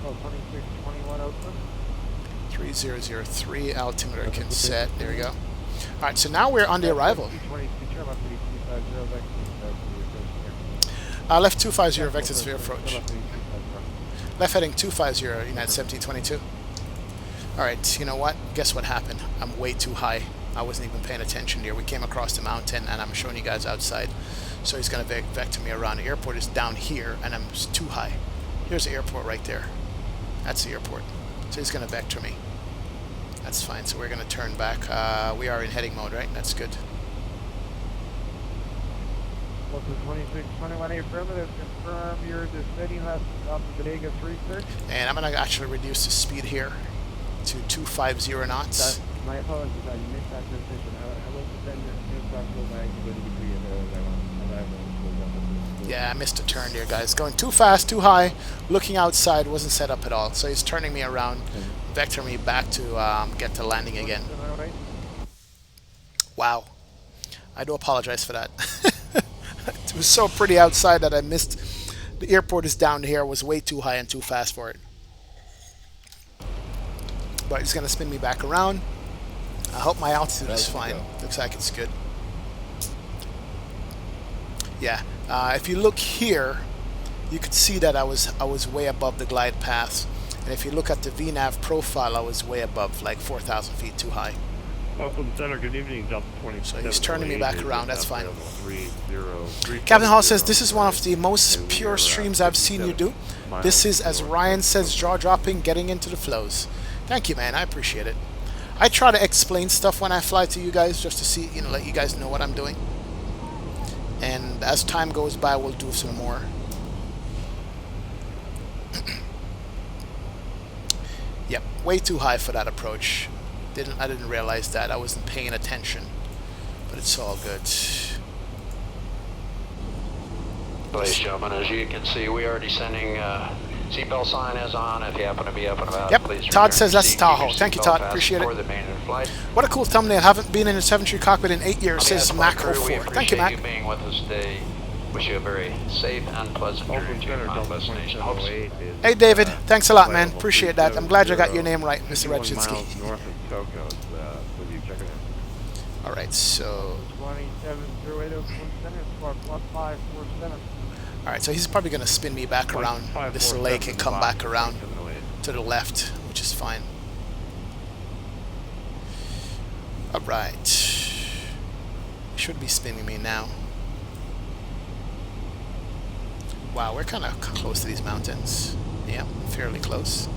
Oh, 2621 open. 3003 altimeter can set. There we go. All right, so now we're on the arrival. Left 250 vector sphere approach. Left heading 250 United 1722. All right, you know what? Guess what happened? I'm way too high. I wasn't even paying attention there. We came across the mountain, and I'm showing you guys outside. So he's going to vector me around. The airport is down here, and I'm just too high. Here's the airport right there. That's the airport. So he's going to vector me. That's fine. So we're going to turn back. We are in heading mode, right? That's good. Well, 2621 affirmative. Confirm you're descending left off of Bodega 36. And I'm going to actually reduce the speed here to 250 knots. My apologies, I missed that transition. I was descending aircraft go by anybody degree of Yeah, I missed a turn there, guys. Going too fast, too high. Looking outside, wasn't set up at all. So he's turning me around, vectoring me back to get to landing again. Wow. I do apologize for that. It was so pretty outside that I missed. The airport is down here. I was way too high and too fast for it. But it's going to spin me back around. I hope my altitude is fine. Looks like it's good. Yeah. If you look here, you could see that I was way above the glide path. And if you look at the VNAV profile, I was way above, like 4,000 feet too high. Welcome Center, good evening, Delta 27. So he's turning me back around, that's fine. 303. Captain Hall says, this is one of the most pure streams I've seen you do. This is, as Ryan says, jaw-dropping, getting into the flows. Thank you, man, I appreciate it. I try to explain stuff when I fly to you guys, just to see, let you guys know what I'm doing. And as time goes by, we'll do some more. Yep, way too high for that approach. I didn't realize that. I wasn't paying attention. But it's all good. Ladies and gentlemen, as you can see, we are descending. Seatbelt sign is on. If you happen to be up and about, yep. please. Todd says that's Tahoe. Thank you, Todd. Appreciate it. What a cool thumbnail. Haven't been in a 737 cockpit in 8 years, says Macro 4. Thank you, Mac. We appreciate you being with us today. Wish you a very safe and pleasant journey to your final destination. Hey, David. Thanks a lot, man. Appreciate that. I'm glad you got your name right, Mr. Redshinsky. All right, so. 270804 All right, so he's probably going to spin me back around this lake and come back around to the left, which is fine. All right. Should be spinning me now. Wow, we're kind of close to these mountains. Yeah, fairly close.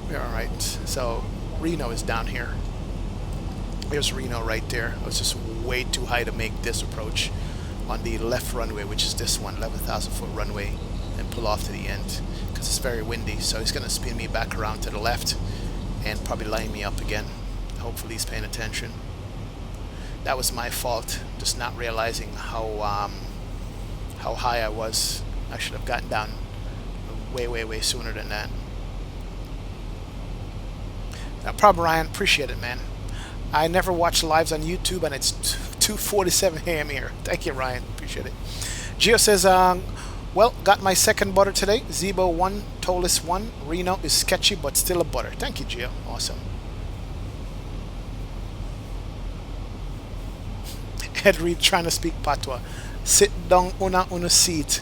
We're all right. So Reno is down here. There's Reno right there. I was just way too high to make this approach on the left runway, which is this one, 11,000 foot runway, and pull off to the end because it's very windy. So he's going to spin me back around to the left and probably line me up again. Hopefully he's paying attention. That was my fault, just not realizing how high I was. I should have gotten down way sooner than that. No problem, Ryan. Appreciate it, man. I never watch lives on YouTube, and it's 2:47 a.m. here. Thank you, Ryan. Appreciate it. Gio says, well, got my second butter today. Zebo 1, Tolis 1. Reno is sketchy, but still a butter. Thank you, Gio. Awesome. Ed Reed trying to speak Patois. Sit down on a seat.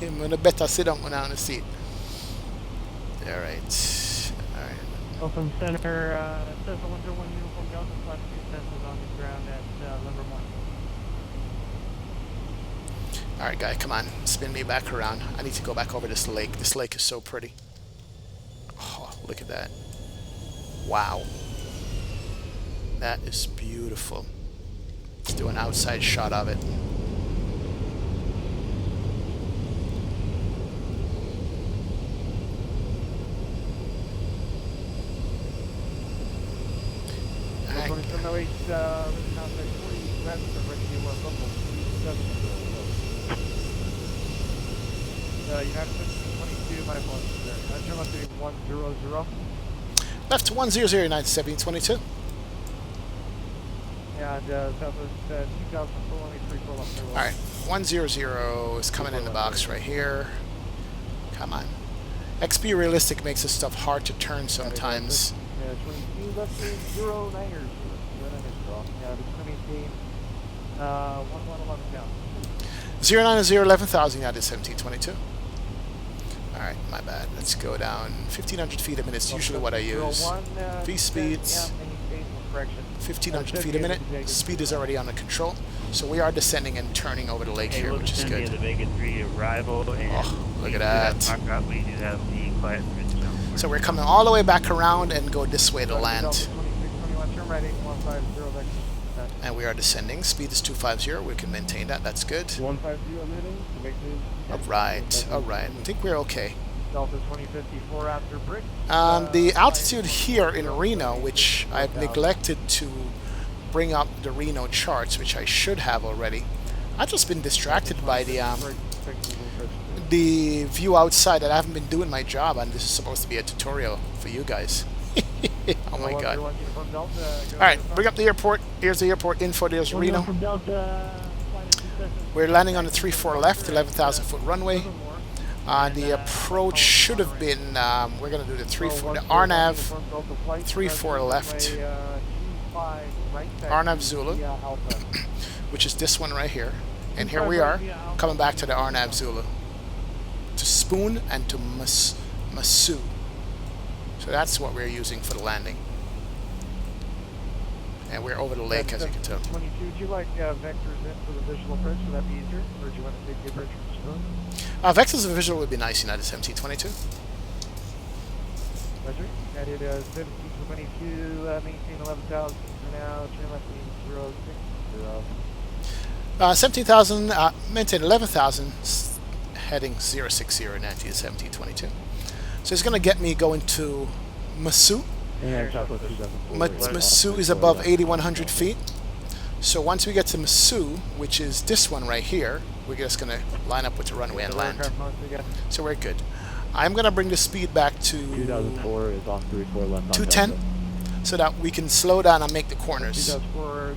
I'm better sit down on a seat. All right. Open center, says 101 uniform Delta, +2 sensors on the ground at number 1. All right, guy, come on. Spin me back around. I need to go back over this lake. This lake is so pretty. Oh, look at that. Wow. That is beautiful. Let's do an outside shot of it. United 22, my apologies there. Turn left to 100. Left 100, United 1722. And Southwest 2000 full, only 34 left. Alright, 100 is coming in the box right here. Come on. XP Realistic makes this stuff hard to turn sometimes. Yeah, 22 left, 0 Niners. Yeah, it's going to maintain 1111 down. 090, 11,000, United 1722. Alright, my bad. Let's go down 1,500 feet a minute. It's usually what I use. V speeds, 1,500 feet a minute. Speed is already under control. So we are descending and turning over the lake here, which is good. The Vega 3 arrival, and oh, look at that. We do have the quiet bridge zone. So we're coming all the way back around and go this way to land. And we are descending. Speed is 250. We can maintain that. That's good. 150 landing. Alright, alright. I think we're okay. Delta 2054 after brick. The altitude here in Reno, which I've neglected to bring up the Reno charts, which I should have already. I've just been distracted by the view outside, that I haven't been doing my job, and this is supposed to be a tutorial for you guys. Oh my god. Alright, bring up the airport. Here's the airport info. There's Reno. We're landing on the 34 left, 11,000 foot runway. The approach should have been, we're going to do the RNAV 34 left. RNAV Zulu, which is this one right here. And here we are, coming back to the RNAV Zulu. To Spoon and to Masu. So that's what we're using for the landing. And we're over the lake, as you can tell. 22. Would you like vectors in for the visual approach? Would that be easier? Or do you want to take the approach from Spoon? Vectors of visual would be nice, United 1722. Roger. United 1722, maintain 11,000 for now. Turn left lean 060. 17,000, maintain 11,000, heading 060, United 1722. So it's going to get me going to Masu. Masu is above 8,100 feet. So once we get to Masu, which is this one right here, we're just going to line up with the runway and land. So we're good. I'm going to bring the speed back to 2004 is off 34 left. 210, so that we can slow down and make the corners. 2004,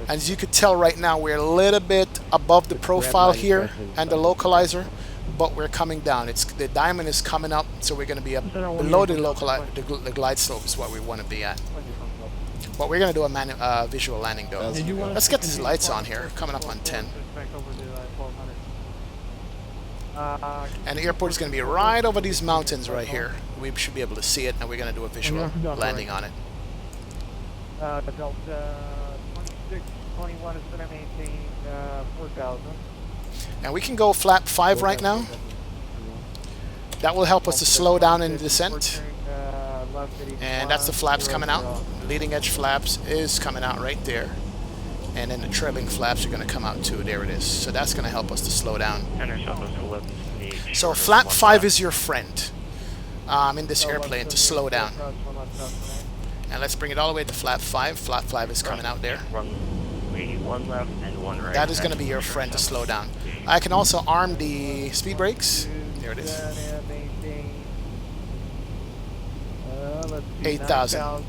And as you could tell right now, we're a little bit above the profile here and the localizer, but we're coming down. The diamond is coming up, so we're going to be up below the the glide slope is what we want to be at. But we're going to do a visual landing though. Let's get these lights on here, coming up on 10. And the airport is going to be right over these mountains right here. We should be able to see it, and we're going to do a visual landing on it. Delta 2621 is going to maintain 4,000. And we can go flap 5 right now. That will help us to slow down in the descent. And that's the flaps coming out. Leading edge flaps is coming out right there. And then the trailing flaps are going to come out too. There it is. So that's going to help us to slow down. So flap 5 is your friend in this airplane to slow down. And let's bring it all the way to flap 5. Flap 5 is coming out there. One left and one right. That is going to be your friend to slow down. I can also arm the speed brakes. There it is. 8,000. Turn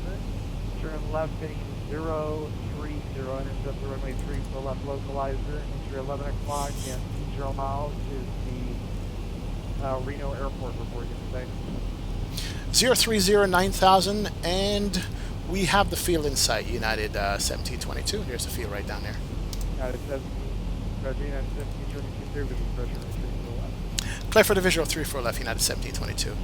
left heading 030. Intercept the runway 3 for left localizer. Enter 11 o'clock and 0 miles is the Reno Airport reporting today. 030, 9,000, and we have the field in sight, United 1722. There's the field right down there. United 1722 with the pressure left. Clear for the visual 34 left, United 1722.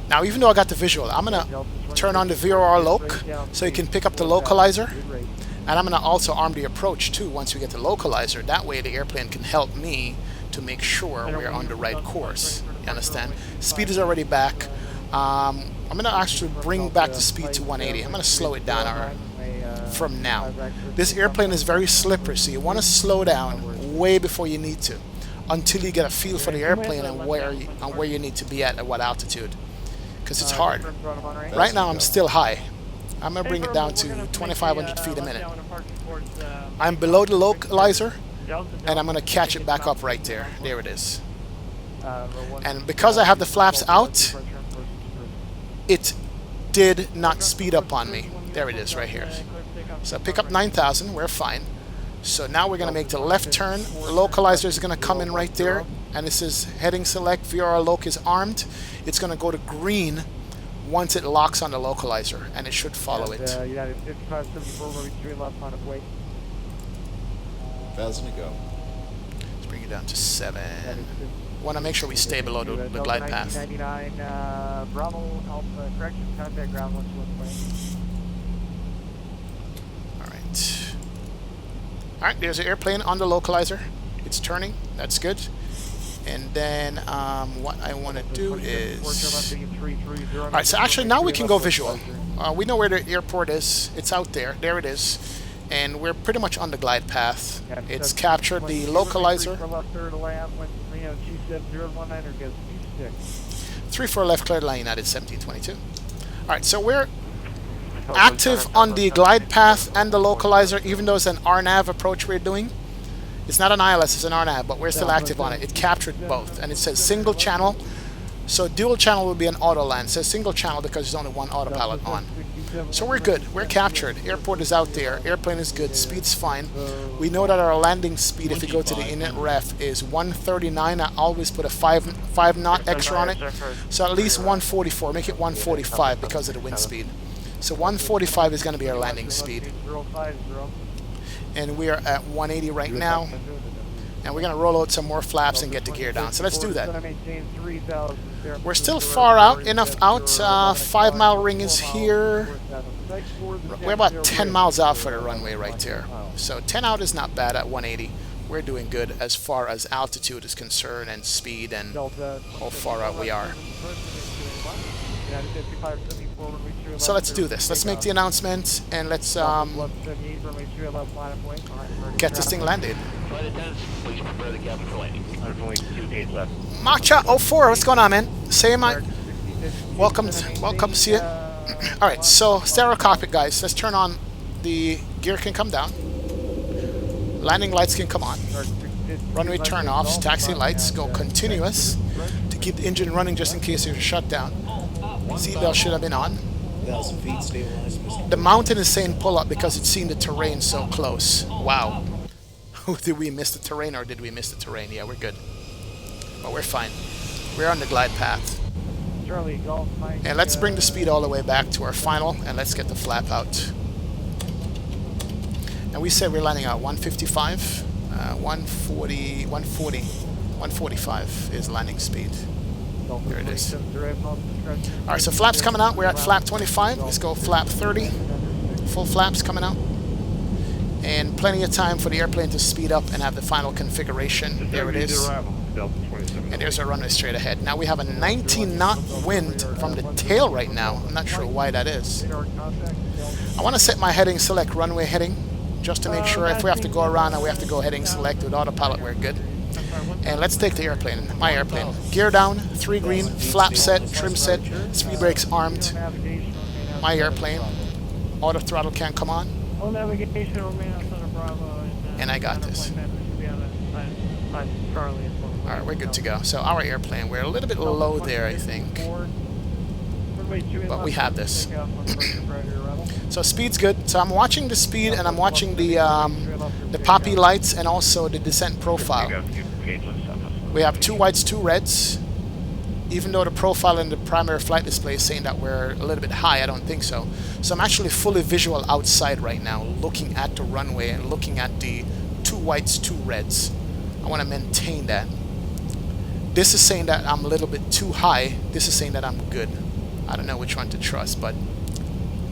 Now, even though I got the visual, I'm going to turn on the VRAM loc so you can pick up the localizer. And I'm going to also arm the approach too once we get the localizer. That way the airplane can help me to make sure we're on the right course. You understand? Speed is already back. I'm going to actually bring back the speed to 180. I'm going to slow it down from now. This airplane is very slippery, so you want to slow down way before you need to, until you get a feel for the airplane and where you need to be at what altitude. Because it's hard. Right now I'm still high. I'm going to bring it down to 2,500 feet a minute. I'm below the localizer, and I'm going to catch it back up right there. There it is. And because I have the flaps out, it did not speed up on me. There it is right here. So pick up 9,000, we're fine. So now we're going to make the left turn. The localizer is going to come in right there. And it says heading select, VRAM loc is armed. It's going to go to green once it locks on the localizer. And it should follow it. United 5574, moving 3 left on its way. 1,000 to go. Let's bring it down to 7. Want to make sure we stay below the glide path. 1999, Bravo, Alpha, correction, contact ground 121. Alright, there's an airplane on the localizer. It's turning. That's good. And then what I want to do is... Alright, so actually now we can go visual. We know where the airport is. It's out there. There it is. And we're pretty much on the glide path. It's captured the localizer. 3-4 left, clear line, United 1722. Alright, so we're active on the glide path and the localizer, even though it's an RNAV approach we're doing. It's not an ILS, it's an RNAV, but we're still active on it. It captured both, and it says single channel. So dual channel would be an auto land. It says single channel because there's only one autopilot on. So we're good. We're captured. Airport is out there. Airplane is good. Speed's fine. We know that our landing speed, if you go to the init ref, is 139. I always put a 5 knot extra on it. So at least 144. Make it 145 because of the wind speed. So 145 is going to be our landing speed. And we are at 180 right now. And we're going to roll out some more flaps and get the gear down. So let's do that. We're still far out, enough out. 5 mile ring is here. We're about 10 miles out for the runway right there. So 10 out is not bad at 180. We're doing good as far as altitude is concerned and speed and how far out we are. So let's do this. Let's make the announcement and let's get this thing landed. Macha 04, what's going on, man? Same, welcome, see you. Alright, so stereo cockpit, guys. Let's turn on. The gear can come down. Landing lights can come on. Runway turn offs, taxi lights go continuous to keep the engine running just in case there's a shutdown. Seatbelt should have been on. 1,000 feet, stabilized. The mountain is saying pull up because it's seen the terrain so close. Wow. Did we miss the terrain or did we miss the terrain? Yeah, we're good. But we're fine. We're on the glide path. And let's bring the speed all the way back to our final and let's get the flap out. And we said we're landing at 155. 145 is landing speed. There it is. Alright, so flaps coming out. We're at flap 25. Let's go flap 30. Full flaps coming out. And plenty of time for the airplane to speed up and have the final configuration. There it is. And there's our runway straight ahead. Now we have a 19 knot wind from the tail right now. I'm not sure why that is. I want to set my heading select runway heading just to make sure if we have to go around and we have to go heading select with autopilot, we're good. And let's take the airplane, my airplane. Gear down, 3 green, flap set, trim set, speed brakes armed. My airplane. Auto throttle can come on. And I got this. Alright, we're good to go. So our airplane, we're a little bit low there, I think. But we have this. So speed's good. So I'm watching the speed and I'm watching the poppy lights and also the descent profile. We have 2 whites, 2 reds. Even though the profile in the primary flight display is saying that we're a little bit high, I don't think so. So I'm actually fully visual outside right now, looking at the runway and looking at the 2 whites, 2 reds. I want to maintain that. This is saying that I'm a little bit too high. This is saying that I'm good. I don't know which one to trust, but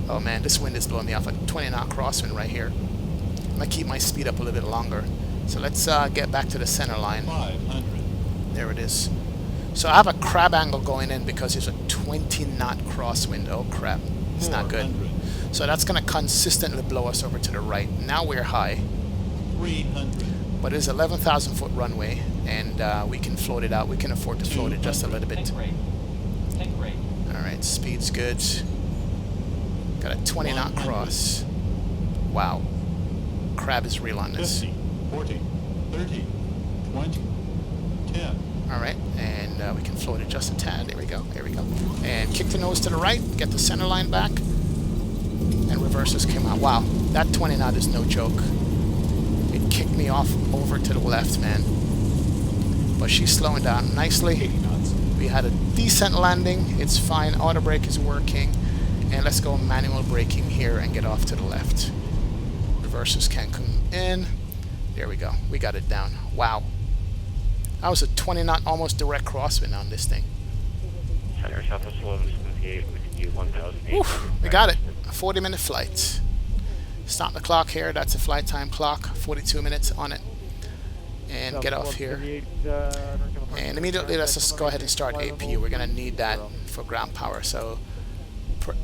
oh man, this wind is blowing me off. A 20 knot crosswind right here. I'm gonna keep my speed up a little bit longer. So let's get back to the center line. 500. There it is. So I have a crab angle going in because there's a 20 knot crosswind. Oh crap, it's not good. So that's gonna consistently blow us over to the right. Now we're high. 300. But it's 11,000 foot runway, and we can float it out. We can afford to float it just a little bit. Alright, speed's good. Got a 20 knot cross. Wow. Crab is real on this. 50, 40, 30, 20, 10. Alright, and we can float it just a tad. There we go. There we go. And kick the nose to the right. Get the center line back. And reverses came out. Wow, that 20 knot is no joke. It kicked me off over to the left, man. But she's slowing down nicely. We had a decent landing. It's fine. Auto brake is working. And let's go manual braking here and get off to the left. Reverses can come in. There we go. We got it down. Wow. That was a 20 knot almost direct crosswind on this thing. Oof, we got it. A 40-minute flight. Stop the clock here. That's a flight time clock. 42 minutes on it. And get off here. And immediately let's just go ahead and start APU. We're going to need that for ground power. So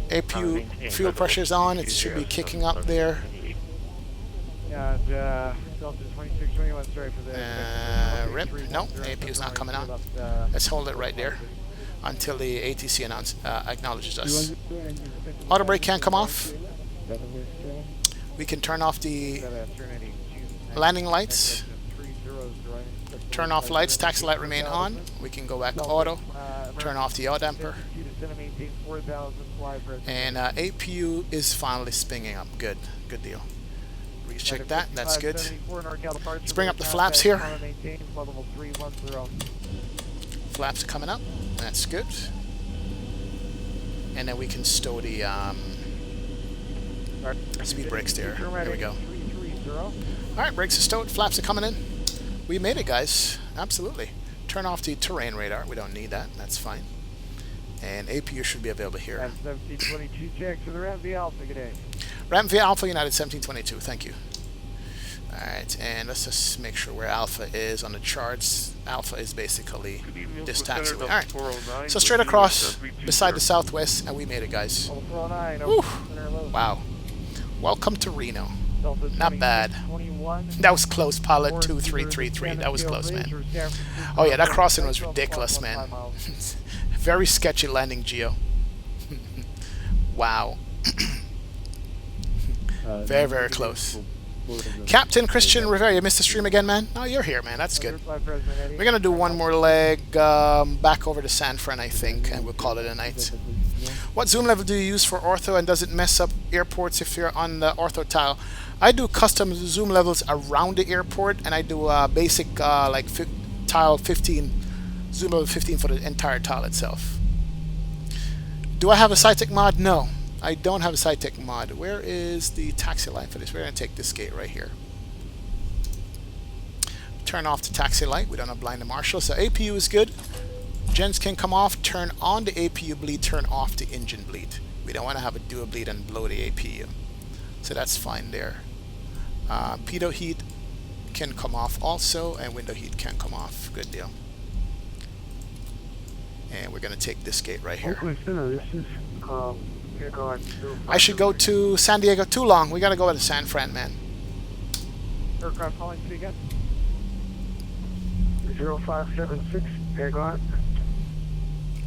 APU fuel pressure's on. It should be kicking up there. Rip. No, APU's not coming on. Let's hold it right there until the ATC acknowledges us. Auto brake can't come off. We can turn off the landing lights. Turn off lights. Taxi light remain on. We can go back to auto. Turn off the yaw damper. And APU is finally spinning up. Good. Good deal. Check that. That's good. Let's bring up the flaps here. Flaps are coming up. That's good. And then we can stow the speed brakes there. There we go. Alright, brakes are stowed. Flaps are coming in. We made it, guys. Absolutely. Turn off the terrain radar. We don't need that. That's fine. And APU should be available here. 1722 check to the Ram V Alpha. Good day. Ram V Alpha United 1722. Thank you. Alright, and let's just make sure where Alpha is on the charts. Alpha is basically this taxiway. Alright, so straight across beside the Southwest, and we made it, guys. Woo. Wow. Welcome to Reno. Not bad. That was close, pilot 2333. That was close, man. Oh yeah, that crossing was ridiculous, man. Very sketchy landing, Geo. Wow. Very, very close. Captain Christian Rivera, you missed the stream again, man? Oh, you're here, man. That's good. We're going to do one more leg back over to San Fran, I think, and we'll call it a night. What zoom level do you use for ortho, and does it mess up airports if you're on the ortho tile? I do custom zoom levels around the airport, and I do basic tile 15, zoom level 15 for the entire tile itself. Do I have a Cytec mod? No. I don't have a Cytec mod. Where is the taxi light for this? We're going to take this gate right here. Turn off the taxi light. We don't have blind the marshal. So APU is good. Gens can come off. Turn on the APU bleed. Turn off the engine bleed. We don't want to have a dual bleed and blow the APU. So that's fine there. Pitot heat can come off also. And window heat can come off. Good deal. And we're going to take this gate right here. I should go to San Diego. Too long. We gotta go to San Fran, man. Aircraft calling to again. 0576. Air gone.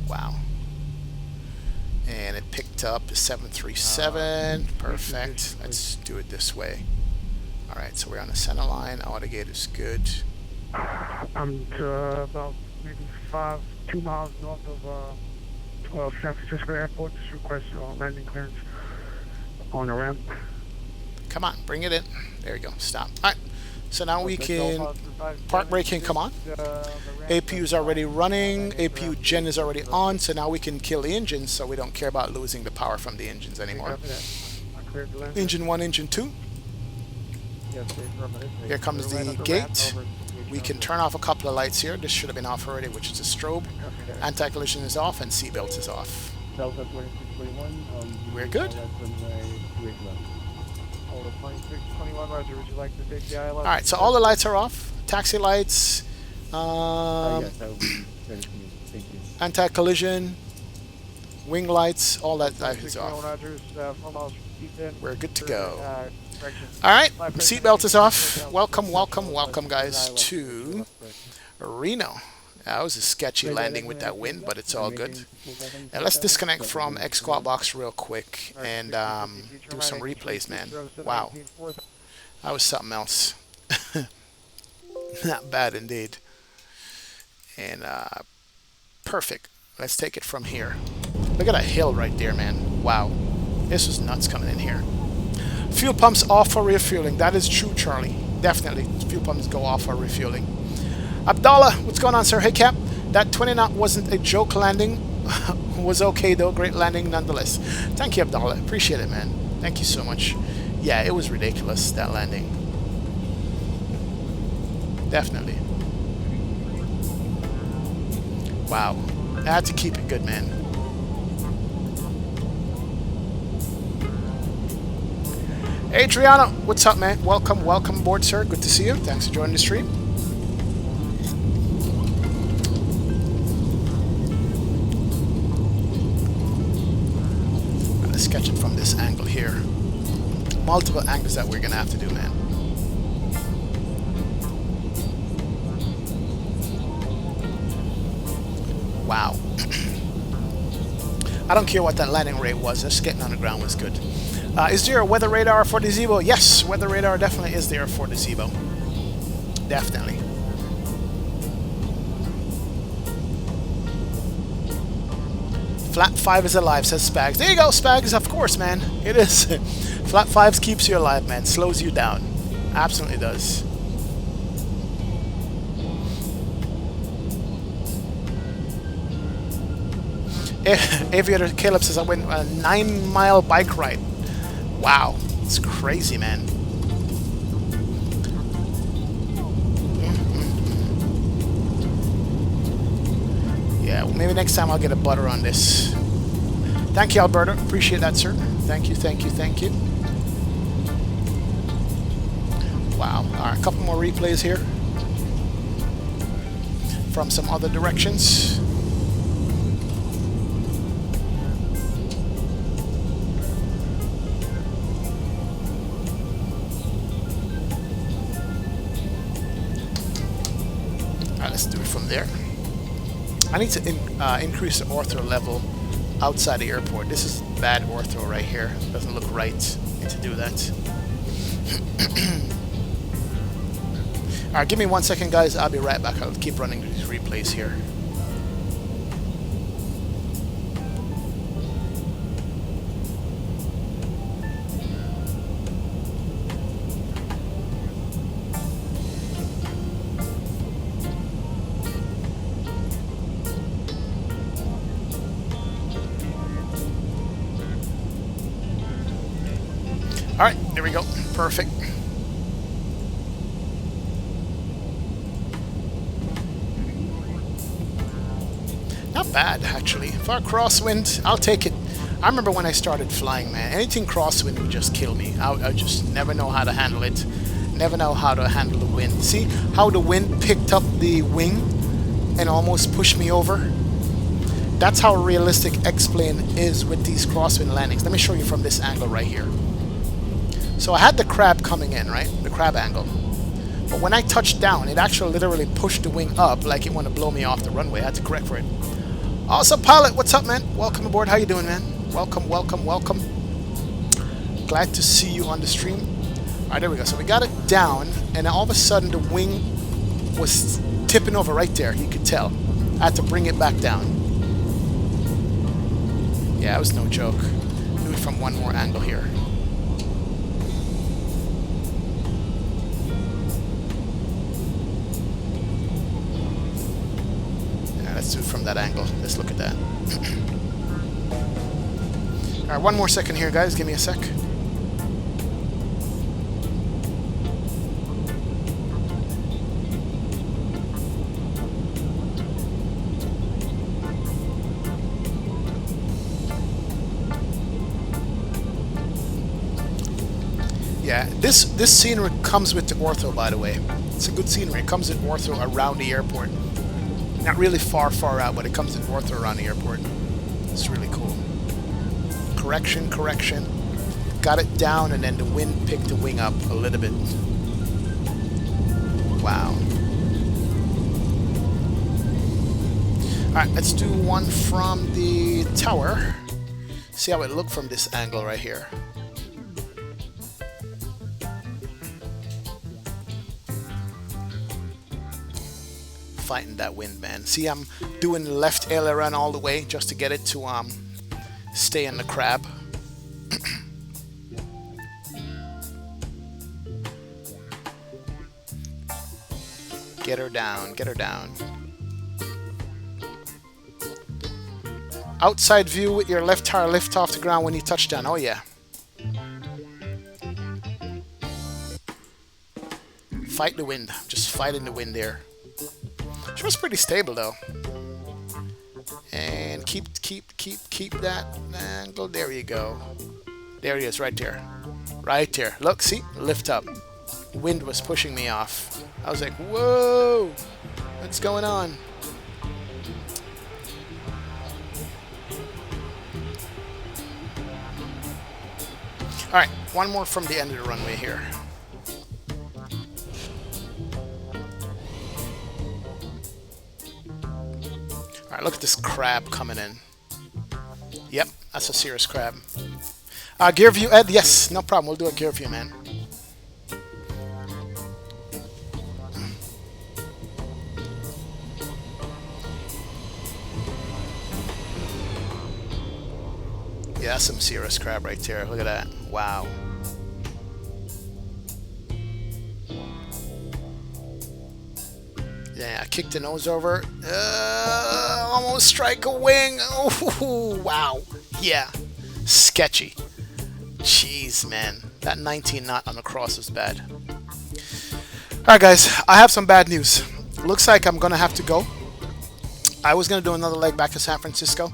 Wow. And it picked up the 737. Perfect. Let's do it this way. All right. So we're on the center line. Auto gate is good. I'm to about maybe 2 miles north of San Francisco Airport. Just request landing clearance on the ramp. Come on, bring it in. There we go. Stop. All right. So now we can park brake can come on. APU is already running. APU gen is already on. So now we can kill the engines. So we don't care about losing the power from the engines anymore. Engine 1, engine 2. Here comes the gate. We can turn off a couple of lights here. This should have been off already, which is a strobe. Anti-collision is off and seatbelt is off. We're good. Alright, so all the lights are off. Taxi lights, anti-collision, wing lights, all that is off. We're good to go. Alright, seatbelt is off. Welcome, welcome, welcome, guys, to Reno. That was a sketchy landing with that wind, but it's all good. Now let's disconnect from X-Squad Box real quick and do some replays, man. Wow. That was something else. Not bad indeed. And Perfect. Let's take it from here. Look at that hill right there, man. Wow. This was nuts coming in here. Fuel pumps off for refueling. That is true, Charlie. Definitely. Fuel pumps go off for refueling. Abdallah, what's going on, sir? Hey, Cap. That 20 knot wasn't a joke landing. Was okay, though. Great landing nonetheless. Thank you, Abdallah. Appreciate it, man. Thank you so much. Yeah, it was ridiculous, that landing. Definitely. Wow. I had to keep it good, man. Adriano, what's up, man? Welcome aboard, sir. Good to see you. Thanks for joining the stream. Let's sketch it from this angle here. Multiple angles that we're gonna have to do, man. Wow. I don't care what that landing rate was, just getting on the ground was good. Is there a weather radar for the Zebo? Yes, weather radar definitely is there for the Zebo. Definitely. Flat 5 is alive, says Spags. There you go, Spags, of course, man. It is. Flat 5 keeps you alive, man. Slows you down. Absolutely does. Aviator Caleb says I went a 9-mile bike ride. Wow, it's crazy, man. Yeah, well, maybe next time I'll get a butter on this. Thank you, Alberto. Appreciate that, sir. Thank you, thank you, thank you. Wow. All right, a couple more replays here from some other directions. Let's do it from there. I need to increase the ortho level outside the airport. This is bad ortho right here. Doesn't look right. Need to do that. Alright, give me 1 second, guys. I'll be right back. I'll keep running these replays here. Alright, there we go. Perfect. Not bad, actually. For a crosswind, I'll take it. I remember when I started flying, man. Anything crosswind would just kill me. I just never know how to handle it. Never know how to handle the wind. See how the wind picked up the wing and almost pushed me over? That's how realistic X-plane is with these crosswind landings. Let me show you from this angle right here. So I had the crab coming in, right? The crab angle. But when I touched down, it actually literally pushed the wing up like it wanted to blow me off the runway. I had to correct for it. Also, pilot, what's up, man? Welcome aboard. How you doing, man? Welcome, welcome, welcome. Glad to see you on the stream. All right, there we go. So we got it down, and all of a sudden the wing was tipping over right there. You could tell. I had to bring it back down. Yeah, it was no joke. Do it from one more angle here. Let's do it from that angle. Let's look at that. Alright, one more second here, guys. Give me a sec. Yeah, this scenery comes with the ortho, by the way. It's a good scenery. It comes with ortho around the airport. Not really far out, but it comes in ortho around the airport. It's really cool. Correction, correction. Got it down, and then the wind picked the wing up a little bit. Wow. Alright, let's do one from the tower. See how it looked from this angle right here. fighting that wind, man. See, I'm doing the left aileron all the way just to get it to stay in the crab. Get her down, get her down. Outside view with your left tire lift off the ground when you touch down. Oh yeah. Fight the wind. Just fighting the wind there. She was pretty stable though. And keep that angle. There you go. There he is, right there. Right there. Look, see? Lift up. Wind was pushing me off. I was like, whoa! What's going on? Alright, one more from the end of the runway here. Alright, look at this crab coming in. Yep, that's a serious crab. Gear view, Ed? Yes, no problem. We'll do a gear view, man. Yeah, that's some serious crab right there. Look at that. Wow. Yeah, I kicked the nose over. Almost strike a wing. Oh, wow. Yeah. Sketchy. Jeez, man. That 19 knot on the cross is bad. Alright, guys. I have some bad news. Looks like I'm going to have to go. I was going to do another leg back to San Francisco.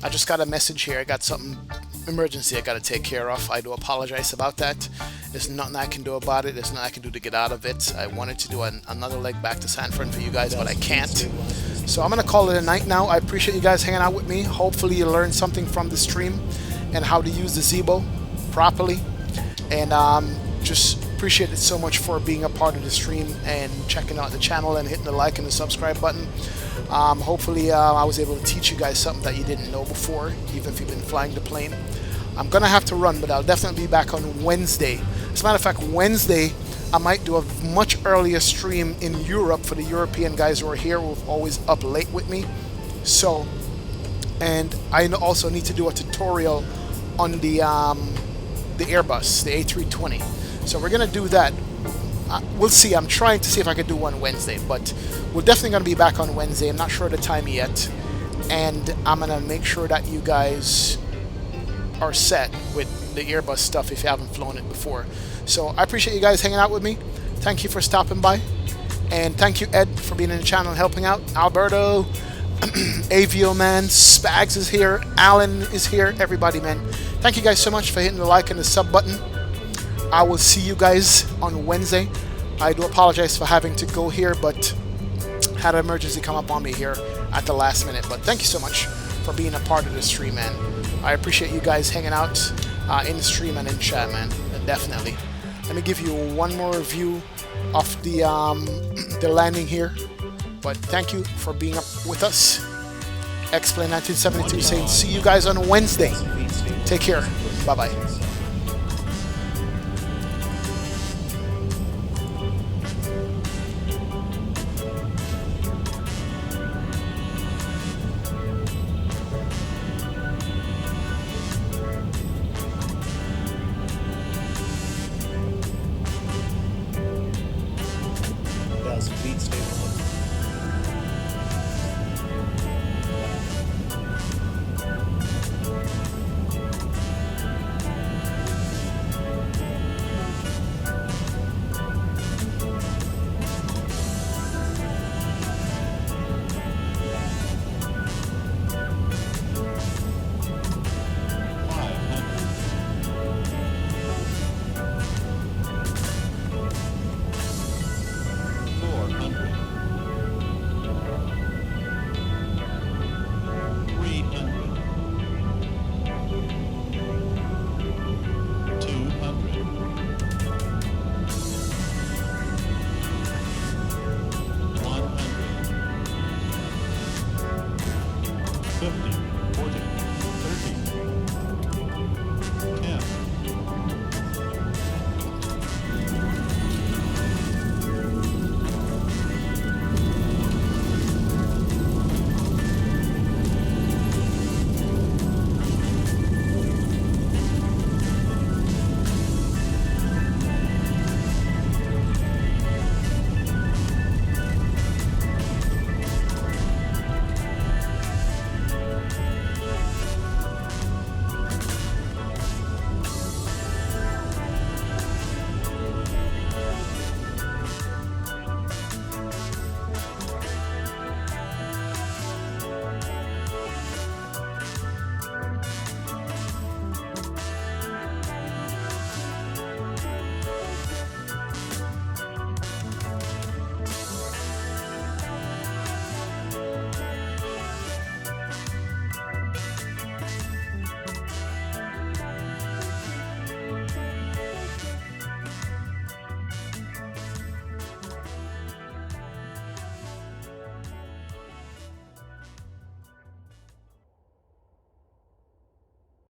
I just got a message here. I got something emergency I got to take care of. I do apologize about that. There's nothing I can do about it. There's nothing I can do to get out of it. I wanted to do another leg back to San Fran for you guys, but I can't. So I'm going to call it a night now. I appreciate you guys hanging out with me. Hopefully you learned something from the stream and how to use the Zebo properly. And just appreciate it so much for being a part of the stream and checking out the channel and hitting the like and the subscribe button. Hopefully I was able to teach you guys something that you didn't know before, even if you've been flying the plane. I'm going to have to run, but I'll definitely be back on Wednesday. As a matter of fact, Wednesday I might do a much earlier stream in Europe for the European guys who are here, who are always up late with me. So, and I also need to do a tutorial on the Airbus, the A320. So we're going to do that. We'll see. I'm trying to see if I can do one Wednesday, but we're definitely going to be back on Wednesday. I'm not sure of the time yet, and I'm going to make sure that you guys are set with the Airbus stuff if you haven't flown it before. So I appreciate you guys hanging out with me. Thank you for stopping by, and thank you, Ed, for being in the channel and helping out. Alberto, AVO man, Spags is here, Alan is here, everybody, man. Thank you guys so much for hitting the like and the sub button. I will see you guys on Wednesday. I do apologize for having to go here, but had an emergency come up on me here at the last minute. But thank you so much for being a part of the stream, man. I appreciate you guys hanging out in the stream and in chat, man. Definitely. Let me give you one more view of the landing here. But thank you for being up with us. X-Plane 1972 saying see you guys on Wednesday. Take care. Bye-bye. Feet stable. 50.